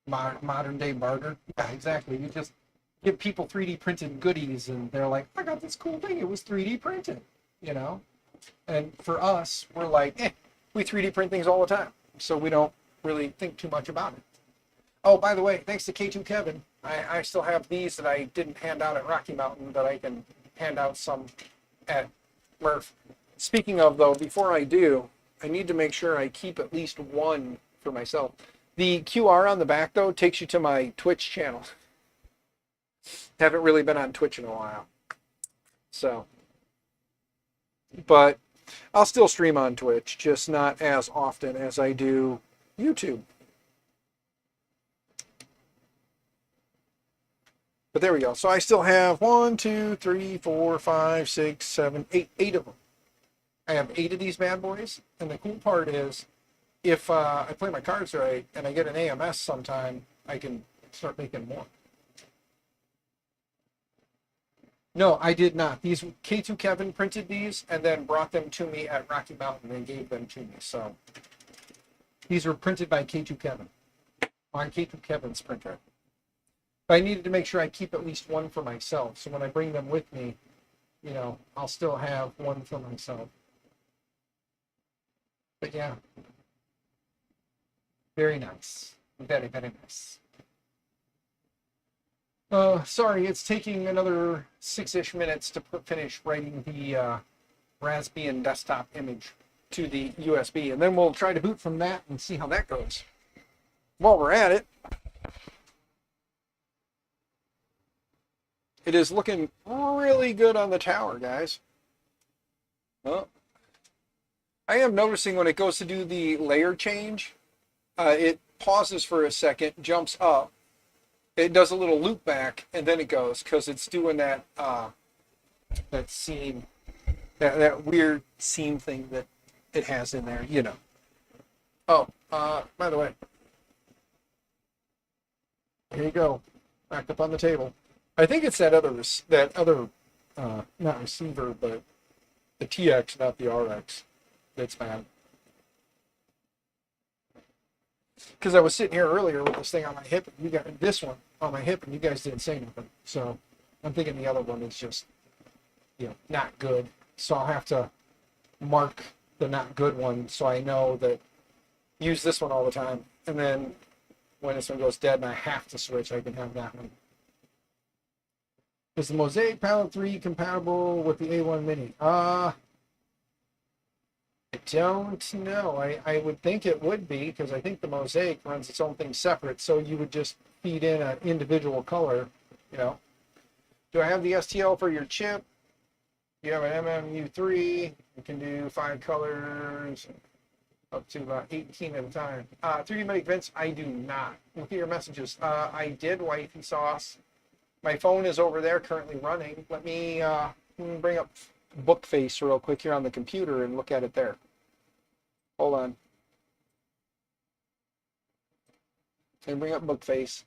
Modern day barter. Yeah, exactly. You just give people 3D printed goodies and they're like, I got this cool thing. It was 3D printed, you know? And for us, we're like, we 3D print things all the time. So we don't really think too much about it. Oh, by the way, thanks to K2 Kevin, I still have these that I didn't hand out at Rocky Mountain that I can hand out some at Murph. Speaking of, though, before I do, I need to make sure I keep at least one for myself. The QR on the back, though, takes you to my Twitch channel. Haven't really been on Twitch in a while. So, but I'll still stream on Twitch, just not as often as I do YouTube. But there we go. So I still have 1, 2, 3, 4, 5, 6, 7, 8 of them. I have 8 of these bad boys. And the cool part is, if I play my cards right and I get an AMS sometime, I can start making more. No, I did not. These K2 Kevin printed these and then brought them to me at Rocky Mountain and gave them to me. So these were printed by K2 Kevin on K2 Kevin's printer. But I needed to make sure I keep at least one for myself. So when I bring them with me, you know, I'll still have one for myself. But yeah, very nice. Very, very nice. Sorry, it's taking another 6-ish minutes to finish writing the Raspbian desktop image to the USB, and then we'll try to boot from that and see how that goes. While we're at it, it is looking really good on the tower, guys. Well, I am noticing when it goes to do the layer change, it pauses for a second, jumps up, it does a little loop back, and then it goes, because it's doing that that seam, that weird seam thing that it has in there, you know. Oh, by the way, Here you go. Back up on the table. I think it's that other, not receiver, but the TX, not the RX, that's bad. Because I was sitting here earlier with this thing on my hip, and you got this one on my hip, and you guys didn't say nothing. So I'm thinking the other one is just, not good. So I'll have to mark the not good one so I know that use this one all the time. And then when this one goes dead and I have to switch, I can have that one. Is the Mosaic Palette 3 compatible with the A1 Mini? I don't know. I would think it would be, because I think the Mosaic runs its own thing separate, so you would just feed in an individual color, Do I have the STL for your chip? You have an MMU3. You can do 5 colors, up to about 18 at a time. 3D Medic Vince, I do not. Look at your messages. I did, wifey sauce. My phone is over there currently running. Let me bring up Bookface real quick here on the computer and look at it there. Hold on. And bring up Bookface.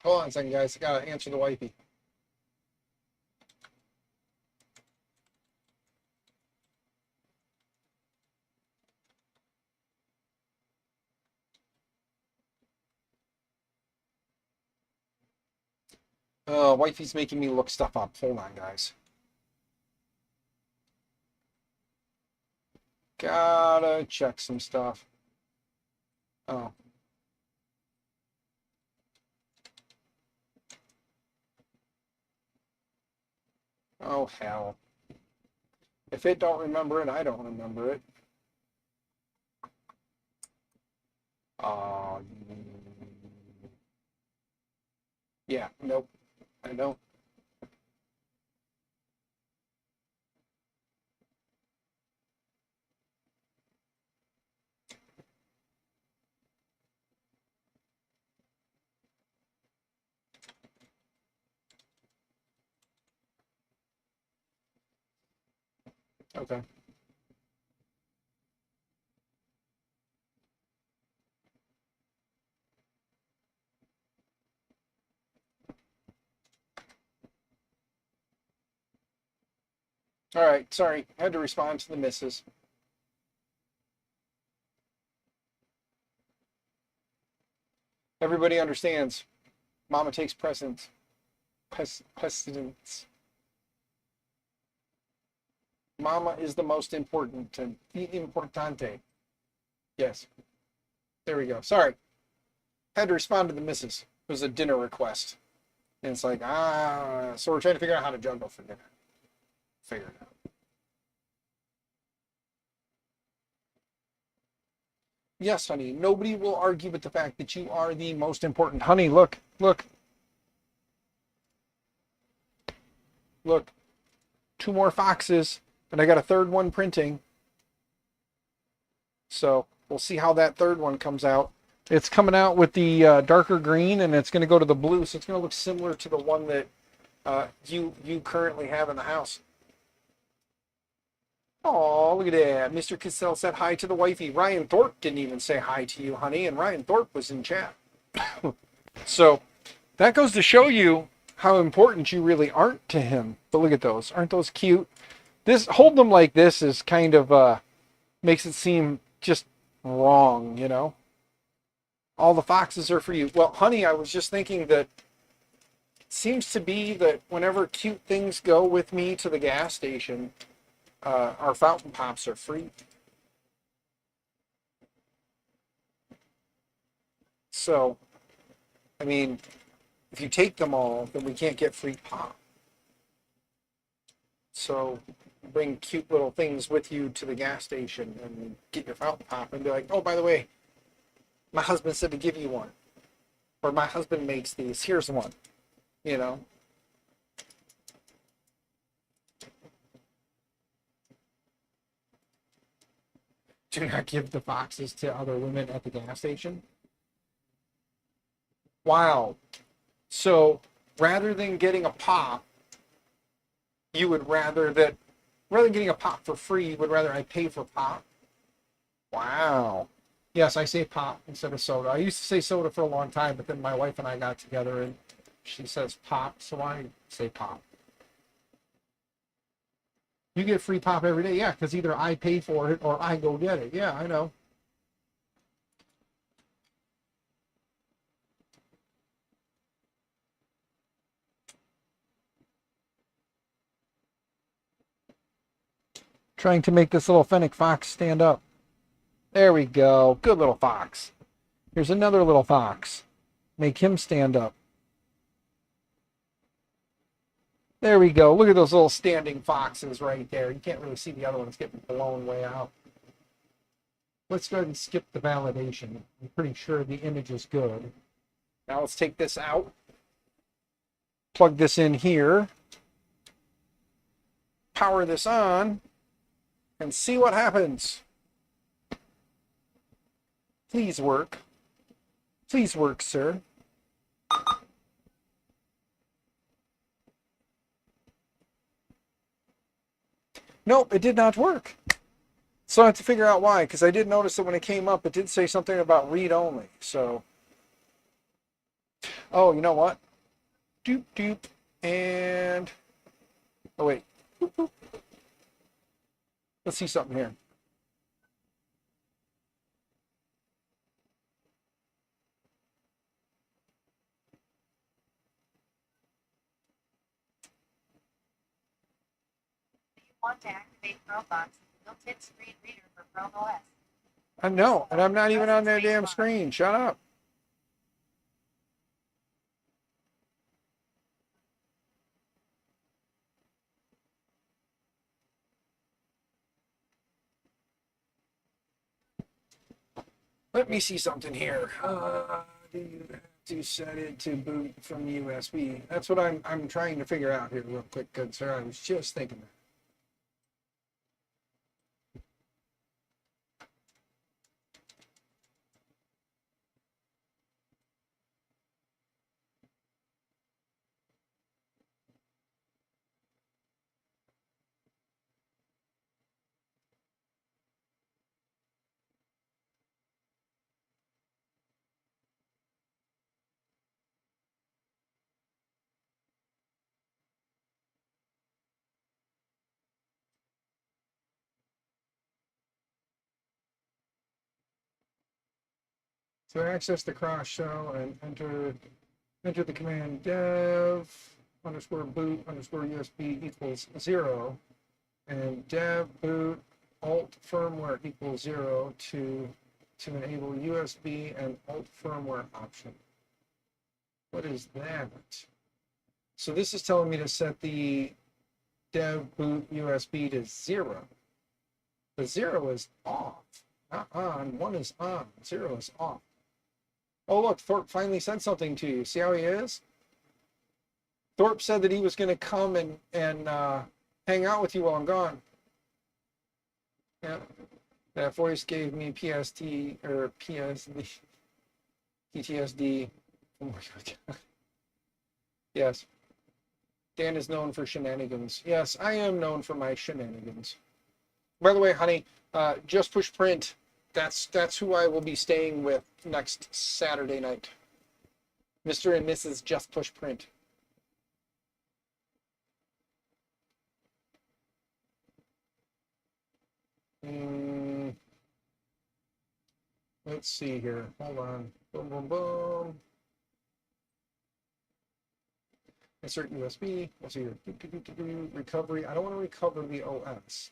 Hold on a second, guys. I gotta answer the wifey. Wifey's making me look stuff up. Hold on, guys. Gotta check some stuff. Oh. Oh, hell. If it don't remember it, I don't remember it. Uh, yeah, nope. I don't. Okay. All right, sorry. I had to respond to the missus. Everybody understands. Mama takes precedence. Precedence. Mama is the most important and importante. Yes. There we go. Sorry. Had to respond to the missus. It was a dinner request. And it's like, so we're trying to figure out how to juggle for dinner. Figure it out. Yes, honey. Nobody will argue with the fact that you are the most important. Honey, look, look. Look. 2 more foxes, and I got a 3rd one printing. So we'll see how that 3rd one comes out. It's coming out with the darker green, and it's going to go to the blue, so it's going to look similar to the one that you currently have in the house. Oh, look at that. Mr. Cassell said hi to the wifey. Ryan Thorpe didn't even say hi to you, honey, and Ryan Thorpe was in chat. So that goes to show you how important you really aren't to him. But look at those. Aren't those cute? Hold them like this is kind of makes it seem just wrong, All the foxes are for you. Well, honey, I was just thinking that it seems to be that whenever cute things go with me to the gas station, our fountain pops are free. So, I mean, if you take them all, then we can't get free pop. So, bring cute little things with you to the gas station and get your fountain pop and be like, oh, by the way, My husband said to give you one. Or my husband makes these. Here's one. You know. Do not give the boxes to other women at the gas station. Wow. So rather than getting a pop, you would rather than getting a pop for free, you would rather I pay for pop? Wow. Yes, I say pop instead of soda. I used to say soda for a long time, but then my wife and I got together and she says pop, so I say pop. You get free pop every day. Yeah, because either I pay for it or I go get it. Yeah, I know. Trying to make this little fennec fox stand up. There we go. Good little fox. Here's another little fox. Make him stand up. There we go. Look at those little standing foxes right there. You can't really see the other ones getting blown way out. Let's go ahead and skip the validation. I'm pretty sure the image is good. Now let's take this out. Plug this in here. Power this on. And see what happens. Please work. Please work, sir. Nope, it did not work. So I have to figure out why, because I did notice that when it came up, it did say something about read only. So, oh, you know what? Doop, doop, and, oh wait. Boop, boop. Let's see something here. If you want to activate Chromevox, built-in screen reader for Chrome OS. I know, and I'm not even on that damn screen. Shut up. Let me see something here. Do you have to set it to boot from USB? That's what I'm trying to figure out here real quick, good sir. I was just thinking that. So access the cross shell and enter the command dev underscore boot underscore USB equals 0 and dev boot alt firmware equals 0 to enable USB and alt firmware option. What is that? So this is telling me to set the dev boot USB to 0. The 0 is off, not on. 1 is on, 0 is off. Oh, look, Thorpe finally said something to you. See how he is? Thorpe said that he was going to come and hang out with you while I'm gone. Yeah. That voice gave me PST or PSD, PTSD. Yes. Dan is known for shenanigans. Yes, I am known for my shenanigans. By the way, honey, Just Push Print. That's who I will be staying with next Saturday night. Mr. and Mrs. Just Push Print. Let's see here. Hold on. Boom, boom, boom. Insert USB. Let's see here. Recovery. I don't want to recover the OS.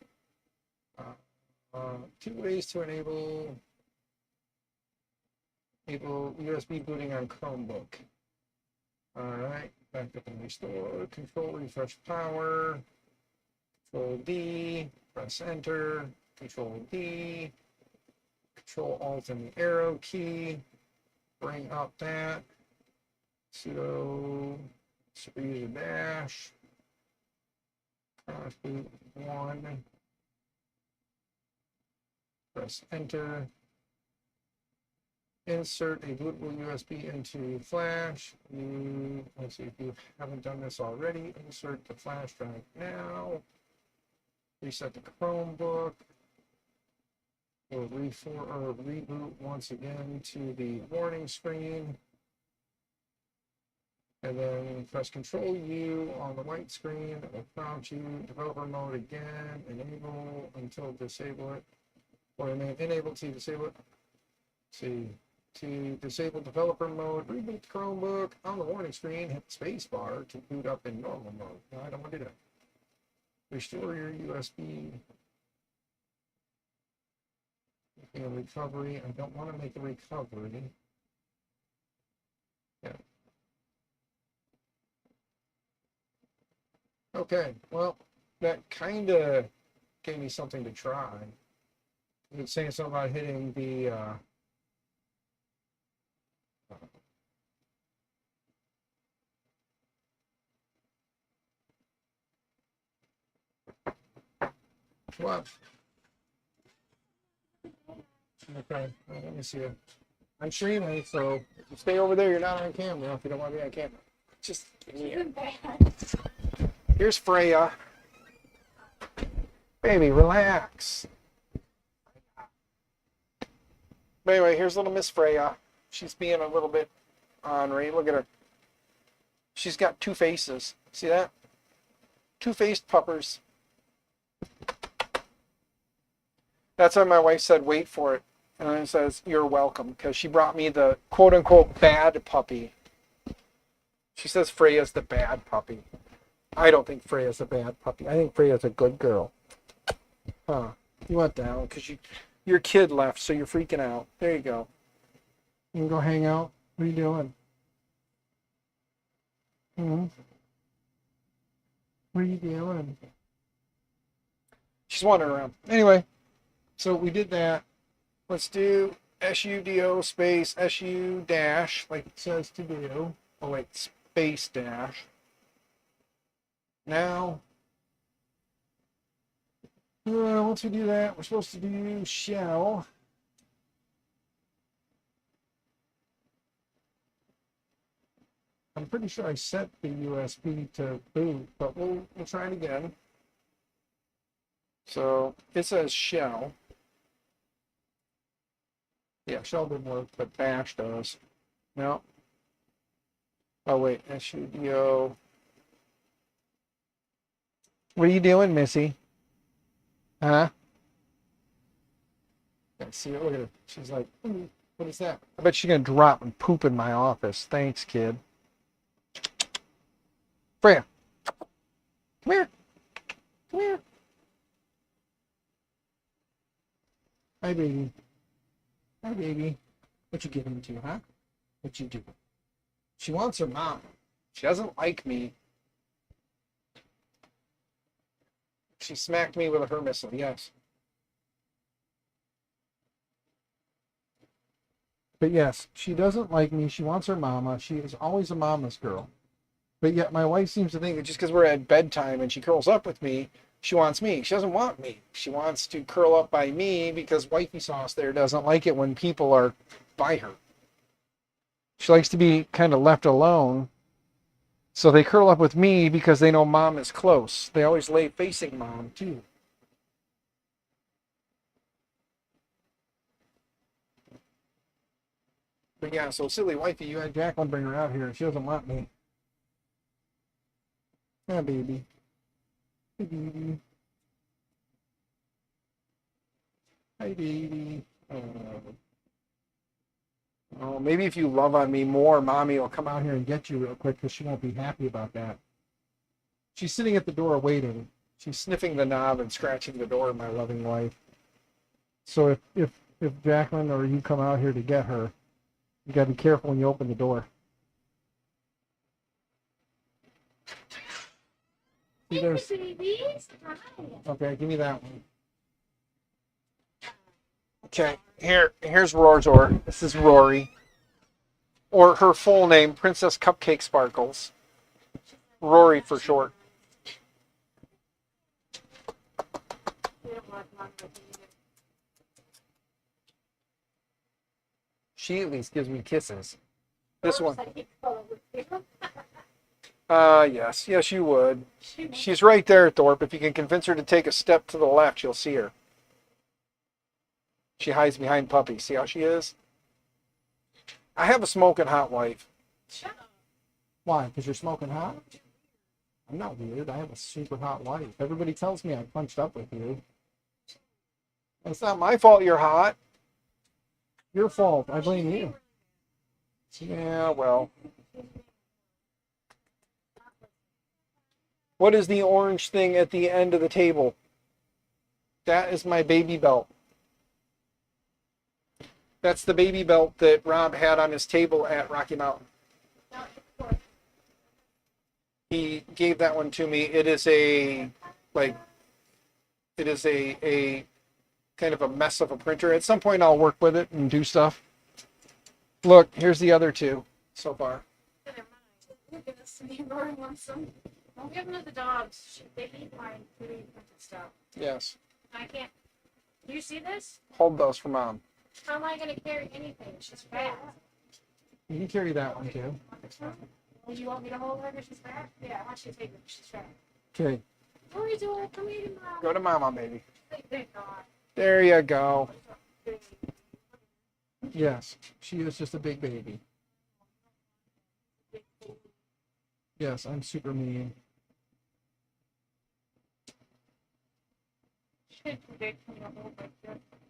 2 ways to enable USB booting on Chromebook. All right, backup and restore, control refresh power, Control D, press enter, Control D, Control Alt and the arrow key. Bring up that. Sudo super user dash. Cross boot 1. Press enter. Insert a bootable USB into flash. Let's see if you haven't done this already. Insert the flash drive now. Reset the Chromebook. We'll reboot once again to the warning screen. And then press Control U on the white screen. It will prompt you developer mode again. Enable until disable it. Or enable to disable it. See. To disable developer mode, reboot the Chromebook. On the warning screen, hit spacebar to boot up in normal mode. No, I don't want to do that. Restore your USB. Making a recovery. I don't want to make a recovery. Yeah. Okay, well, that kind of gave me something to try. It's saying something about hitting the what? Okay, well, let me see it. I'm streaming, so if you stay over there, you're not on camera if you don't want to be on camera. Just give me it. Here's Freya. Baby, relax. But anyway, here's little Miss Freya. She's being a little bit ornery. Look at her. She's got two faces. See that? Two-faced puppers. That's why my wife said, wait for it. And then it says, you're welcome, because she brought me the quote-unquote bad puppy. She says Freya's the bad puppy. I don't think Freya's a bad puppy. I think Freya's a good girl. Huh. You went down because your kid left, so you're freaking out. There you go. You can go hang out. What are you doing? What are you doing? She's wandering around. Anyway, so we did that. Let's do sudo space su dash, like it says to do. Oh wait, space dash. Now, once we do that, we're supposed to do shell. I'm pretty sure I set the USB to boot, but we'll try it again. So it says shell. Yeah, shell didn't work, but bash does. No. Oh wait, sudo. What are you doing, Missy? Huh? Yeah, see, look at her. She's like, what is that? I bet she's gonna drop and poop in my office. Thanks, kid. Freya, come here. Come here. Hi, baby. Hi, baby. What you giving to, huh? What you do? She wants her mom. She doesn't like me. She smacked me with a her missile, yes. But yes, she doesn't like me. She wants her mama. She is always a mama's girl. But yet my wife seems to think that just because we're at bedtime and she curls up with me, she wants me. She doesn't want me. She wants to curl up by me because wifey sauce there doesn't like it when people are by her. She likes to be kind of left alone. So they curl up with me because they know mom is close. They always lay facing mom too. But yeah, so silly wifey, you had Jacqueline bring her out here. She doesn't want me. Yeah, baby. Hey, baby. Hi, baby. Oh, maybe if you love on me more, mommy will come out here and get you real quick because she won't be happy about that. She's sitting at the door waiting. She's sniffing the knob and scratching the door, my loving wife. So if Jacqueline or you come out here to get her, you got to be careful when you open the door. See, there's... babies. Hi. Okay, give me that one. Okay, here's Rorzor. This is Rory. Or her full name, Princess Cupcake Sparkles. Rory for short. We don't want mom with you. She at least gives me kisses. This one. Yes. Yes, you would. She's right there, Thorpe. If you can convince her to take a step to the left, you'll see her. She hides behind Puppy. See how she is? I have a smoking hot wife. Shut up. Why? Because you're smoking hot? I'm not weird. I have a super hot wife. Everybody tells me I punched up with you. It's not my fault you're hot. Your fault. I blame you. Yeah, well. What is the orange thing at the end of the table? That is my baby belt. That's the baby belt that Rob had on his table at Rocky Mountain. He gave that one to me. It is a kind of a mess of a printer. At some point I'll work with it and do stuff. Look, here's the other two so far. Look at this. Rory wants some. Don't give them to the dogs. They eat my food stuff. Yes. I can't. Do you see this? Hold those for Mom. How am I going to carry anything? She's fat. You can carry that one too. Well, you want me to hold her because she's fat? Yeah, I want you to take her because she's fat. Okay. What are you doing? Come here, Mom. Go to Mama, baby. Thank God. There you go. Yes, she is just a big baby. Yes, I'm super mean.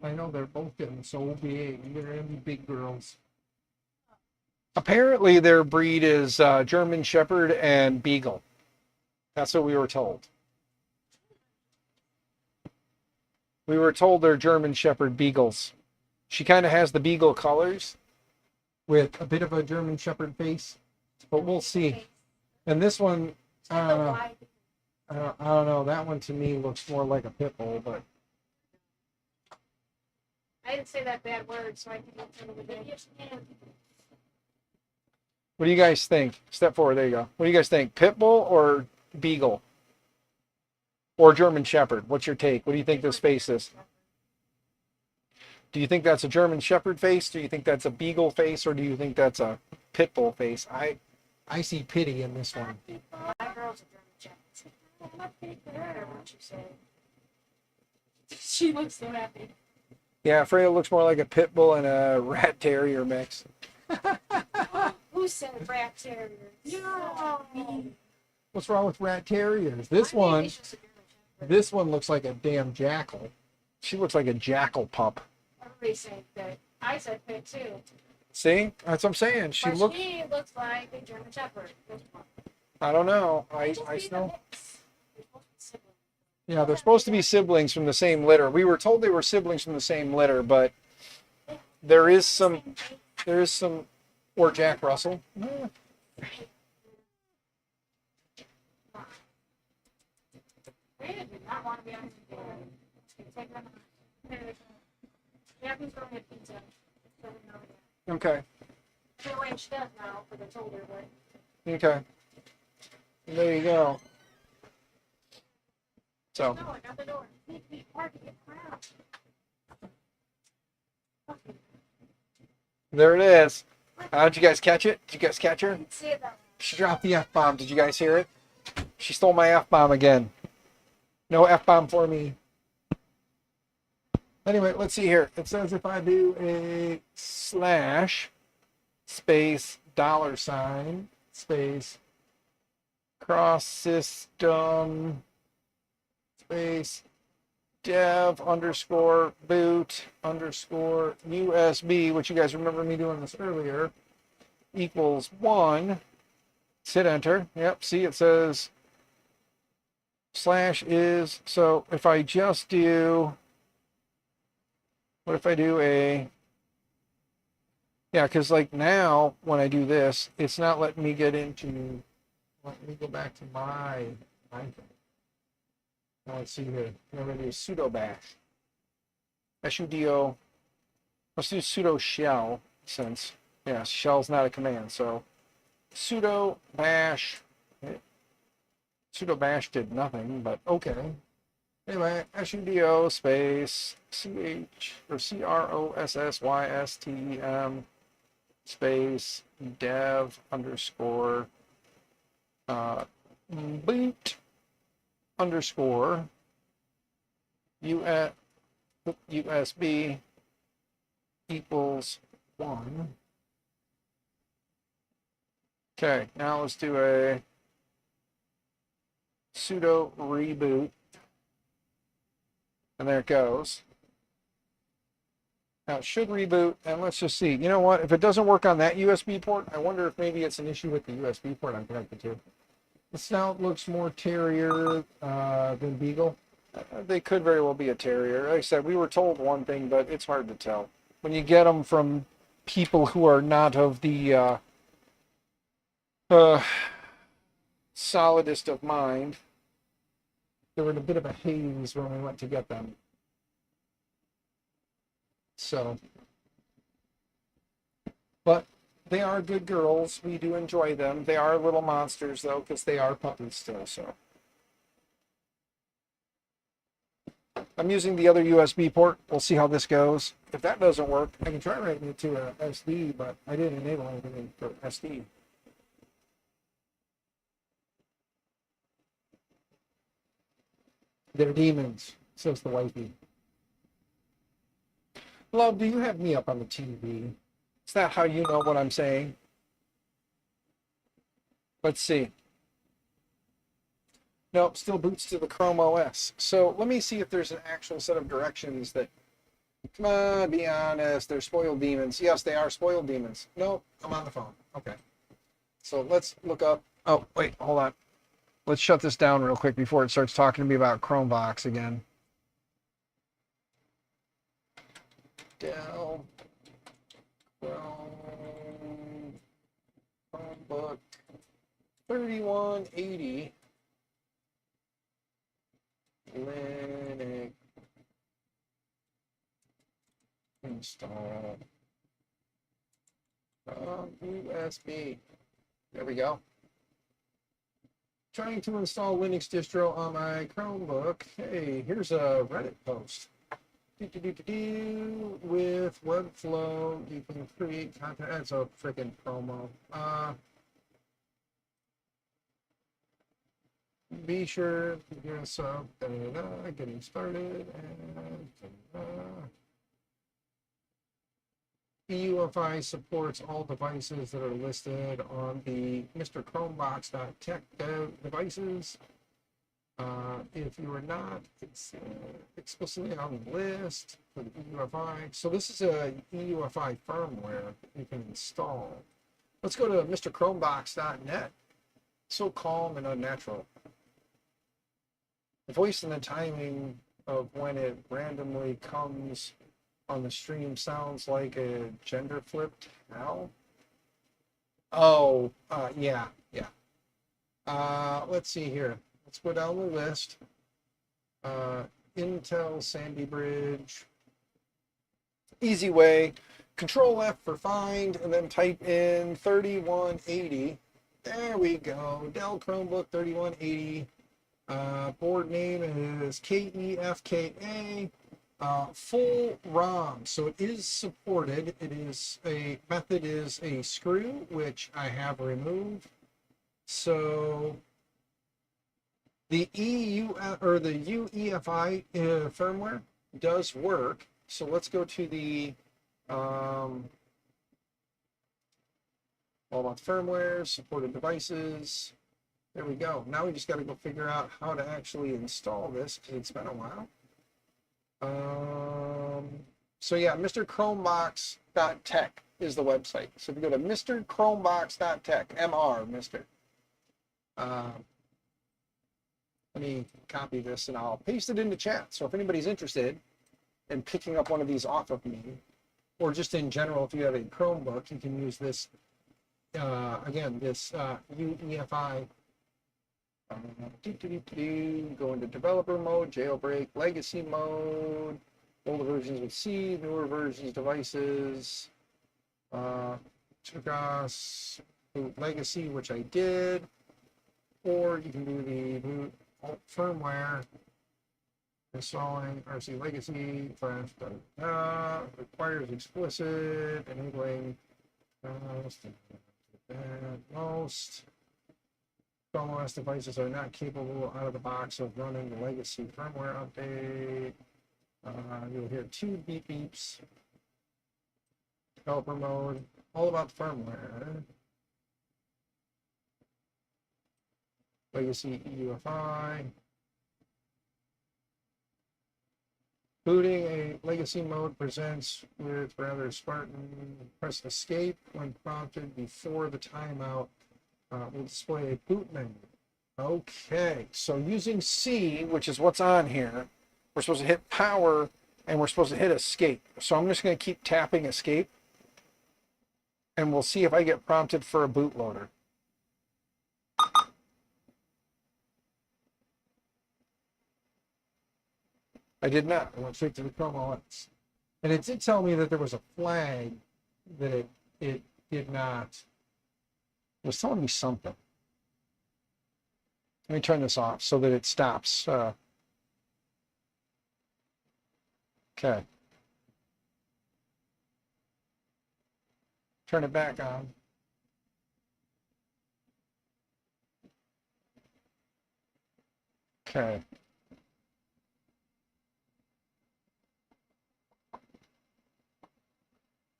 I know they're both getting so big. They're gonna be big girls. Apparently, their breed is German Shepherd and Beagle. That's what we were told. We were told they're German Shepherd Beagles. She kind of has the Beagle colors with a bit of a German Shepherd face, but we'll see. And this one, I don't know. I don't know. That one to me looks more like a pit bull, but I didn't say that bad word, so I can get some of the videos. what do you guys think? Step forward. There you go. What do you guys think? Pit bull or Beagle? Or German Shepherd? What's your take? What do you think this face is? Do you think that's a German Shepherd face? Do you think that's a Beagle face? Or do you think that's a pit bull face? I see pity in this one. My girl's a German Shepherd. I'm not paying for her, what you say. She looks so happy. Yeah, Freya looks more like a pit bull and a rat terrier mix. Who said rat terrier? No. What's wrong with rat terriers? This one looks like a damn jackal. She looks like a jackal pup. Everybody said that. I said pit too. See? That's what I'm saying. She But looks. she looks like a German Shepherd. I don't know. I still. Yeah, they're supposed to be siblings from the same litter. We were told they were siblings from the same litter, but there is some, or Jack Russell. Okay. She does now, but I told her that. Okay. There you go. So. No, I got the door. It's hard to get around. There it is. Did you guys catch it? Did you guys catch her? I didn't see it that She dropped the F-bomb. Did you guys hear it? She stole my F-bomb again. No F-bomb for me. Anyway, let's see here. It says if I do a slash space $, space cross system space dev underscore boot underscore USB, which you guys remember me doing this earlier, equals 1. Hit enter. Yep, see it says slash is, so if I just do, what if I do a, yeah, because like now when I do this, it's not letting me get into, let me go back to my thing. Now let's see here. I'm going to do sudo bash. sudo Let's do sudo shell since, yeah, shell's not a command. So sudo bash. Sudo bash did nothing, but okay. Anyway, sudo space CrossSystem space dev underscore boot underscore USB equals 1. Okay, now let's do a sudo reboot. And there it goes. Now it should reboot, and let's just see. You know what? If it doesn't work on that USB port, I wonder if maybe it's an issue with the USB port I'm connected to. This now looks more Terrier than Beagle. They could very well be a Terrier. Like I said, we were told one thing, but it's hard to tell. When you get them from people who are not of the solidest of mind, they were in a bit of a haze when we went to get them. So, but they are good girls. We do enjoy them. They are little monsters, though, because they are puppies still. So, I'm using the other USB port. We'll see how this goes. If that doesn't work, I can try writing it to a SD, but I didn't enable anything for SD. They're demons, says the wifey. Love, do you have me up on the TV? Is that how you know what I'm saying? Let's see. Nope, still boots to the Chrome OS. So let me see if there's an actual set of directions that, come on, be honest, they're spoiled demons. Yes, they are spoiled demons. Nope, I'm on the phone. Okay. So let's look up. Oh, wait, hold on. Let's shut this down real quick before it starts talking to me about Chromebox again. Dell Chromebook 3180 Linux install USB. There we go. Trying to install Linux distro on my Chromebook. Hey, here's a Reddit post. With Webflow, you can create content. That's a freaking promo. Be sure to get a sub. Getting started. And EUFI supports all devices that are listed on the MrChromebox.tech devices. If you are not explicitly on the list for the EUFI, so this is a EUFI firmware that you can install. Let's go to MrChromebox.net. So calm and unnatural. The voice and the timing of when it randomly comes on the stream sounds like a gender flipped owl. Oh, yeah. Let's see here. Let's go down the list. Intel, Sandy Bridge. Easy way. Control F for find, and then type in 3180. There we go. Dell Chromebook 3180. Board name is KEFKA. Full ROM, so it is supported. It is a method is a screw, which I have removed. So the UEFI firmware does work. So let's go to the all about firmware, supported devices. There we go. Now we just got to go figure out how to actually install this because it's been a while. So yeah, MrChromebox.tech is the website. So if you go to MrChromebox.tech, Mr. Let me copy this and I'll paste it into chat. So if anybody's interested in picking up one of these off of me, or just in general, if you have a Chromebook, you can use this, again, this UEFI. Go into developer mode, jailbreak, legacy mode, older versions with C, newer versions, devices, took us boot legacy, which I did, or you can do the boot alt firmware, installing RC legacy, flash, requires explicit, enabling most. Chrome OS devices are not capable out of the box of running the legacy firmware update. You'll hear 2 beep beeps. Developer mode, all about the firmware. Legacy EUFI. Booting a legacy mode presents with rather Spartan. Press escape when prompted before the timeout. Will display a boot menu. Okay, so using C, which is what's on here, we're supposed to hit power and we're supposed to hit escape. So I'm just going to keep tapping escape and we'll see if I get prompted for a bootloader. I did not. I went straight to the Chrome OS. And it did tell me that there was a flag that it did not. It was telling me something. Let me turn this off so that it stops. Okay. Turn it back on. Okay.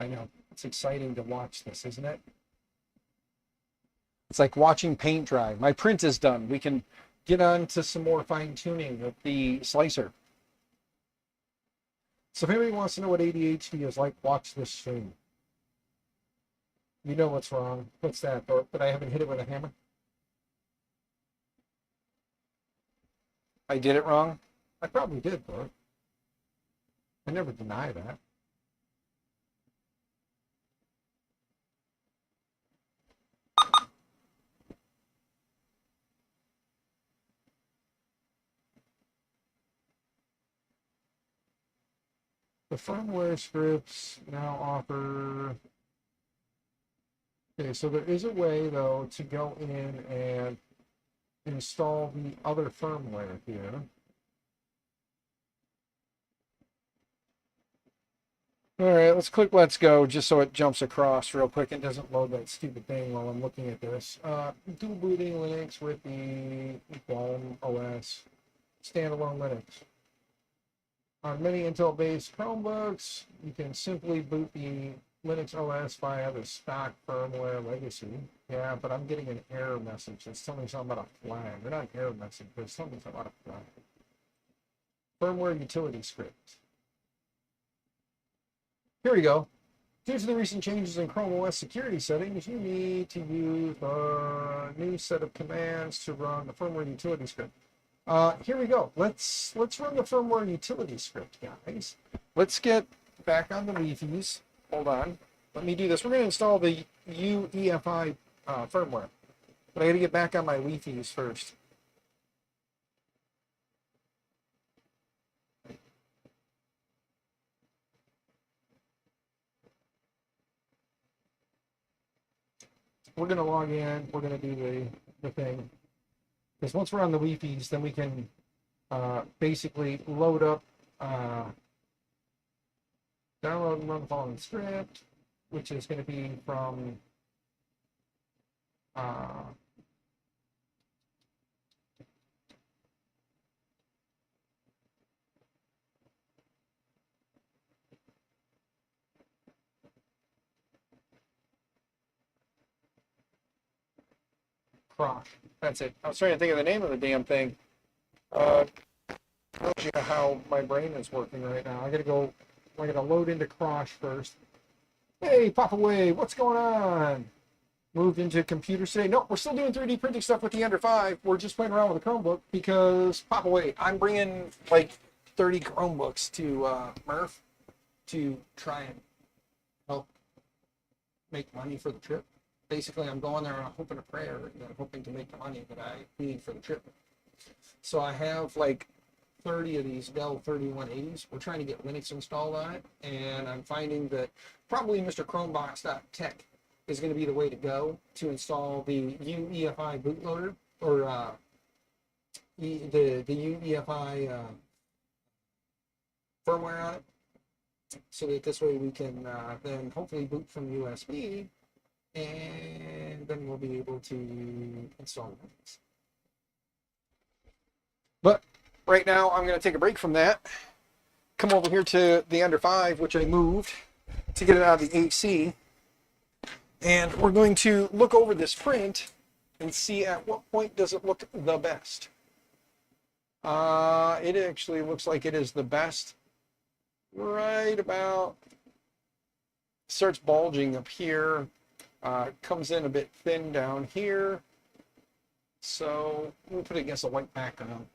I know. It's exciting to watch this, isn't it? It's like watching paint dry. My print is done. We can get on to some more fine tuning with the slicer. So if anybody wants to know what ADHD is like, watch this stream. You know what's wrong. What's that? But I haven't hit it with a hammer. I did it wrong? I probably did, though. I never deny that. The firmware scripts now offer. Okay, so there is a way, though, to go in and install the other firmware here. All right, let's click let's go just so it jumps across real quick and doesn't load that stupid thing while I'm looking at this. Dual booting Linux with the Chrome OS standalone Linux. On many Intel-based Chromebooks, you can simply boot the Linux OS via the stock firmware legacy. Yeah, but I'm getting an error message. It's telling me something about a flag. They're not an error message, but it's telling me something about a flag. Firmware utility script. Here we go. Due to the recent changes in Chrome OS security settings, you need to use a new set of commands to run the firmware utility script. Here we go. Let's run the firmware utility script, guys. Let's get back on the Leafies. Hold on. Let me do this. We're going to install the UEFI firmware. But I got to get back on my Leafies first. We're going to log in. We're going to do the thing. Because once we're on the Leafies, then we can basically load up, download and run the following script, which is going to be from Croc. That's it. I was trying to think of the name of the damn thing. Tells you how my brain is working right now. I gotta load into Crosh first. Hey, Papa Wave, what's going on? Moved into computers today. No, we're still doing 3D printing stuff with the Ender 5. We're just playing around with the Chromebook because Papa Wave, I'm bringing like 30 Chromebooks to Murph to try and help make money for the trip. Basically, I'm going there on a hope and a prayer and hoping to make the money that I need for the trip. So I have like 30 of these Dell 3180s. We're trying to get Linux installed on it, and I'm finding that probably Mr. Chromebox.tech is going to be the way to go to install the UEFI bootloader, or the UEFI firmware on it, so that this way we can then hopefully boot from USB, and then we'll be able to install Linux. But right now I'm going to take a break from that, come over here to the under 5, which I moved to get it out of the AC, and we're going to look over this print and see at what point does it look the best. It actually looks like it is the best right about, starts bulging up here, comes in a bit thin down here, so we'll put it against a white background.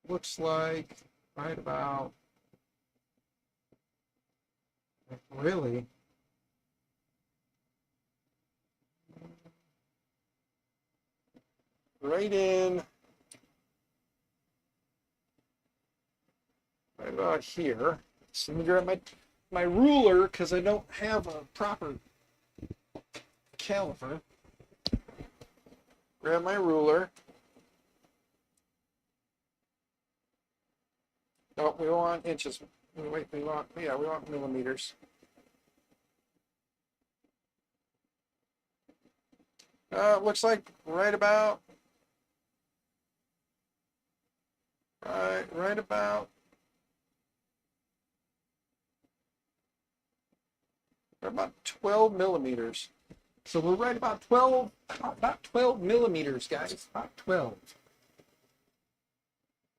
Looks like right about, really, right in, right about here. So let me grab my ruler, because I don't have a proper caliper. Grab my ruler. Oh, we want inches. Wait, we want millimeters. Looks like right about, right about about 12 millimeters. So we're right about 12 millimeters, guys. About 12.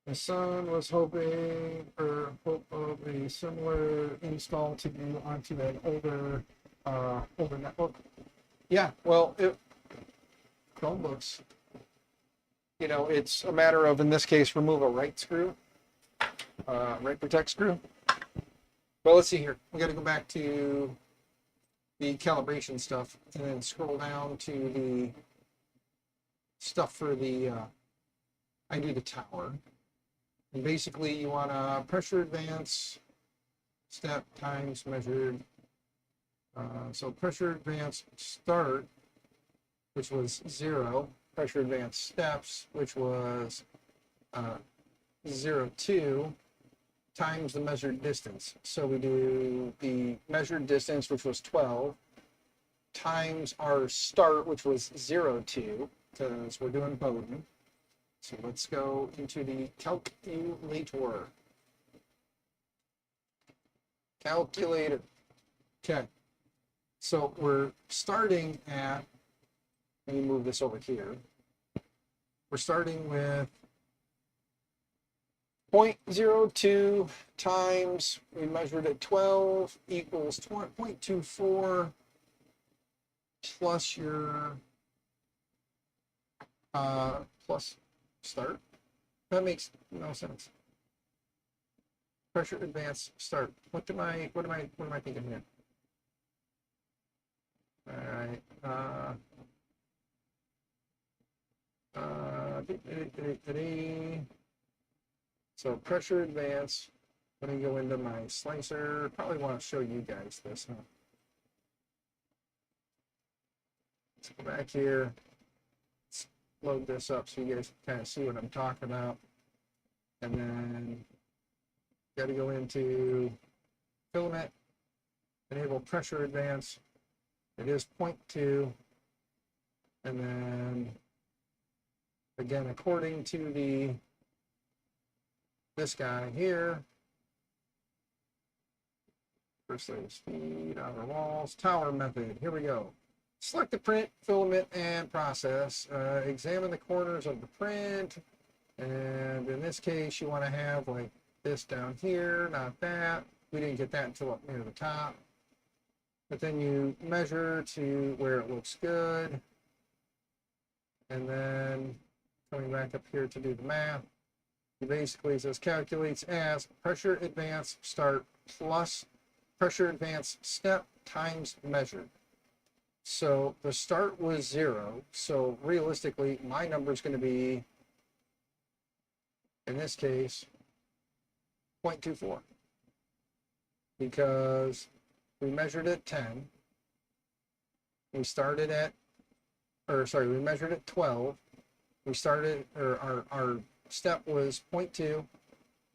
My son was hoping for a similar install to do onto an older netbook. Yeah, well, Chromebooks, it's a matter of, in this case, remove a right screw, right protect screw. Well, let's see here. We got to go back to the calibration stuff and then scroll down to the stuff for the, I do the tower. And basically you want to pressure advance step times measured. So pressure advance start, which was 0, pressure advance steps, which was 0.2, times the measured distance. So we do the measured distance, which was 12, times our start, which was 0.2, because we're doing Bowden. So let's go into the calculator. Calculator. Okay. So we're starting at, let me move this over here. We're starting with 0.02 times, we measured at 12, equals 0.24 plus your, plus start. That makes no sense. Pressure advance start. What am I thinking here? All right. So pressure advance. Let me go into my slicer. Probably want to show you guys this, huh? Let's go back here. Let's load this up so you guys can kind of see what I'm talking about. And then got to go into filament, enable pressure advance. It is 0.2. And then again, according to this guy here, first rate of speed, outer walls, tower method. Here we go. Select the print, filament, and process. Examine the corners of the print. And in this case, you want to have like this down here, not that. We didn't get that until up near the top. But then you measure to where it looks good. And then coming back up here to do the math, it basically says calculates as pressure advance start plus pressure advance step times measured. So the start was 0. So realistically, my number is going to be in this case, 0.24. Because we measured at 10. We started at, we measured at 12. We started, or our step was 0.2,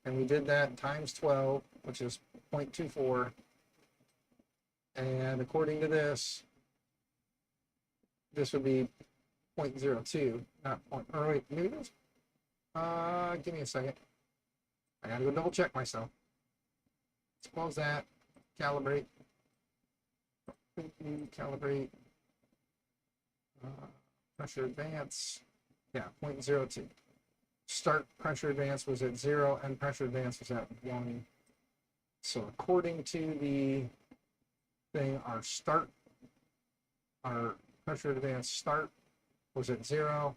and we did that times 12, which is 0.24. And according to this would be 0.02, not point, or wait, maybe it was, give me a second. I gotta go double check myself. Let's close that, calibrate, calibrate, pressure advance, yeah, 0.02. Start pressure advance was at 0, and pressure advance was at 1. So according to the thing, our pressure advance start was at 0,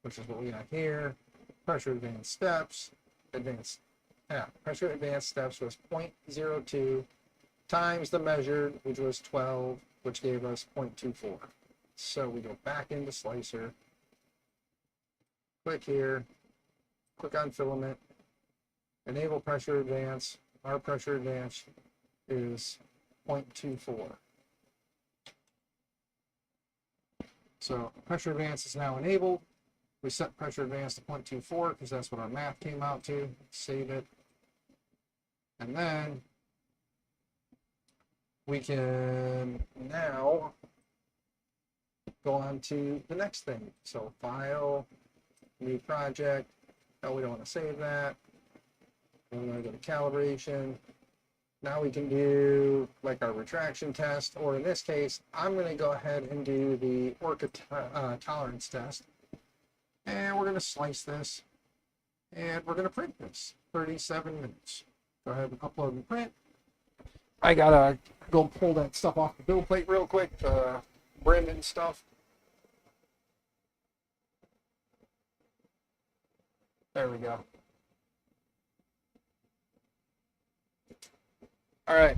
which is what we got here. Pressure advance steps, pressure advance steps was 0.02 times the measured, which was 12, which gave us 0.24. So we go back into Slicer, click here, click on filament, enable pressure advance. Our pressure advance is 0.24. So pressure advance is now enabled. We set pressure advance to 0.24 because that's what our math came out to. Save it. And then we can now go on to the next thing. So file, new project. Oh, we don't want to save that. We want to go to calibration. Now we can do like our retraction test, or in this case, I'm going to go ahead and do the Orca tolerance test. And we're going to slice this, and we're going to print this. 37 minutes. Go ahead and upload and print. I got to go pull that stuff off the build plate real quick, brim and stuff. There we go. All right,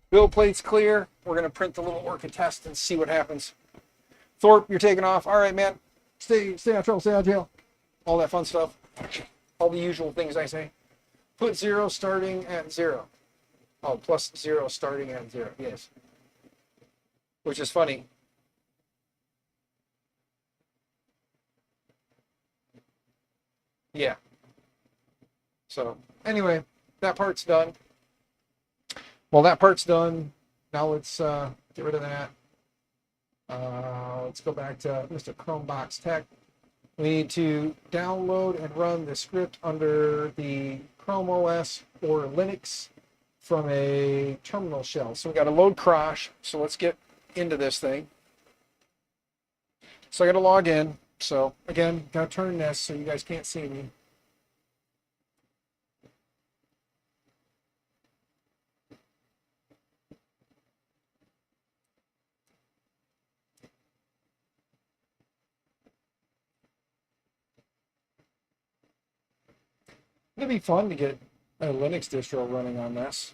build plate's clear. We're going to print the little Orca test and see what happens. Thorpe, you're taking off. All right, man. Stay out of trouble, stay out of jail. All that fun stuff. All the usual things I say. Put 0 starting at 0. Oh, plus 0 starting at 0. Yes. Which is funny. Yeah. So, anyway, that part's done. Well, that part's done. Now let's get rid of that. Let's go back to Mr. Chromebox Tech. We need to download and run the script under the Chrome OS or Linux from a terminal shell. So we got to load Crash. So let's get into this thing. So I got to log in. So again, got to turn this so you guys can't see me. It'd be fun to get a Linux distro running on this.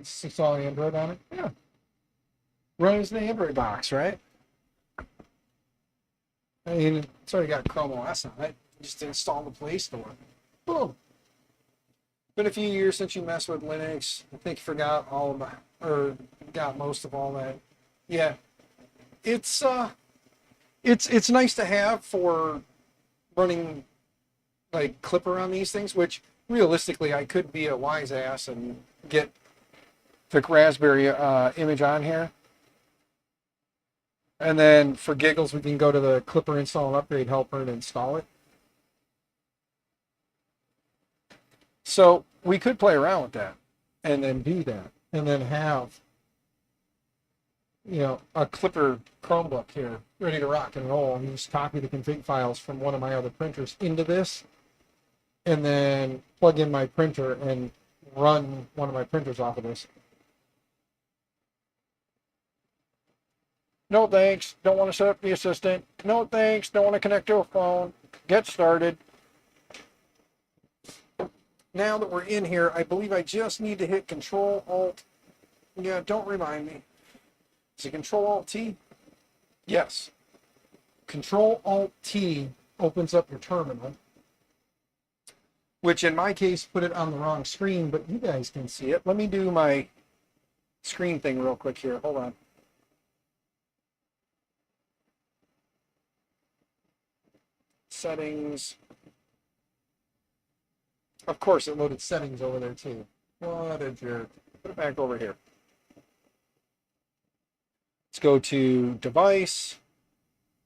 It's all Android on it? Yeah. Run as an Android box, right? I mean, it's already got Chrome OS on it. Just install the Play Store. Boom. Been a few years since you messed with Linux. I think you forgot all about, or got most of all that. Yeah. It's nice to have for running like Klipper on these things, which realistically I could be a wise ass and get the Raspberry image on here. And then for giggles, we can go to the Klipper install and upgrade helper and install it. So we could play around with that and then do that and then have, a Klipper Chromebook here ready to rock and roll, and just copy the config files from one of my other printers into this and then plug in my printer and run one of my printers off of this. No thanks, don't want to set up the assistant. No thanks, don't want to connect to a phone. Get started. Now that we're in here, I believe I just need to hit Control Alt. Yeah, don't remind me. Is it Control Alt T? Yes. Control Alt T opens up your terminal, which in my case put it on the wrong screen, but you guys can see it. Let me do my screen thing real quick here. Hold on. Settings. Of course, it loaded settings over there too. What a jerk. Put it back over here. Let's go to Device,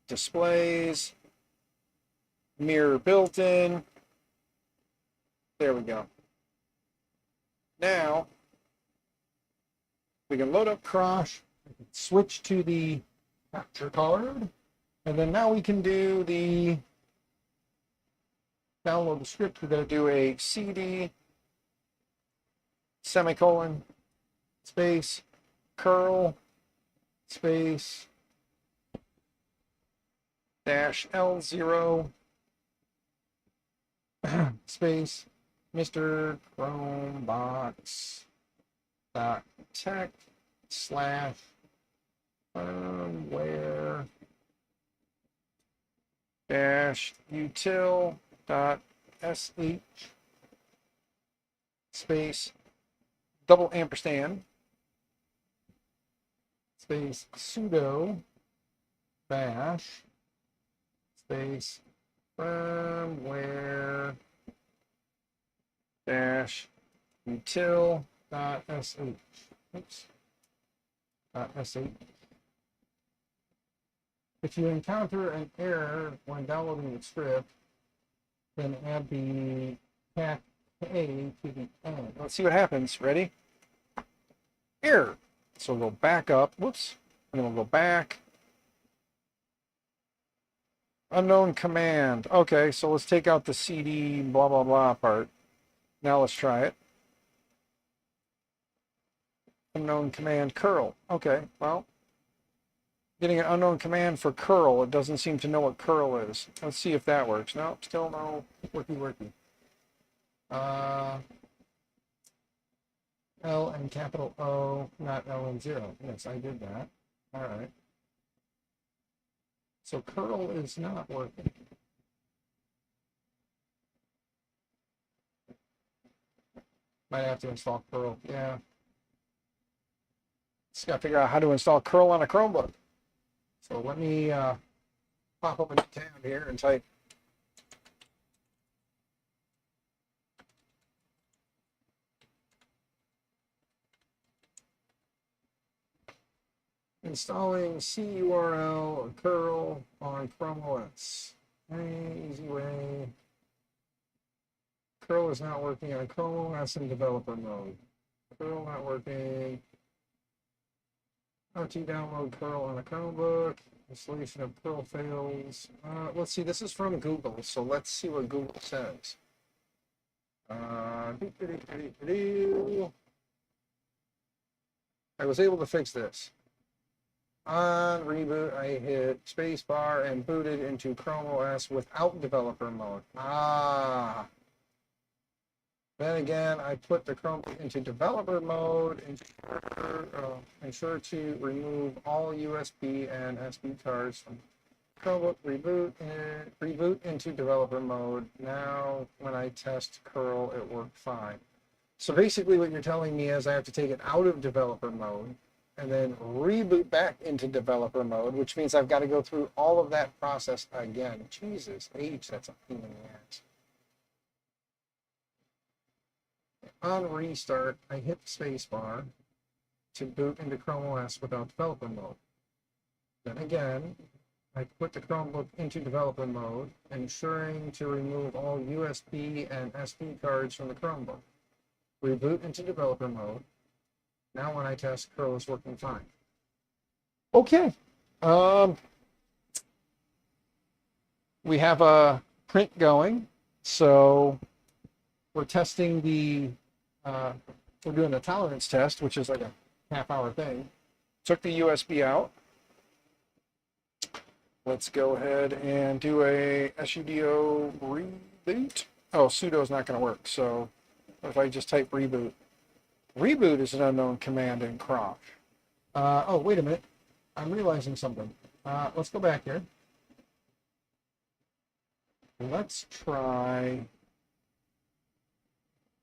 Displays, Mirror Built-in. There we go. Now, we can load up Crush, switch to the capture card, and then now we can do the download the script. We're going to do a CD, semicolon, space, curl, space, dash L0, space, Mr. Chromebox dot tech slash firmware dash util dot sh space double ampersand space sudo bash space firmware dash util dot sh. Oops. .sh. If you encounter an error when downloading the script, then add the cat A to the end. Let's see what happens. Ready? Error. So we'll go back up. Whoops. And then we'll go back. Unknown command. Okay, so let's take out the CD blah blah blah part. Now let's try it. Unknown command curl. Okay, well, getting an unknown command for curl. It doesn't seem to know what curl is. Let's see if that works. No, still no. Worky. L and capital O, not L and 0. Yes, I did that. All right. So curl is not working. Might have to install curl. Yeah. Just got to figure out how to install curl on a Chromebook. So let me pop up a new tab here and type installing CURL or curl on Chrome OS. Very easy way. Curl is not working on Chrome OS in developer mode. Curl not working. How to download curl on a Chromebook. Installation of curl fails. Let's see, this is from Google, so let's see what Google says. I was able to fix this. On reboot, I hit spacebar and booted into Chrome OS without developer mode. Then again, I put the Chromebook into developer mode. Ensure to remove all USB and SD cards from Chromebook. Reboot into developer mode. Now, when I test curl, it worked fine. So basically, what you're telling me is I have to take it out of developer mode and then reboot back into developer mode, which means I've got to go through all of that process again. Jesus H, that's a pain in the ass. On restart, I hit the spacebar to boot into Chrome OS without developer mode. Then again, I put the Chromebook into developer mode, ensuring to remove all USB and SD cards from the Chromebook. Reboot into developer mode. Now when I test, curl is working fine. Okay. We have a print going, so we're testing we're doing a tolerance test, which is like a half-hour thing. Took the USB out. Let's go ahead and do a sudo reboot. Oh, sudo is not going to work, so if I just type reboot. Reboot is an unknown command in cron. Oh, wait a minute. I'm realizing something. Let's go back here. Let's try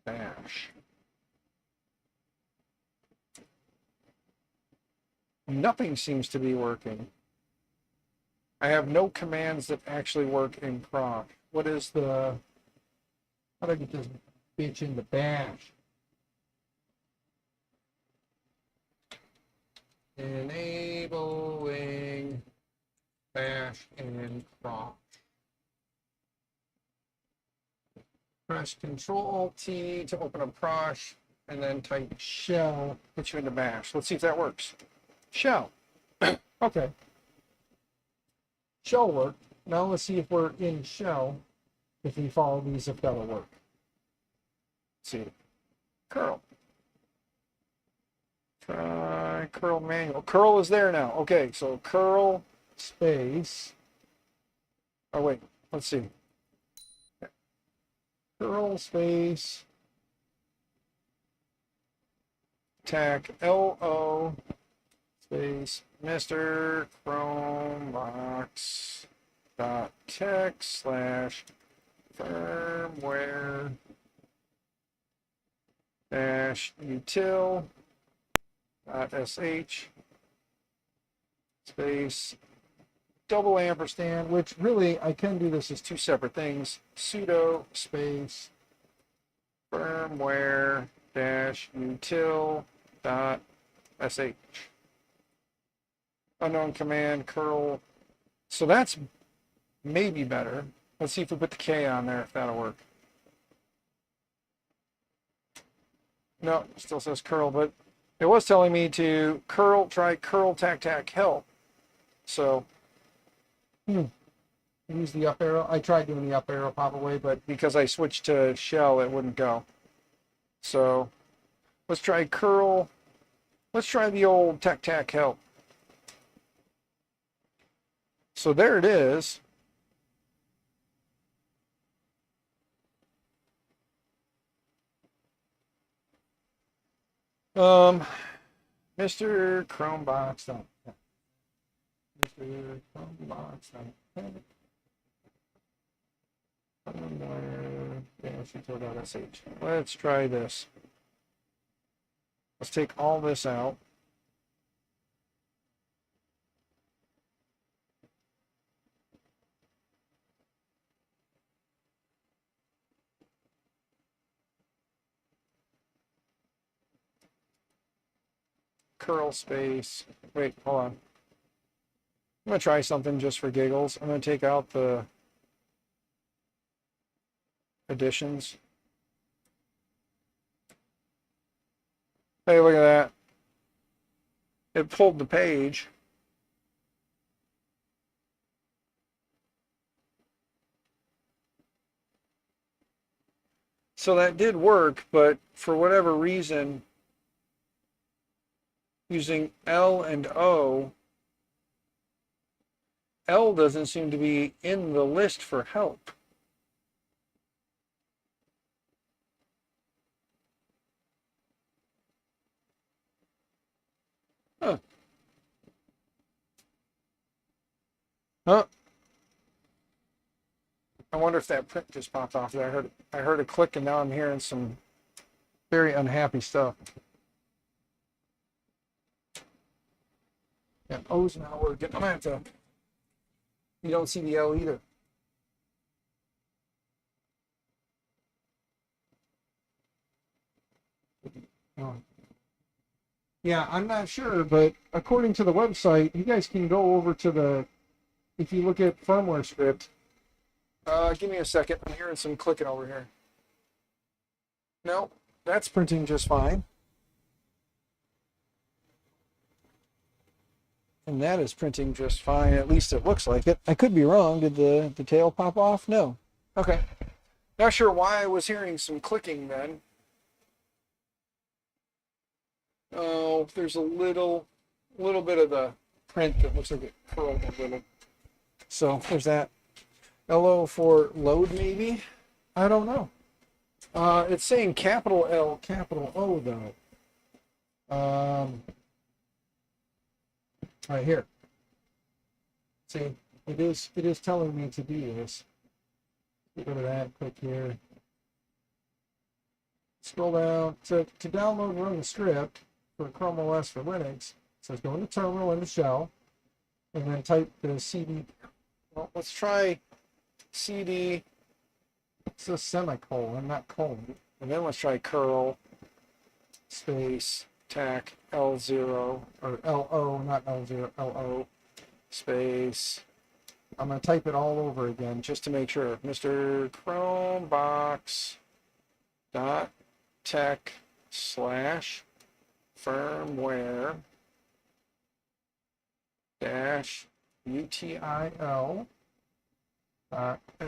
bash. Nothing seems to be working. I have no commands that actually work in cron. What is the... How do I get this bitch into bash? Enabling bash in cron. Press Control-T to open up Prosh, and then type shell, put you into bash. Let's see if that works. Shell. Okay. Shell worked. Now let's see if we're in shell. If we follow these, if that'll work. Let's see. Curl. Try curl manual. Curl is there now. Okay, so curl space. Oh, wait. Let's see. Curl space. Tac LO space Mr. Chromebox dot text slash firmware dash util dot sh space double ampersand, which really I can do this as two separate things. Sudo space firmware dash util dot sh. Unknown command curl. So that's maybe better. Let's see if we put the K on there, if that'll work. No, it still says curl, but it was telling me to curl, try curl tac tac help. So, use the up arrow. I tried doing the up arrow pop away, but because I switched to shell, it wouldn't go. So, let's try curl. Let's try the old tac tac help. So there it is. Mr. Chromebox. Mr. Chromebox. Let's try this. Let's take all this out. Curl space. Wait, hold on. I'm going to try something just for giggles. I'm going to take out the additions. Hey, look at that. It pulled the page. So that did work, but for whatever reason, using L and O, L doesn't seem to be in the list for help. Huh. Huh. I wonder if that print just popped off there. I heard a click, and now I'm hearing some very unhappy stuff. Yeah, O's now working. I'm gonna have to. You don't see the L either. Oh. Yeah, I'm not sure, but according to the website, you guys can go over to the if you look at firmware script, give me a second. I'm hearing some clicking over here. No, that's printing just fine. And that is printing just fine. At least it looks like it. I could be wrong. Did the tail pop off? No. Okay. Not sure why I was hearing some clicking then. Oh, there's a little bit of the print that looks like it curled a little. So there's that. LO for load maybe? I don't know. It's saying capital L, capital O though. Right here. See, it is telling me to do this. Go to that, click here. Scroll down to download and run the script for Chrome OS for Linux. It says go into terminal in the shell, and then type the CD. Well, let's try CD. It's a semicolon, not colon. And then let's try curl space tac L0 or LO, not L0, LO space. I'm going to type it all over again just to make sure. Mr. Chromebox dot tech slash firmware dash util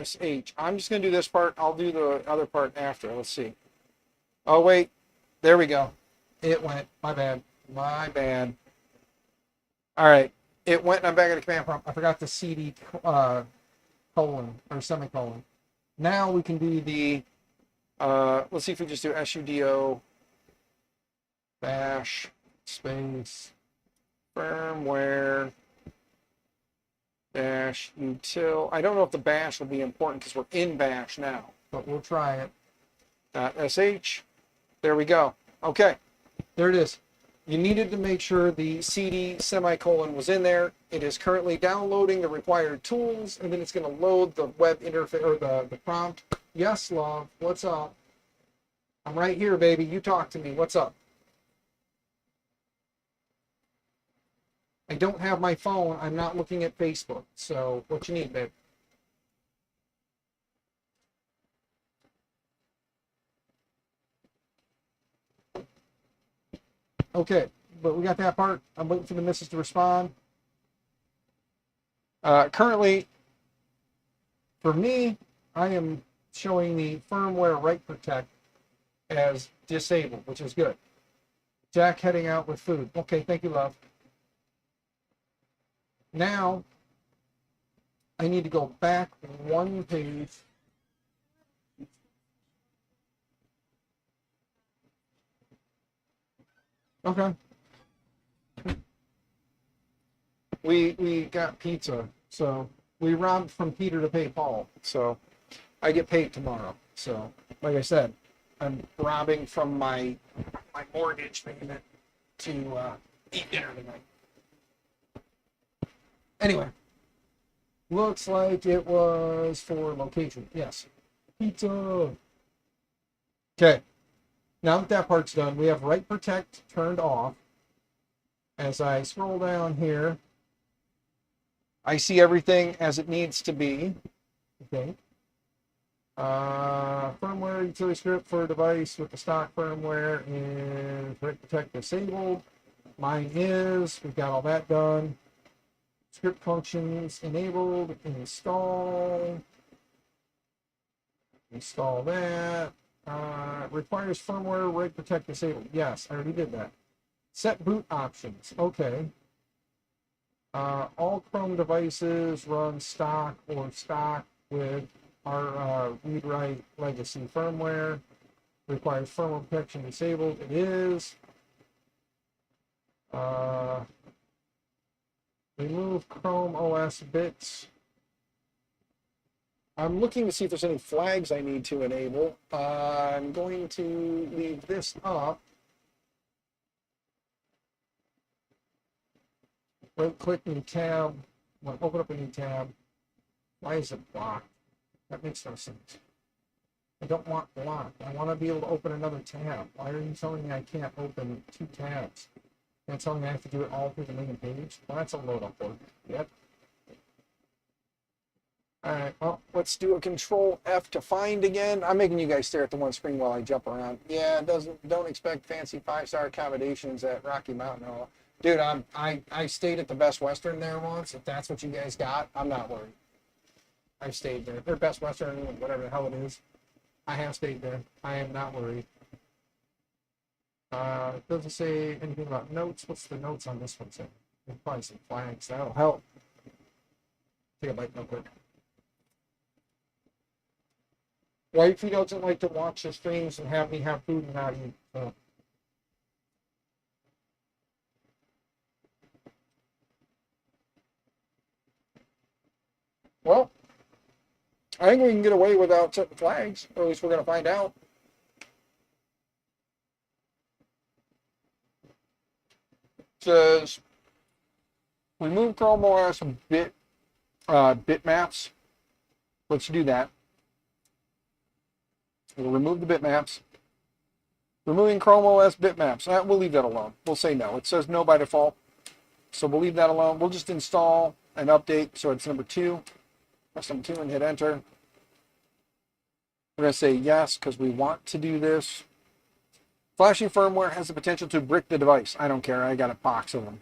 sh. I'm just going to do this part. I'll do the other part after. Let's see. Oh, wait. There we go. It went. My bad. My bad. All right. It went and I'm back at the command prompt. I forgot the CD colon or semicolon. Now we can do the, let's see if we just do sudo bash space firmware dash util. I don't know if the bash will be important because we're in bash now, but we'll try it. .sh. There we go. Okay. There it is. You needed to make sure the CD semicolon was in there. It is currently downloading the required tools, and then it's going to load the web interface or the prompt. Yes, love. What's up? I'm right here, baby. You talk to me. What's up? I don't have my phone. I'm not looking at Facebook. So what you need, babe? Okay, but we got that part. I'm waiting for the missus to respond. Currently, for me, I am showing the firmware write protect as disabled, which is good. Jack heading out with food. Okay, thank you, love. Now, I need to go back one page. Okay. We got pizza, so we robbed from Peter to pay Paul. So I get paid tomorrow. So like I said, I'm robbing from my mortgage payment to eat dinner tonight. Anyway, looks like it was for location. Yes, pizza. Okay. Now that that part's done, we have write protect turned off. As I scroll down here, I see everything as it needs to be. Okay. Firmware utility script for a device with the stock firmware is write protect disabled. Mine is. We've got all that done. Script functions enabled. Install. Install that. Requires firmware write protect disabled. Yes, I already did that. Set boot options. Okay. All Chrome devices run stock or stock with our read-write legacy firmware. Requires firmware protection disabled. It is. Remove Chrome OS bits. I'm looking to see if there's any flags I need to enable. I'm going to leave this up. Right click new tab. I'm going to open up a new tab. Why is it blocked? That makes no sense. I don't want blocked. I want to be able to open another tab. Why are you telling me I can't open two tabs? You're telling me I have to do it all through the main page? Well, that's a load up word. Yep. All right, well, let's do a control F to find again. I'm making you guys stare at the one screen while I jump around. Yeah, it doesn't, don't expect fancy 5-star accommodations at Rocky Mountain. Oh, dude, I stayed at the Best Western there once. If that's what you guys got, I'm not worried. I've stayed there. Their Best Western, whatever the hell it is. I have stayed there. I am not worried. It doesn't say anything about notes. What's the notes on this one say? There's probably some flags. That'll help. Take a bite real quick. Wifey doesn't like to watch the streams and have me have food and not eat. So. Well, I think we can get away without setting flags, or at least we're going to find out. It says remove Chrome OS bitmaps. Let's do that. We'll remove the bitmaps. Removing Chrome OS bitmaps. We'll leave that alone. We'll say no. It says no by default. So we'll leave that alone. We'll just install and update. So it's number 2. Press number 2 and hit enter. We're going to say yes because we want to do this. Flashing firmware has the potential to brick the device. I don't care. I got a box of them.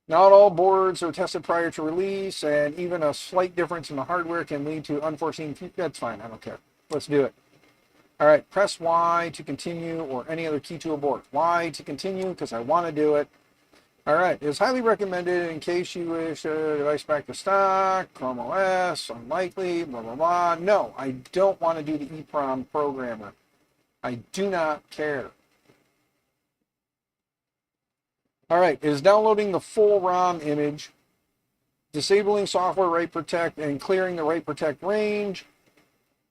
Not all boards are tested prior to release, and even a slight difference in the hardware can lead to unforeseen. That's fine. I don't care. Let's do it. All right, press Y to continue or any other key to abort. Y to continue because I want to do it. All right, it's highly recommended in case you wish the device back to stock, Chrome OS, unlikely, blah, blah, blah. No, I don't want to do the EEPROM programmer. I do not care. All right, it is downloading the full ROM image, disabling software write protect and clearing the write protect range.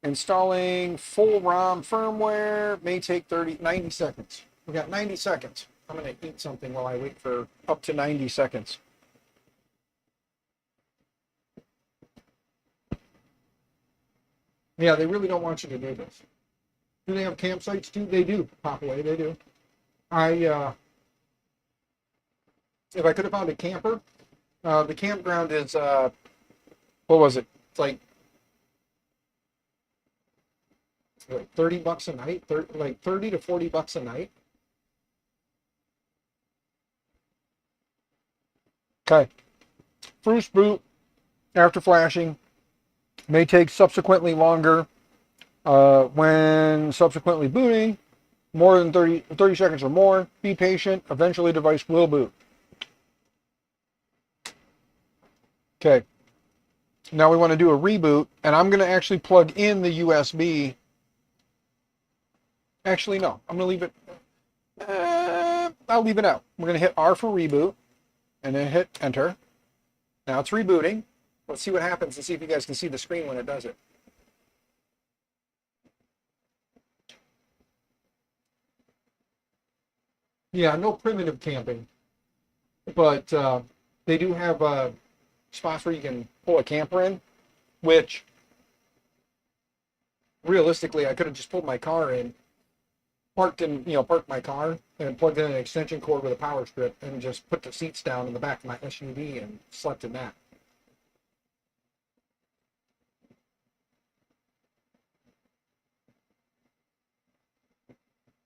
Installing full ROM firmware may take 90 seconds. We got 90 seconds. I'm going to eat something while I wait for up to 90 seconds. Yeah, they really don't want you to do this. Do they have campsites too? They do. Pop away, they do. If I could have found a camper, the campground is, what was it? It's like 30 bucks a night, like 30 to 40 bucks a night. Okay. First boot after flashing may take subsequently longer. When subsequently booting, more than 30 seconds or more, be patient. Eventually, device will boot. Okay. Now we want to do a reboot, and I'm going to actually plug in the USB. Actually, no. I'm going to leave it. I'll leave it out. We're going to hit R for reboot, and then hit enter. Now it's rebooting. Let's see what happens and see if you guys can see the screen when it does it. Yeah, no primitive camping, but they do have spots where you can pull a camper in, which realistically I could have just pulled my car in, parked my car and plugged in an extension cord with a power strip and just put the seats down in the back of my SUV and slept in that.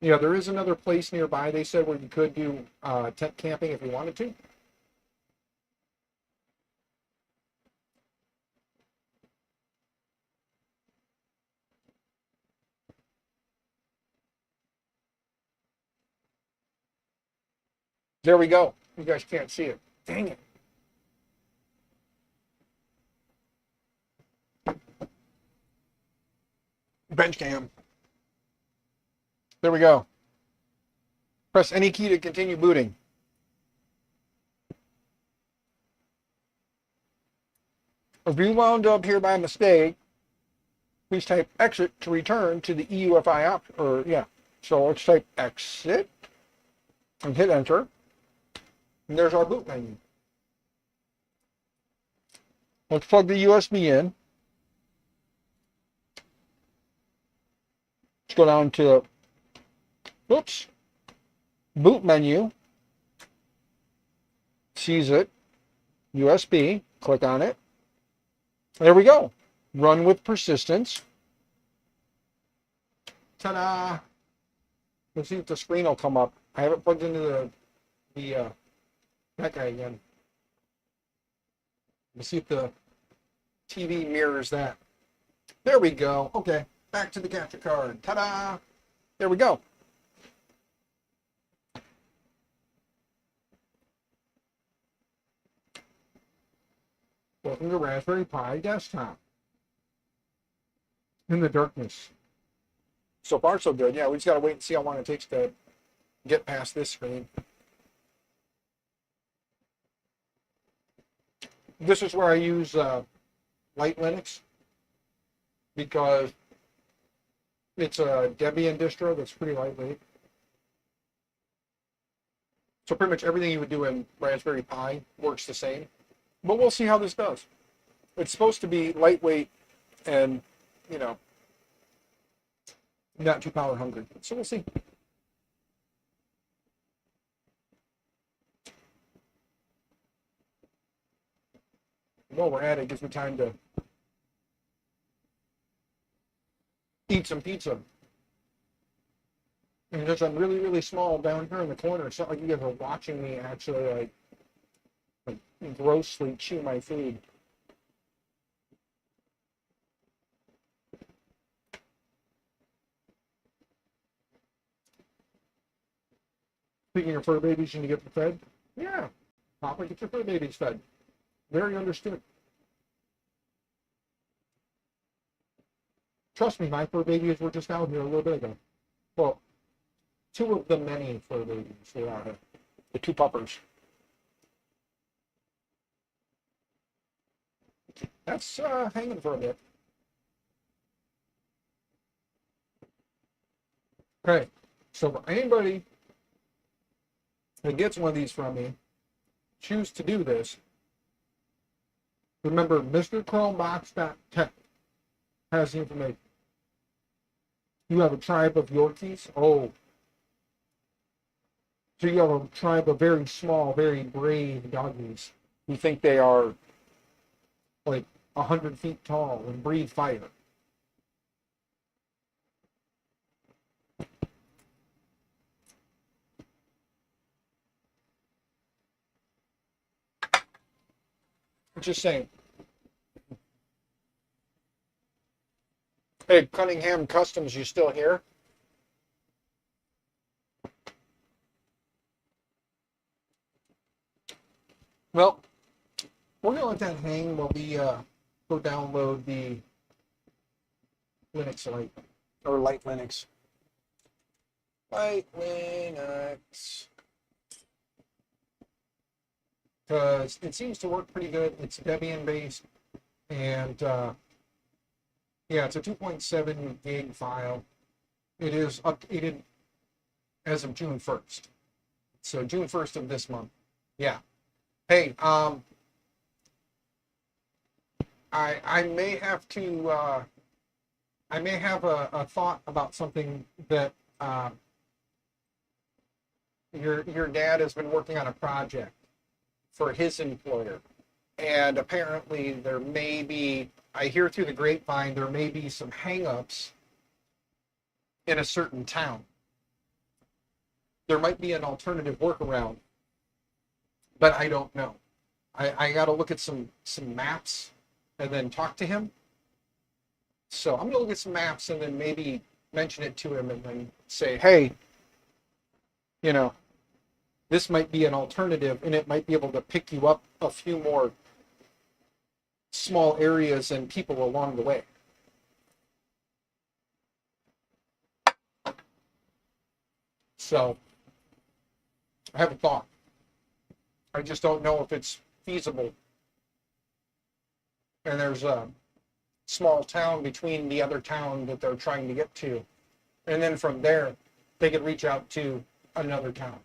Yeah, there is another place nearby, they said, where you could do tent camping if you wanted to. There we go. You guys can't see it. Dang it. Bench cam. There we go. Press any key to continue booting. If you wound up here by mistake, please type exit to return to the EUFI option. So let's type exit and hit enter. And there's our boot menu. Let's plug the USB in. Let's go down to, boot menu. Sees it. USB. Click on it. There we go. Run with persistence. Ta-da! Let's see if the screen will come up. I have it plugged into that guy again. Let's see if the TV mirrors that. There we go. Okay, back to the capture card. Ta-da! There we go. Welcome to Raspberry Pi Desktop. In the darkness. So far, so good. Yeah, we just got to wait and see how long it takes to get past this screen. This is where I use Light Linux because it's a Debian distro that's pretty lightweight. So pretty much everything you would do in Raspberry Pi works the same. But we'll see how this does. It's supposed to be lightweight and, you know, not too power hungry. So we'll see. While we're at it, gives me time to eat some pizza. And because I'm really, really small down here in the corner, it's not like you guys are watching me actually like grossly chew my food. Speaking of fur babies, you need to get them fed? Yeah. Papa, get your fur babies fed. Very understood. Trust me, my fur babies were just out here a little bit ago. Well, two of the many fur babies were out here. The two puppers. That's hanging for a bit. Okay, so for anybody that gets one of these from me, choose to do this. Remember, MrChromeBox.tech has the information. You have a tribe of Yorkies. Oh. So you have a tribe of very small, very brave doggies who think they are like 100 feet tall and breathe fire. Just saying. Hey, Cunningham Customs, you still here? Well, we're going to let that hang while we go download the Linux Lite, or Light Linux. Light Linux. Because it seems to work pretty good. It's Debian based, and yeah, it's a 2.7 gig file. It is updated as of June 1st. So June 1st of this month. Yeah. Hey, I may have to I may have a thought about something that your dad has been working on a project for his employer, and apparently there may be, I hear through the grapevine, there may be some hangups in a certain town. There might be an alternative workaround, but I don't know. I got to look at some maps and then talk to him. So I'm going to look at some maps and then maybe mention it to him and then say, hey, you know, this might be an alternative, and it might be able to pick you up a few more small areas and people along the way. So I have a thought. I just don't know if it's feasible. And there's a small town between the other town that they're trying to get to. And then from there, they could reach out to another town.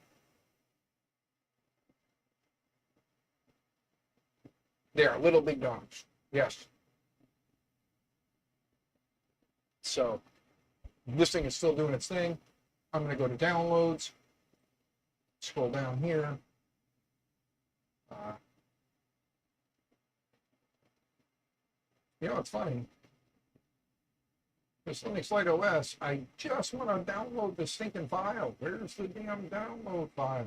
They are little big dogs. Yes. So this thing is still doing its thing. I'm going to go to downloads. Scroll down here. You know, it's funny. This Linux Lite OS, I just want to download the stinking file. Where's the damn download file?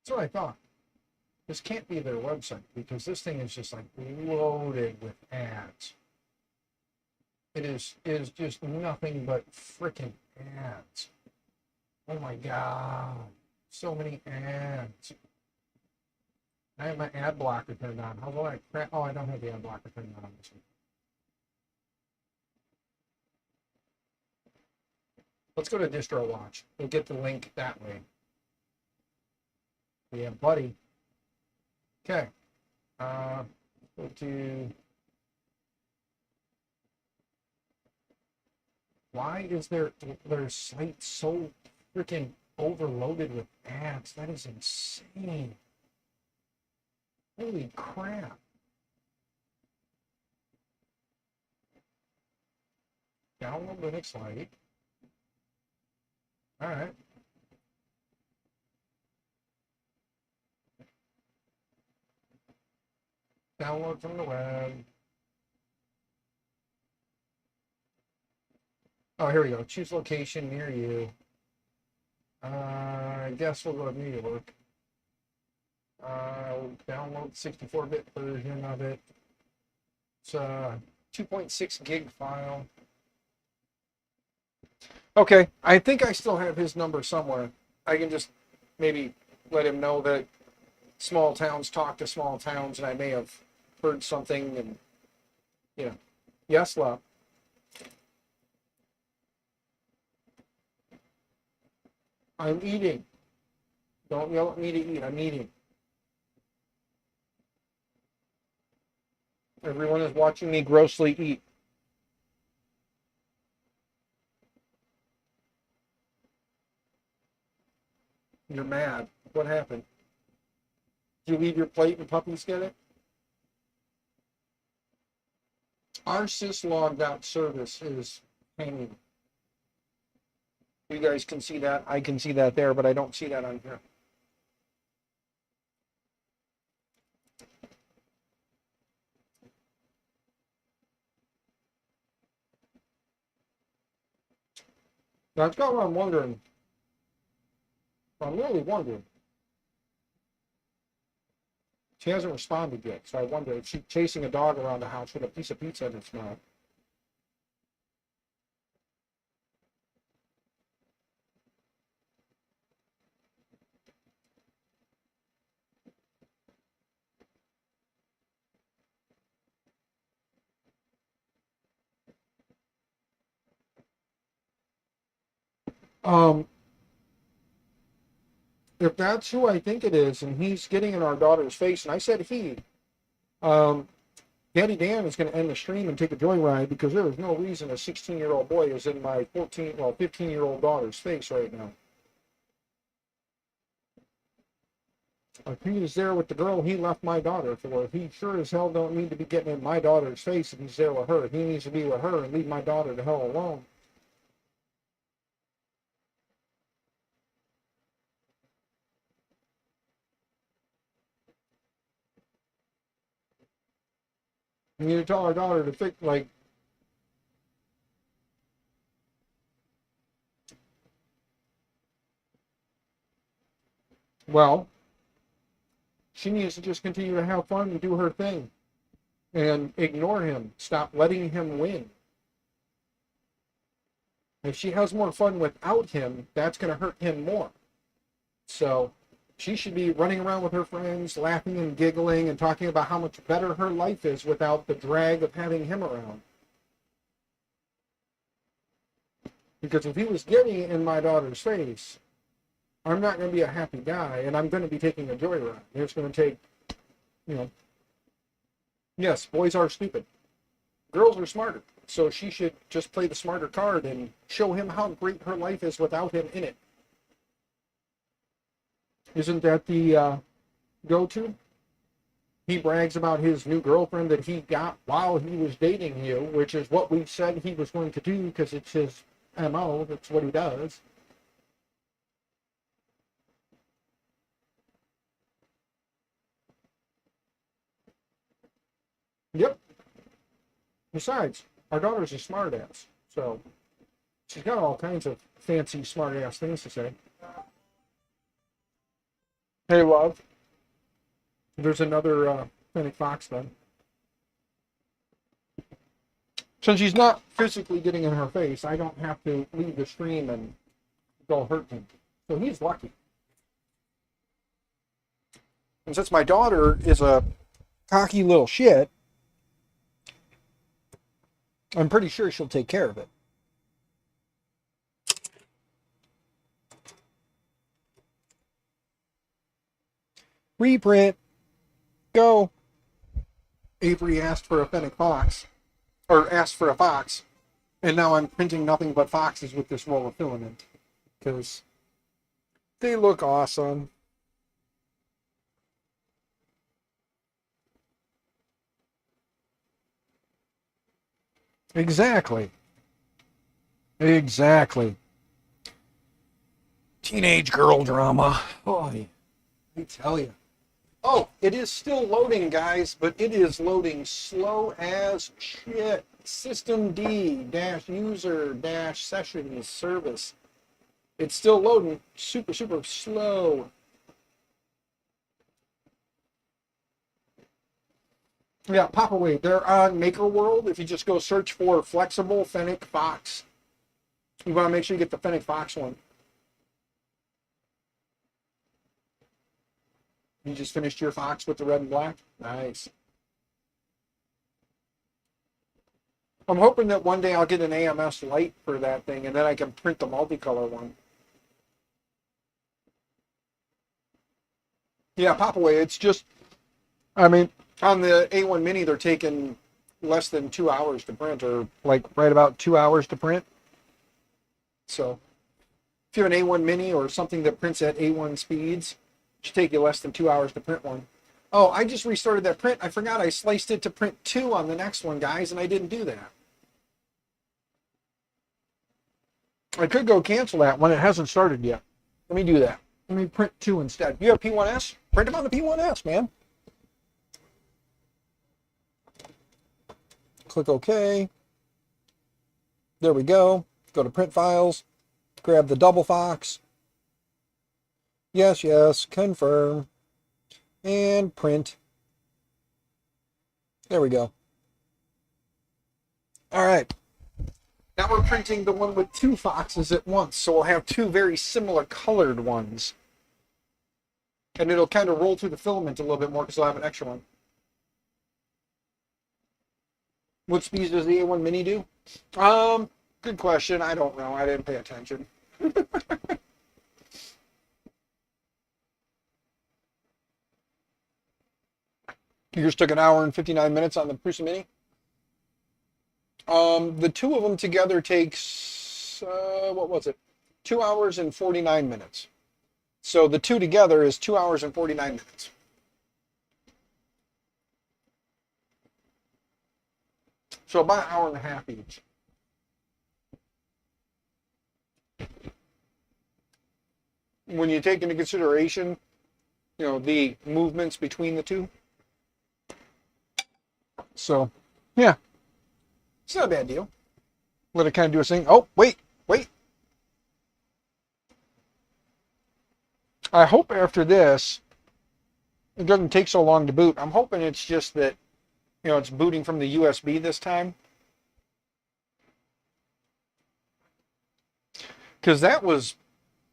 That's what I thought. This can't be their website because this thing is just like loaded with ads. It is just nothing but freaking ads. Oh my god. So many ads. I have my ad blocker turned on. How do I crap? Oh, I don't have the ad blocker turned on this one. Let's go to Distro Watch. We'll get the link that way. Yeah, buddy. Okay. Go to. Why is their site so freaking overloaded with ads? That is insane. Holy crap. Download Linux Lite. All right. Download from the web. Oh, here we go. Choose location near you. I guess we'll go to New York. We'll download the 64-bit version of it. It's a 2.6 gig file. Okay, I think I still have his number somewhere. I can just maybe let him know that small towns talk to small towns, and I may have heard something, and, you know. Yes, love. I'm eating. Don't yell at me to eat. I'm eating. Everyone is watching me grossly eat. You're mad. What happened? Did you leave your plate and puppies get it? Our syslog.service is hanging. You guys can see that. I can see that there, but I don't see that on here. That's got what I'm wondering. I'm really wondering. She hasn't responded yet, so I wonder if she's chasing a dog around the house with a piece of pizza in its mouth. Um, if that's who I think it is, and he's getting in our daughter's face, and I said he, um, Daddy Dan is going to end the stream and take a joyride because there is no reason a 16-year-old boy is in my 15-year-old daughter's face right now. If he is there with the girl he left my daughter for, he sure as hell don't need to be getting in my daughter's face if he's there with her. He needs to be with her and leave my daughter the hell alone. You need to tell our daughter to fix, like, well, she needs to just continue to have fun and do her thing and ignore him. Stop letting him win. If she has more fun without him, that's going to hurt him more. So she should be running around with her friends, laughing and giggling and talking about how much better her life is without the drag of having him around. Because if he was getting in my daughter's face, I'm not going to be a happy guy, and I'm going to be taking a joyride. It's going to take, yes, boys are stupid. Girls are smarter. So she should just play the smarter card and show him how great her life is without him in it. Isn't that the go-to? he brags about his new girlfriend that he got while he was dating you, which is what we said he was going to do because it's his MO. That's what he does. Yep. Besides, our daughter's a smartass, so she's got all kinds of fancy smartass things to say. Hey, love. There's another Fennec Fox then. Since he's not physically getting in her face, I don't have to leave the stream and go hurt him. So he's lucky. And since my daughter is a cocky little shit, I'm pretty sure she'll take care of it. Reprint. Go. Avery asked for a Fennec Fox. Or asked for a fox. And now I'm printing nothing but foxes with this roll of filament. Because they look awesome. Exactly. Exactly. Teenage girl drama. Boy, I tell you. Oh, it is still loading, guys, but it is loading slow as shit. System D-user-sessions service. It's still loading super, super slow. Yeah, pop away. They're on Maker World. If you just go search for Flexible Fennec Fox, you want to make sure you get the Fennec Fox one. You just finished your Fox with the red and black? Nice. I'm hoping that one day I'll get an AMS light for that thing, and then I can print the multicolor one. Yeah, pop away. It's just, I mean, on the A1 Mini, they're taking less than 2 hours to print, or like right about 2 hours to print. So if you have an A1 Mini or something that prints at A1 speeds, it should take you less than 2 hours to print one. Oh, I just restarted that print. I forgot I sliced it to print 2 on the next one, guys, and I didn't do that. I could go cancel that when it hasn't started yet. Let me do that. Let me print 2 instead. You have P1S? Print them on the P1S, man. Click OK. There we go. Go to print files. Grab the double fox. Yes, yes. Confirm. And print. There we go. All right. Now we're printing the one with 2 foxes at once, so we'll have 2 very similar colored ones. And it'll kind of roll through the filament a little bit more because I'll have an extra one. What speeds does the A1 Mini do? Good question. I don't know. I didn't pay attention. You just took 1 hour and 59 minutes on the Prusa Mini? The 2 of them together takes, what was it? 2 hours and 49 minutes. So the 2 together is 2 hours and 49 minutes. So about 1.5 hours each. When you take into consideration, the movements between the 2. So, yeah. It's not a bad deal. Let it kind of do its thing. Oh, wait. I hope after this, it doesn't take so long to boot. I'm hoping it's just that, it's booting from the USB this time. Because that was,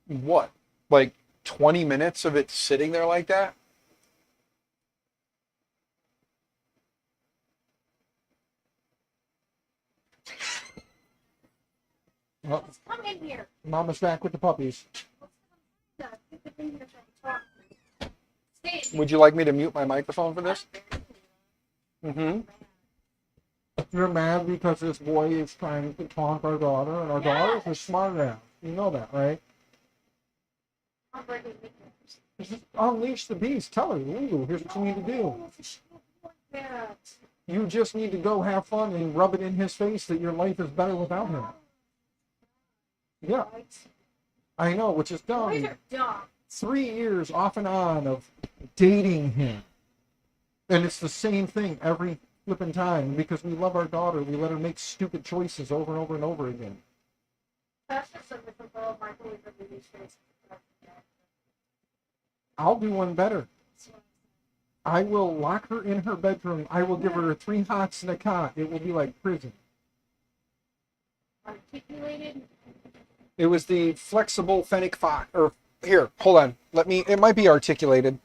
what, like 20 minutes of it sitting there like that? Well, Come in here. Mama's back with the puppies. Would you like me to mute my microphone for this? Mm-hmm. You're mad because this boy is trying to taunt our daughter, and our daughter's a smart ass. You know that, right? Just unleash the beast. Tell her, Lulu, here's what you need to do. No, she won't want that. You just need to go have fun and rub it in his face that your life is better without him. Yeah, Right? I know, which is Boys dumb. are dumb. 3 years off and on of dating him. And it's the same thing every flipping time. Because we love our daughter, we let her make stupid choices over and over and over again. That's just a different girl. My boys are really straight. I'll do one better. I will lock her in her bedroom. I will give her 3 hots and a cot. It will be like prison. Articulated. It was the flexible fennec fox. Or here, hold on. Let me. It might be articulated.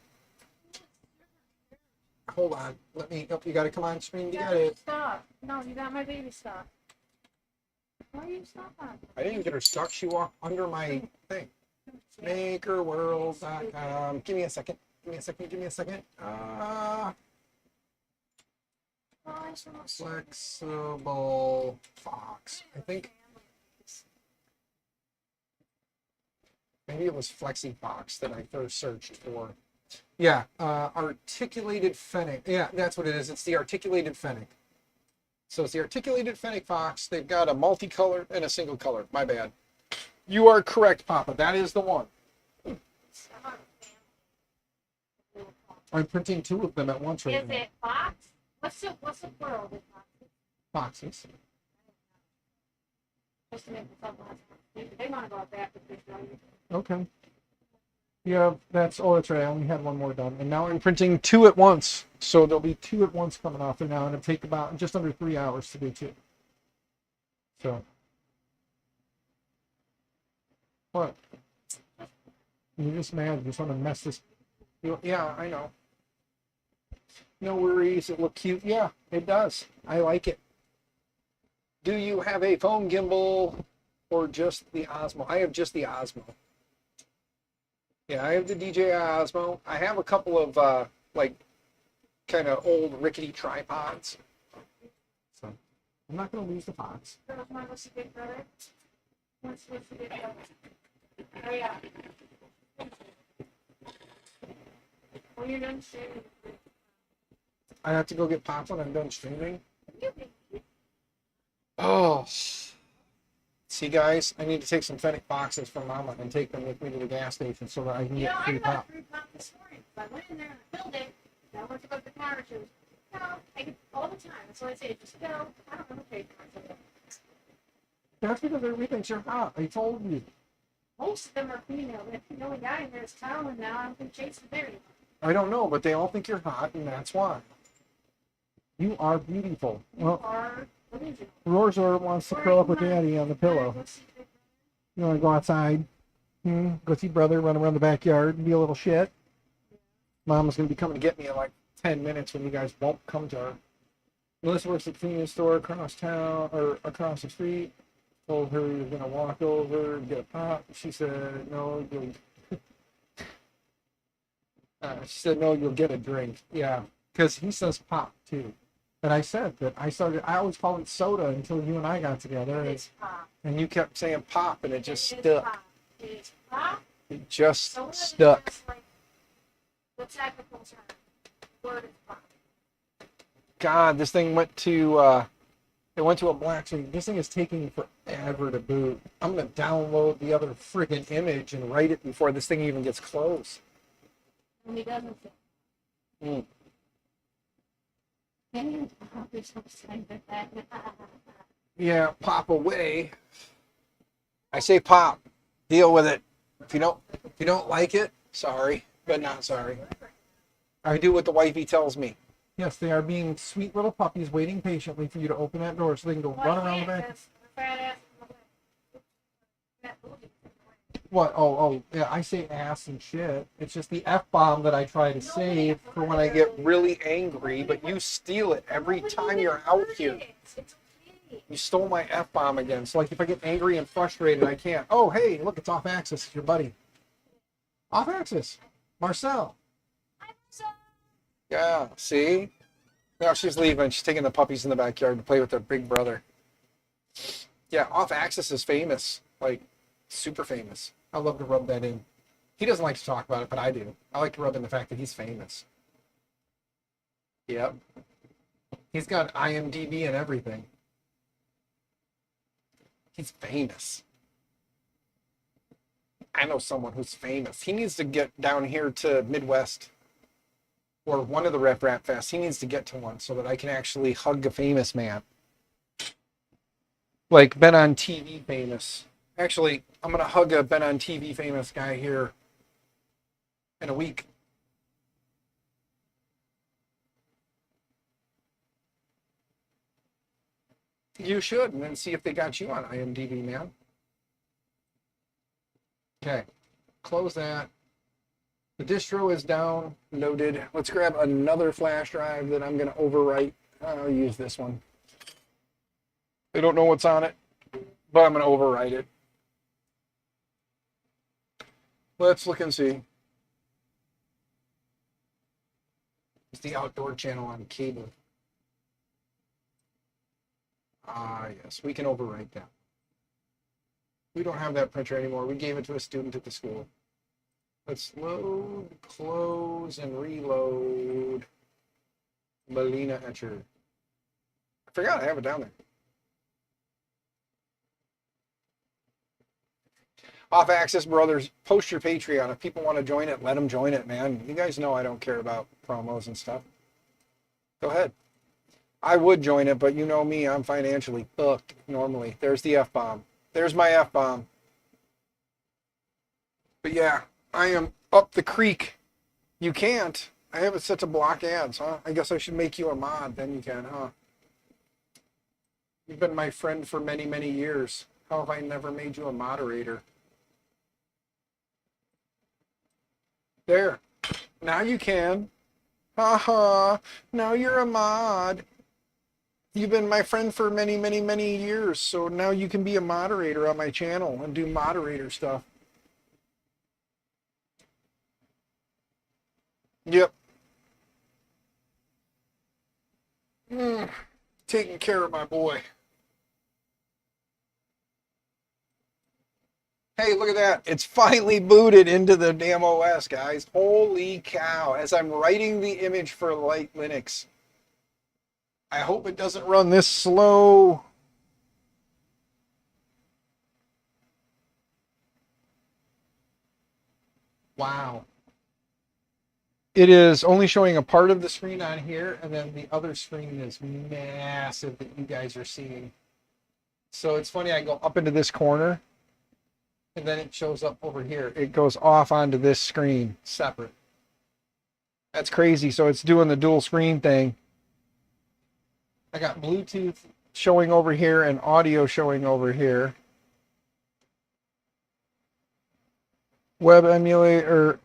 Hold on. Let me. Oh, you got to come on screen to get it. Stop. No, you got my baby stuff. Why are you stopping? I didn't get her stuck. She walked under my thing. Makerworld.com. Give me a second. Give me a second. Give me a second. Flexible fox. I think maybe it was Flexi Fox that I first searched for. Yeah, articulated fennec. Yeah, that's what it is. It's the articulated fennec. So it's the articulated fennec fox. They've got a multicolor and a single color. My bad. You are correct, Papa. That is the one. I'm printing 2 of them at once right Is now. it fox? What's the plural of foxes? Foxes. Just to make this up last time. They want to go back to fish value. Okay. Yeah, that's right. I only had 1 more done. And now I'm printing 2 at once. So there'll be 2 at once coming off there now. And it'll take about just under 3 hours to do 2. So. What? You're just mad. You just want to mess this. Yeah, I know. No worries. It look cute. Yeah, it does. I like it. Do you have a phone gimbal or just the Osmo? I have just the Osmo. Yeah, I have the DJI Osmo. I have a couple of like kind of old rickety tripods. So I'm not going to lose the pots. Girls want to see Big Brother? Wants to see Big Brother. Oh yeah. When you're done streaming. I have to go get pops when I'm done streaming. You can eat. Oh. See, guys, I need to take some fennec boxes from Mama and take them with me to the gas station so that I can You know, get I free got pop. a free pop this morning. I went in there and I filled it. And I went to go to the counter. She was, no, I get all the time. That's why I say, just go. I don't have a pay for it. That's because everybody thinks you're hot. I told you. Most of them are female. The only guy in there is Talon now. I don't think Chase is there anymore. I don't know, but they all think you're hot, and that's why. You are beautiful. You Well, are. What is it? Rorzor wants to curl up with Daddy on the pillow. Let's see Big Brother. You want to go outside? Go see brother, run around the backyard, and be a little shit? Mama's going to be coming to get me in like 10 minutes when you guys won't come to her. Melissa works at the convenience store across town, or across the street. Told her you're going to walk over and get a pop. She said, no, you'll... she said, no, you'll get a drink. Yeah, because he says pop, too. And I said that I always called it soda until you and I got together. It's pop. And you kept saying pop, and it just It is stuck. pop. It is pop. It just Soda is stuck. just like the technical term. Word is pop. God, this thing went to it went to a black screen. This thing is taking forever to boot. I'm gonna download the other friggin' image and write it before this thing even gets close. And he doesn't say. Mm. And you're so excited that. Yeah, pop away. I say pop. Deal with it. If you don't like it, sorry, but not sorry. I do what the wifey tells me. Yes, they are being sweet little puppies waiting patiently for you to open that door so they can go run around the back. What? Oh, yeah, I say ass and shit. It's just the F-bomb that I try to save for when I get really angry, but you steal it every time you're out here. You stole my F-bomb again. So, like, if I get angry and frustrated, I can't. Oh, hey, look, it's off axis. It's your buddy. Off axis. Marcel. Yeah, see? Now she's leaving. She's taking the puppies in the backyard to play with their big brother. Yeah, off axis is famous. Like, super famous. I love to rub that in. He doesn't like to talk about it, but I do. I like to rub in the fact that he's famous. Yep. He's got IMDb and everything. He's famous. I know someone who's famous. He needs to get down here to Midwest or one of the Rep Rap Fests. He needs to get to one so that I can actually hug a famous man. Like been on TV famous. Actually, I'm going to hug a been on TV famous guy here in a week. You should, and then see if they got you on IMDb, man. Okay, close that. The distro is downloaded. Let's grab another flash drive that I'm going to overwrite. I'll use this one. I don't know what's on it, but I'm going to overwrite it. Let's look and see. It's the Outdoor Channel on cable. Ah, yes, we can overwrite that. We don't have that printer anymore. We gave it to a student at the school. Let's load, close, and reload. Melina Etcher. I forgot I have it down there. Off Access Brothers, post your Patreon. If people want to join it, let them join it, man. You guys know I don't care about promos and stuff. Go ahead. I would join it, but you know me, I'm financially fucked normally. There's the F-bomb. There's my F-bomb. But yeah, I am up the creek. You can't. I have it set to block ads, huh? I guess I should make you a mod, then you can, huh? You've been my friend for many, many years. How have I never made you a moderator? There. Now you can. Haha. Now you're a mod. You've been my friend for many, many, many years, so now you can be a moderator on my channel and do moderator stuff. Yep. Taking care of my boy. Hey, look at that. It's finally booted into the damn OS, guys. Holy cow. As I'm writing the image for Light Linux. I hope it doesn't run this slow. Wow. It is only showing a part of the screen on here, and then the other screen is massive that you guys are seeing. So it's funny, I go up into this corner, and then it shows up over here. It goes off onto this screen, separate. That's crazy. So it's doing the dual screen thing. I got Bluetooth showing over here and audio showing over here. Web emulator,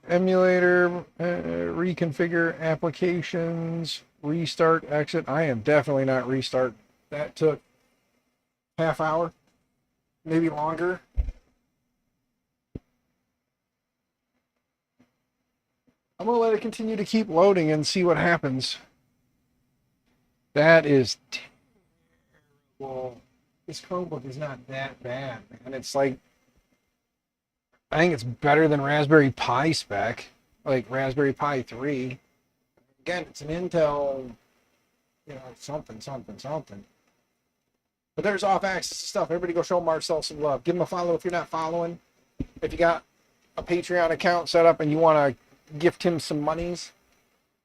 reconfigure applications, restart, exit. I am definitely not restart. That took half hour, maybe longer. I'm going to let it continue to keep loading and see what happens. That is terrible. This Chromebook is not that bad, man. It's like, I think it's better than Raspberry Pi spec, like Raspberry Pi 3. Again, it's an Intel, something. But there's off-access stuff. Everybody go show Marcel some love. Give him a follow if you're not following. If you got a Patreon account set up and you want to gift him some monies,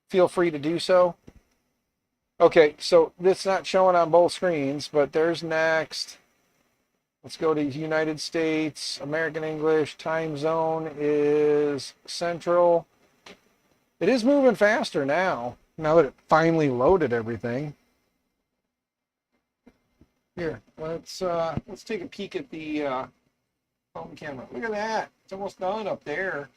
feel free to do so. Okay, so it's not showing on both screens, but there's next. Let's go to United States, American English, time zone is Central. It is moving faster now that it finally loaded everything. Here, let's take a peek at the phone camera. Look at that. It's almost done up there.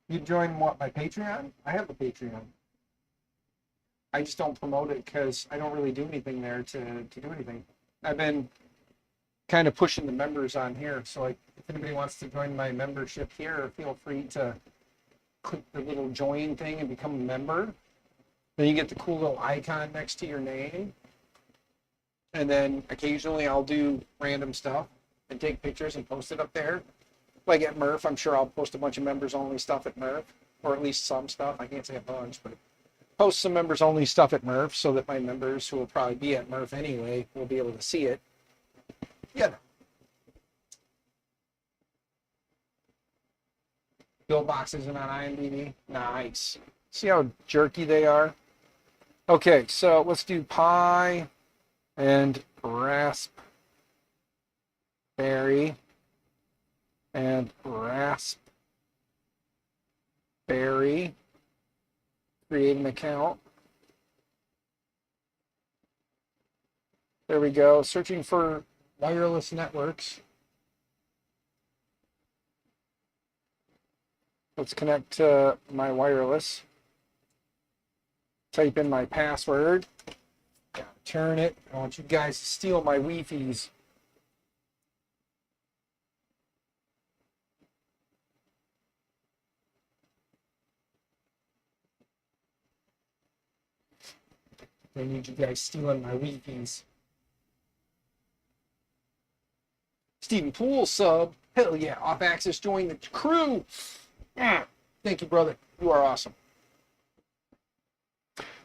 You join what, my Patreon? I have a Patreon. I just don't promote it because I don't really do anything there to do anything. I've been kind of pushing the members on here. So like, if anybody wants to join my membership here, feel free to click the little join thing and become a member. Then you get the cool little icon next to your name. And then occasionally I'll do random stuff and take pictures and post it up there. Like at Murph, I'm sure I'll post a bunch of members only stuff at Murph, or at least some stuff. I can't say a bunch, but post some members only stuff at Murph so that my members who will probably be at Murph anyway will be able to see it. Yeah. Bill boxes and on IMDb. Nice. See how jerky they are? Okay, so let's do pie and raspberry and raspberry. Create an account. There we go. Searching for wireless networks. Let's connect to my wireless. Type in my password. Turn it. I want you guys to steal my Wi-Fi's. I need you guys stealing my Wi-Fi's. Stephen Poole sub. Hell yeah. Off Access join the crew. Thank you, brother. You are awesome.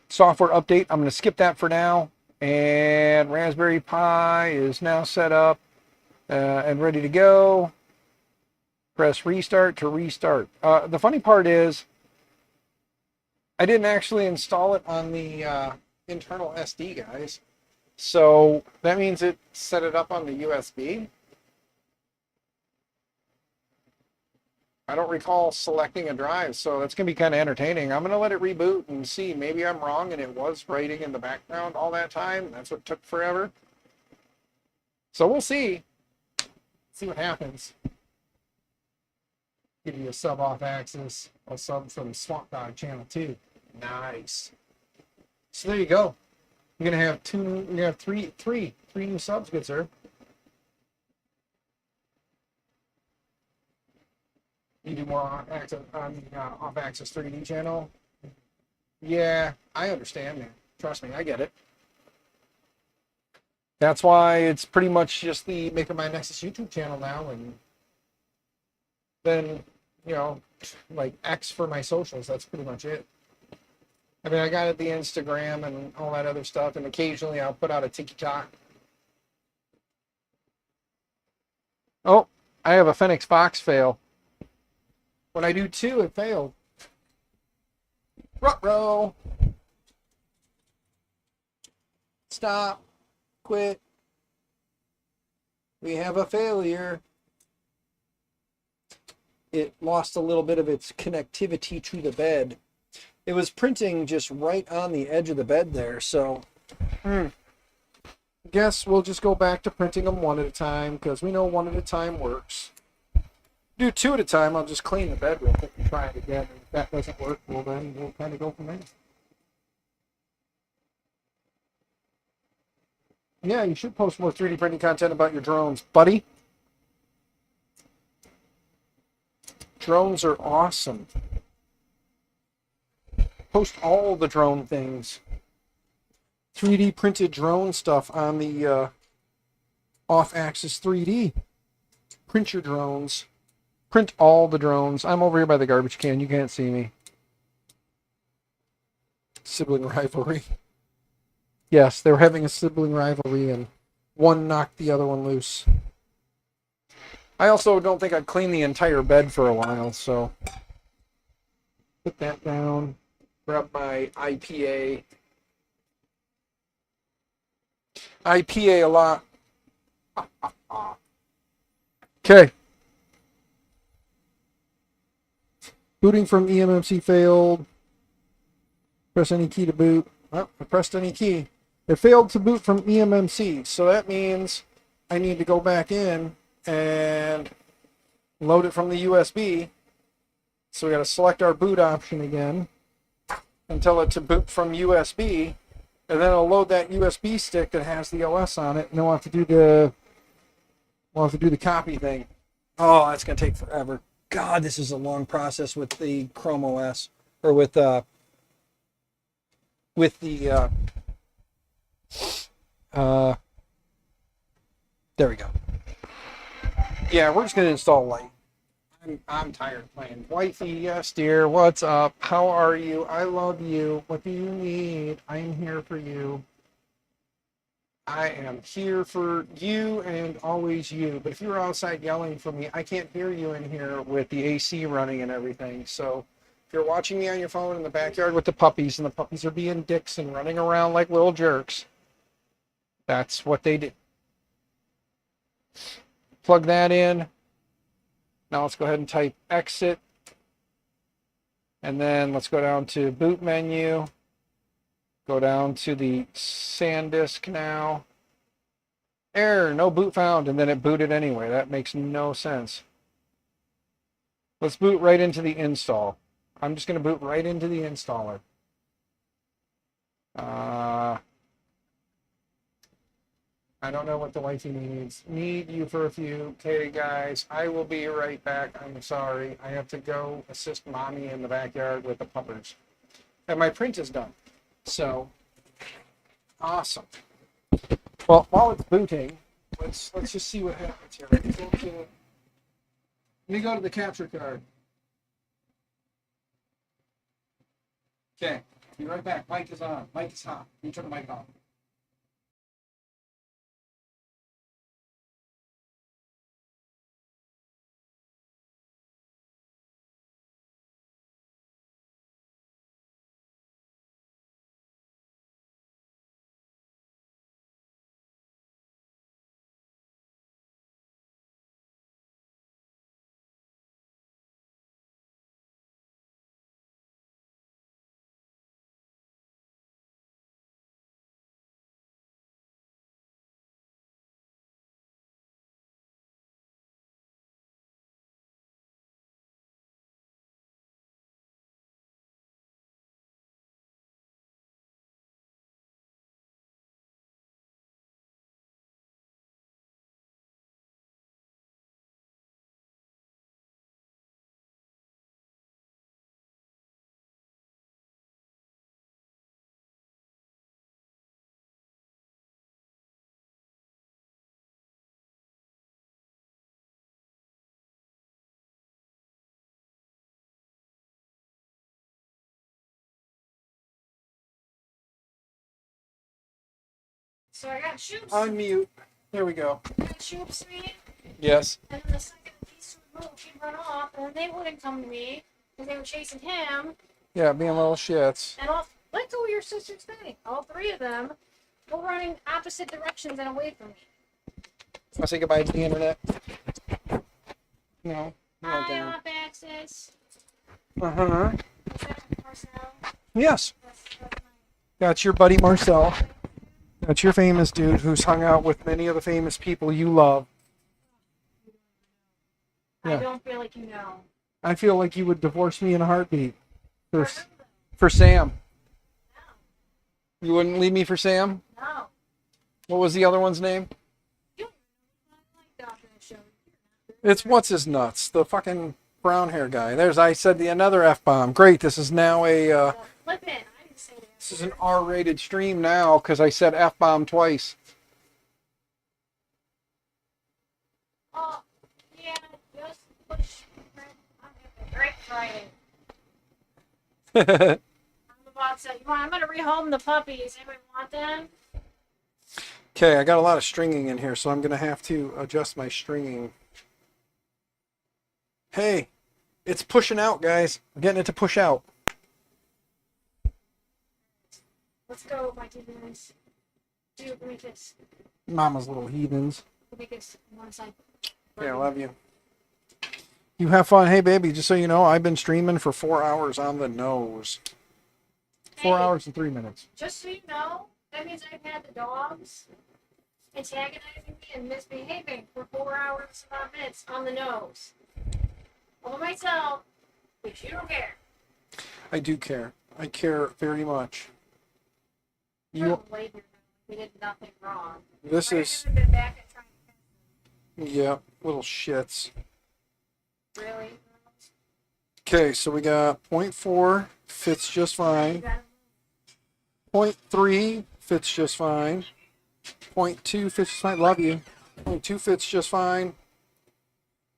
Software update. I'm going to skip that for now. And Raspberry Pi is now set up and ready to go. Press restart to restart. The funny part is I didn't actually install it on the internal SD, guys. So that means it set it up on the USB. I don't recall selecting a drive, so that's going to be kind of entertaining. I'm going to let it reboot and see. Maybe I'm wrong and it was writing in the background all that time. That's what took forever. So we'll see. See what happens. Give you a sub off Access, a sub from Swamp Dog Channel 2. Nice. So there you go. You're going to have three new subs, good sir. You do more on the Off Access 3D channel. Yeah, I understand, man. Trust me, I get it. That's why it's pretty much just the Maker My Nexus YouTube channel now, and then, you know, like X for my socials. That's pretty much it. I mean, I got the Instagram and all that other stuff, and occasionally I'll put out a TikTok. Oh, I have a Phoenix Fox fail. When I do two, it failed. Ruh-roh. Stop. Quit. We have a failure. It lost a little bit of its connectivity to the bed. It was printing just right on the edge of the bed there, so guess we'll just go back to printing them one at a time, because we know one at a time works. Do two at a time. I'll just clean the bed real quick and try it again. If that doesn't work, well then we'll kind of go from there. Yeah, you should post more 3D printing content about your drones, buddy. Drones are awesome. Post all the drone things. 3D printed drone stuff on the Off Access 3D. Print your drones. Print all the drones. I'm over here by the garbage can. You can't see me. Sibling rivalry. Yes, they were having a sibling rivalry and one knocked the other one loose. I also don't think I'd clean the entire bed for a while, so put that down. Grab my IPA. IPA a lot. Okay. Booting from eMMC failed. Press any key to boot. Well, I pressed any key. It failed to boot from eMMC, so that means I need to go back in and load it from the USB. So we got to select our boot option again and tell it to boot from USB, and then it'll load that USB stick that has the OS on it, and then we'll have to do the copy thing. Oh, that's gonna take forever. God, this is a long process with the Chrome OS, or with the There we go. Yeah, we're just gonna install light. I'm tired of playing. Wifey, yes, dear. What's up? How are you? I love you. What do you need? I'm here for you. I am here for you and always you. But if you're outside yelling for me, I can't hear you in here with the AC running and everything. So if you're watching me on your phone in the backyard with the puppies and the puppies are being dicks and running around like little jerks, that's what they do. Plug that in. Now let's go ahead and type exit. And then let's go down to boot menu. Go down to the SanDisk now. Error, no boot found, and then it booted anyway. That makes no sense. Let's boot right into the install. I'm just going to boot right into the installer. I don't know what the wifey needs. Need you for a few. Okay, guys, I will be right back. I'm sorry. I have to go assist mommy in the backyard with the puppers. And my print is done. So, awesome. Well, while it's booting, let's just see what happens here. Let me go to the capture card. Okay, be right back. Mic is on. Mic is hot. You turn the mic on. So I got shoots. Unmute. There we go. I got shoots me. Yes. And then the second piece of move, he'd run off, and then they wouldn't come to me because they were chasing him. Yeah, being little shits. And all, let go of your sister's thing. All three of them were running opposite directions and away from me. Want to say goodbye to the internet? No. Hi, off access. Uh-huh. Is that Marcel? Yes. That's my... That's your buddy Marcel. That's your famous dude who's hung out with many of the famous people you love. I Yeah. don't feel like you know. I feel like you would divorce me in a heartbeat. For Sam. No. You wouldn't leave me for Sam? No. What was the other one's name? You don't like that show. It's what's his nuts, the fucking brown hair guy. There's I said another F-bomb. Great, this is now a Flip it. I didn't say that. this is an R-rated stream now because I said F-bomb twice. Oh, yeah, just push. I'm having a great Friday. I'm about to. I'm gonna rehome the puppies. Anybody want them? Okay, I got a lot of stringing in here, so I'm gonna have to adjust my stringing. Hey, it's pushing out, guys. I'm getting it to push out. Let's go, my two guys. Dude, make this. Mama's little heathens. Make this one side. Yeah, I love you. You have fun. Hey, baby, just so you know, I've been streaming for 4 hours on the nose. 4 Hey. hours and 3 minutes. Just so you know, that means I've had the dogs antagonizing me and misbehaving for 4 hours and 5 minutes on the nose. All by myself, but you don't care. I do care. I care very much. You we did nothing wrong. This I is, haven't been back and trying yeah, little shits. to really. Okay, so we got 0.4 fits just fine. You got 0.3 fits just fine. 0.2 fits just fine. Love you. Point 2 fits just fine.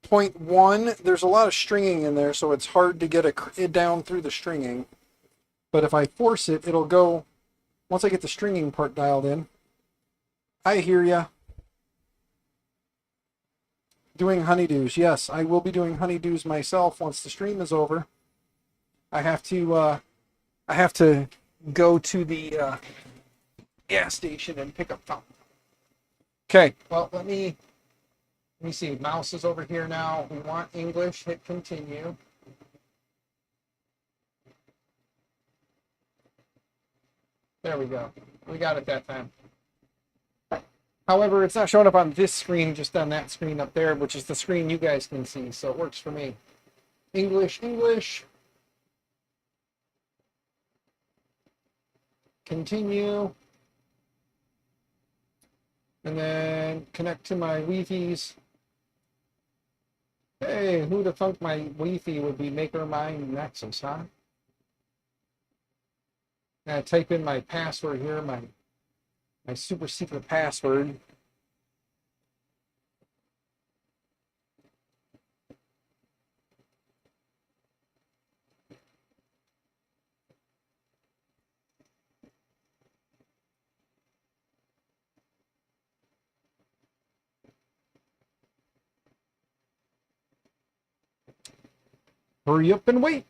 Point 1, there's a lot of stringing in there, so it's hard to get it down through the stringing. But if I force it, it'll go, once I get the stringing part dialed in. I hear ya. Doing honeydews. Yes, I will be doing honeydews myself once the stream is over. I have to go to the gas station and pick up fountain. Okay, well, let me see. Mouse is over here now. We want English. Hit continue. There we go. We got it that time. However, it's not showing up on this screen, just on that screen up there, which is the screen you guys can see, so it works for me. English, English. Continue. And then connect to my Wi-Fi's. Hey, who'd have thunk my Wi-Fi would be MakerMind Nexus, huh? And I type in my password here, my super secret password. Hurry up and wait.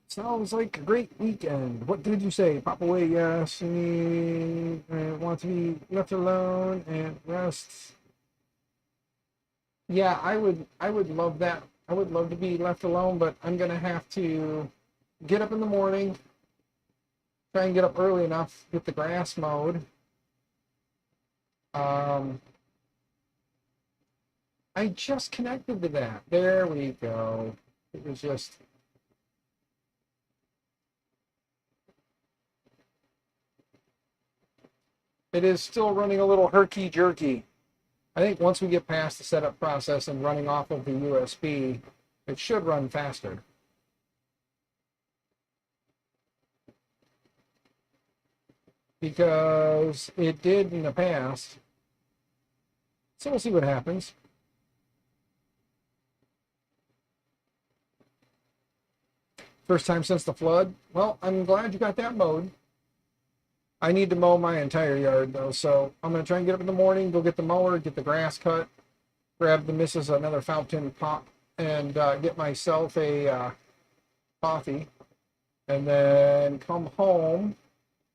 Sounds like a great weekend. What did you say? Pop away, yes. Want to be left alone and rest. Yeah, I would love that. I would love to be left alone, but I'm gonna have to get up in the morning, try and get up early enough, get the grass mowed. I just connected to that. There we go. It was just. It is still running a little herky-jerky. I think once we get past the setup process and running off of the USB, it should run faster. Because it did in the past. So we'll see what happens. First time since the flood. Well, I'm glad you got that mowed. I need to mow my entire yard though, so I'm going to try and get up in the morning, go get the mower, get the grass cut, grab the missus another fountain pop, and get myself a coffee, and then come home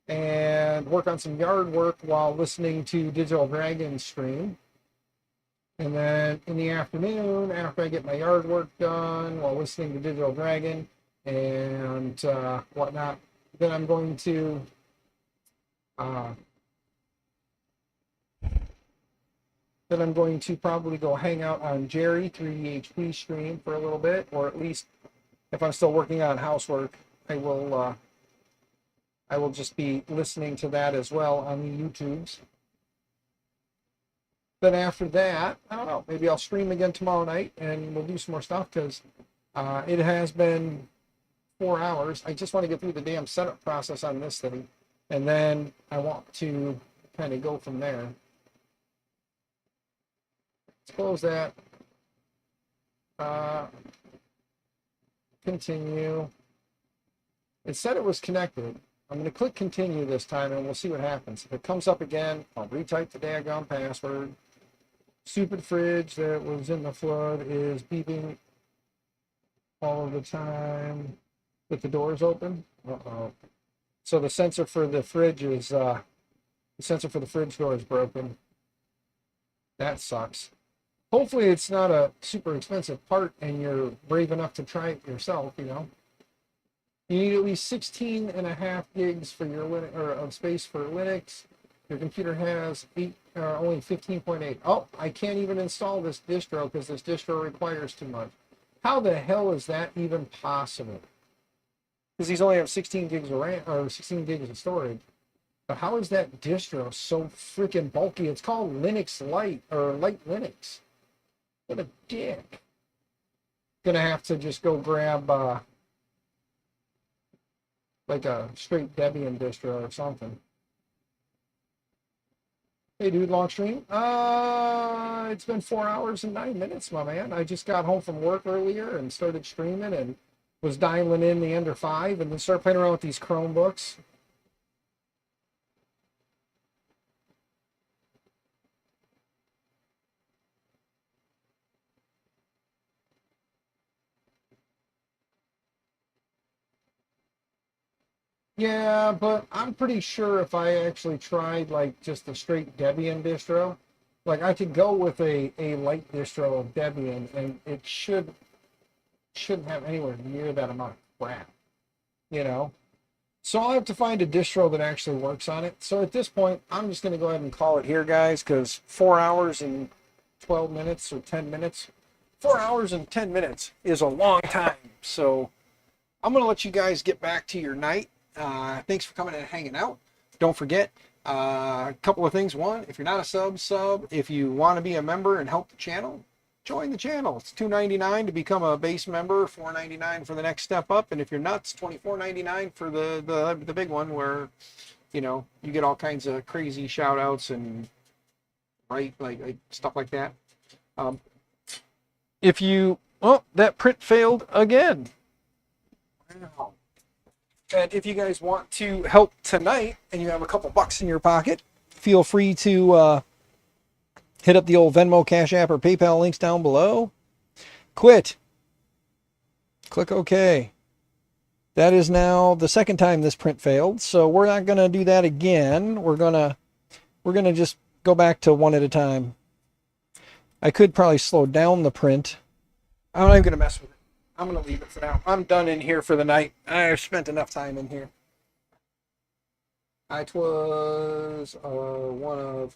and work on some yard work while listening to Digital Dragon's stream. And then in the afternoon, after I get my yard work done while listening to Digital Dragon and whatnot, then I'm going to probably go hang out on Jerry 3HP stream for a little bit, or at least if I'm still working on housework, I will just be listening to that as well on the YouTubes. Then after that, I don't know, maybe I'll stream again tomorrow night and we'll do some more stuff because it has been 4 hours. I just want to get through the damn setup process on this thing. And then I want to kind of go from there. Let's close that. Continue. It said it was connected. I'm going to click continue this time and we'll see what happens. If it comes up again, I'll retype the daggone password. Stupid fridge that was in the flood is beeping all of the time with the doors open. Uh-oh. So the sensor for the fridge is the sensor for the fridge door is broken. That sucks. Hopefully it's not a super expensive part and you're brave enough to try it yourself, you know. You need at least 16.5 gigs for your Linux, or of space for Linux. Your computer has only 15.8. Oh, I can't even install this distro because this distro requires too much. How the hell is that even possible? Because these only have 16 gigs of RAM or 16 gigs of storage. But how is that distro so freaking bulky? It's called Linux Lite or Light Linux. What a dick. Gonna have to just go grab like a straight Debian distro or something. Hey, dude, long stream. It's been 4 hours and 9 minutes, my man. I just got home from work earlier and started streaming and was dialing in the Ender 5 and then started playing around with these Chromebooks. Yeah, but I'm pretty sure if I actually tried like just a straight Debian distro, like I could go with a light distro of Debian and it shouldn't have anywhere near that amount of crap, you know? So I'll have to find a distro that actually works on it. So at this point, I'm just going to go ahead and call it here, guys, because 4 hours and 12 minutes or 10 minutes, 4 hours and 10 minutes is a long time. So I'm going to let you guys get back to your night. Thanks for coming and hanging out. Don't forget a couple of things. One, if you're not a sub. If you want to be a member and help the channel, join the channel. It's $2.99 to become a base member, $4.99 for the next step up, and if you're nuts, $24.99 for the big one, where you get all kinds of crazy shout outs and like stuff like that. If you that print failed again. Wow. And if you guys want to help tonight and you have a couple bucks in your pocket, feel free to hit up the old Venmo, Cash App, or PayPal links down below. Quit. Click OK. That is now the second time this print failed, so we're not going to do that again. We're gonna just go back to one at a time. I could probably slow down the print. I'm not even going to mess with it. I'm going to leave it for now. I'm done in here for the night. I've spent enough time in here. It was one of...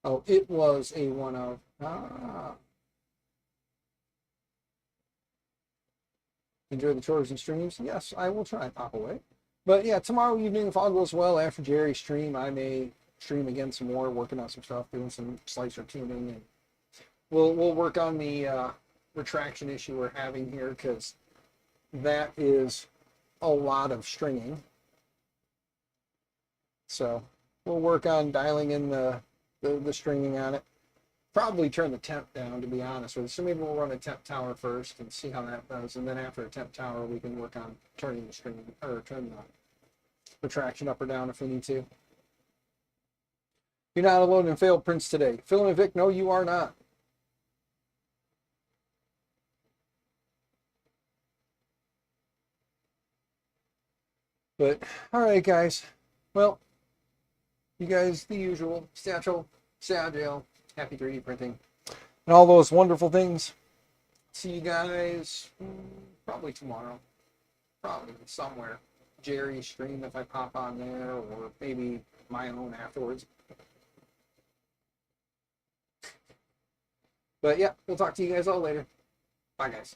Oh, it was a one of... Enjoy the chores and streams? Yes, I will try and pop away. But yeah, tomorrow evening, if all goes well, after Jerry's stream, I may stream again some more, working on some stuff, doing some slicer tuning, and we'll work on the retraction issue we're having here, because that is a lot of stringing. So we'll work on dialing in the stringing on it. Probably turn the temp down, to be honest with you. So maybe we'll run a temp tower first and see how that does, and then after a temp tower, we can work on turning the string, or turn the retraction up or down if we need to. You're not alone in failed prints today. Phil and Vic, no, you are not. But all right, guys. Well, you guys, the usual. Stay out of jail. Happy 3D printing. And all those wonderful things. See you guys probably tomorrow. Probably somewhere. Jerry's stream if I pop on there, or maybe my own afterwards. But yeah, we'll talk to you guys all later. Bye, guys.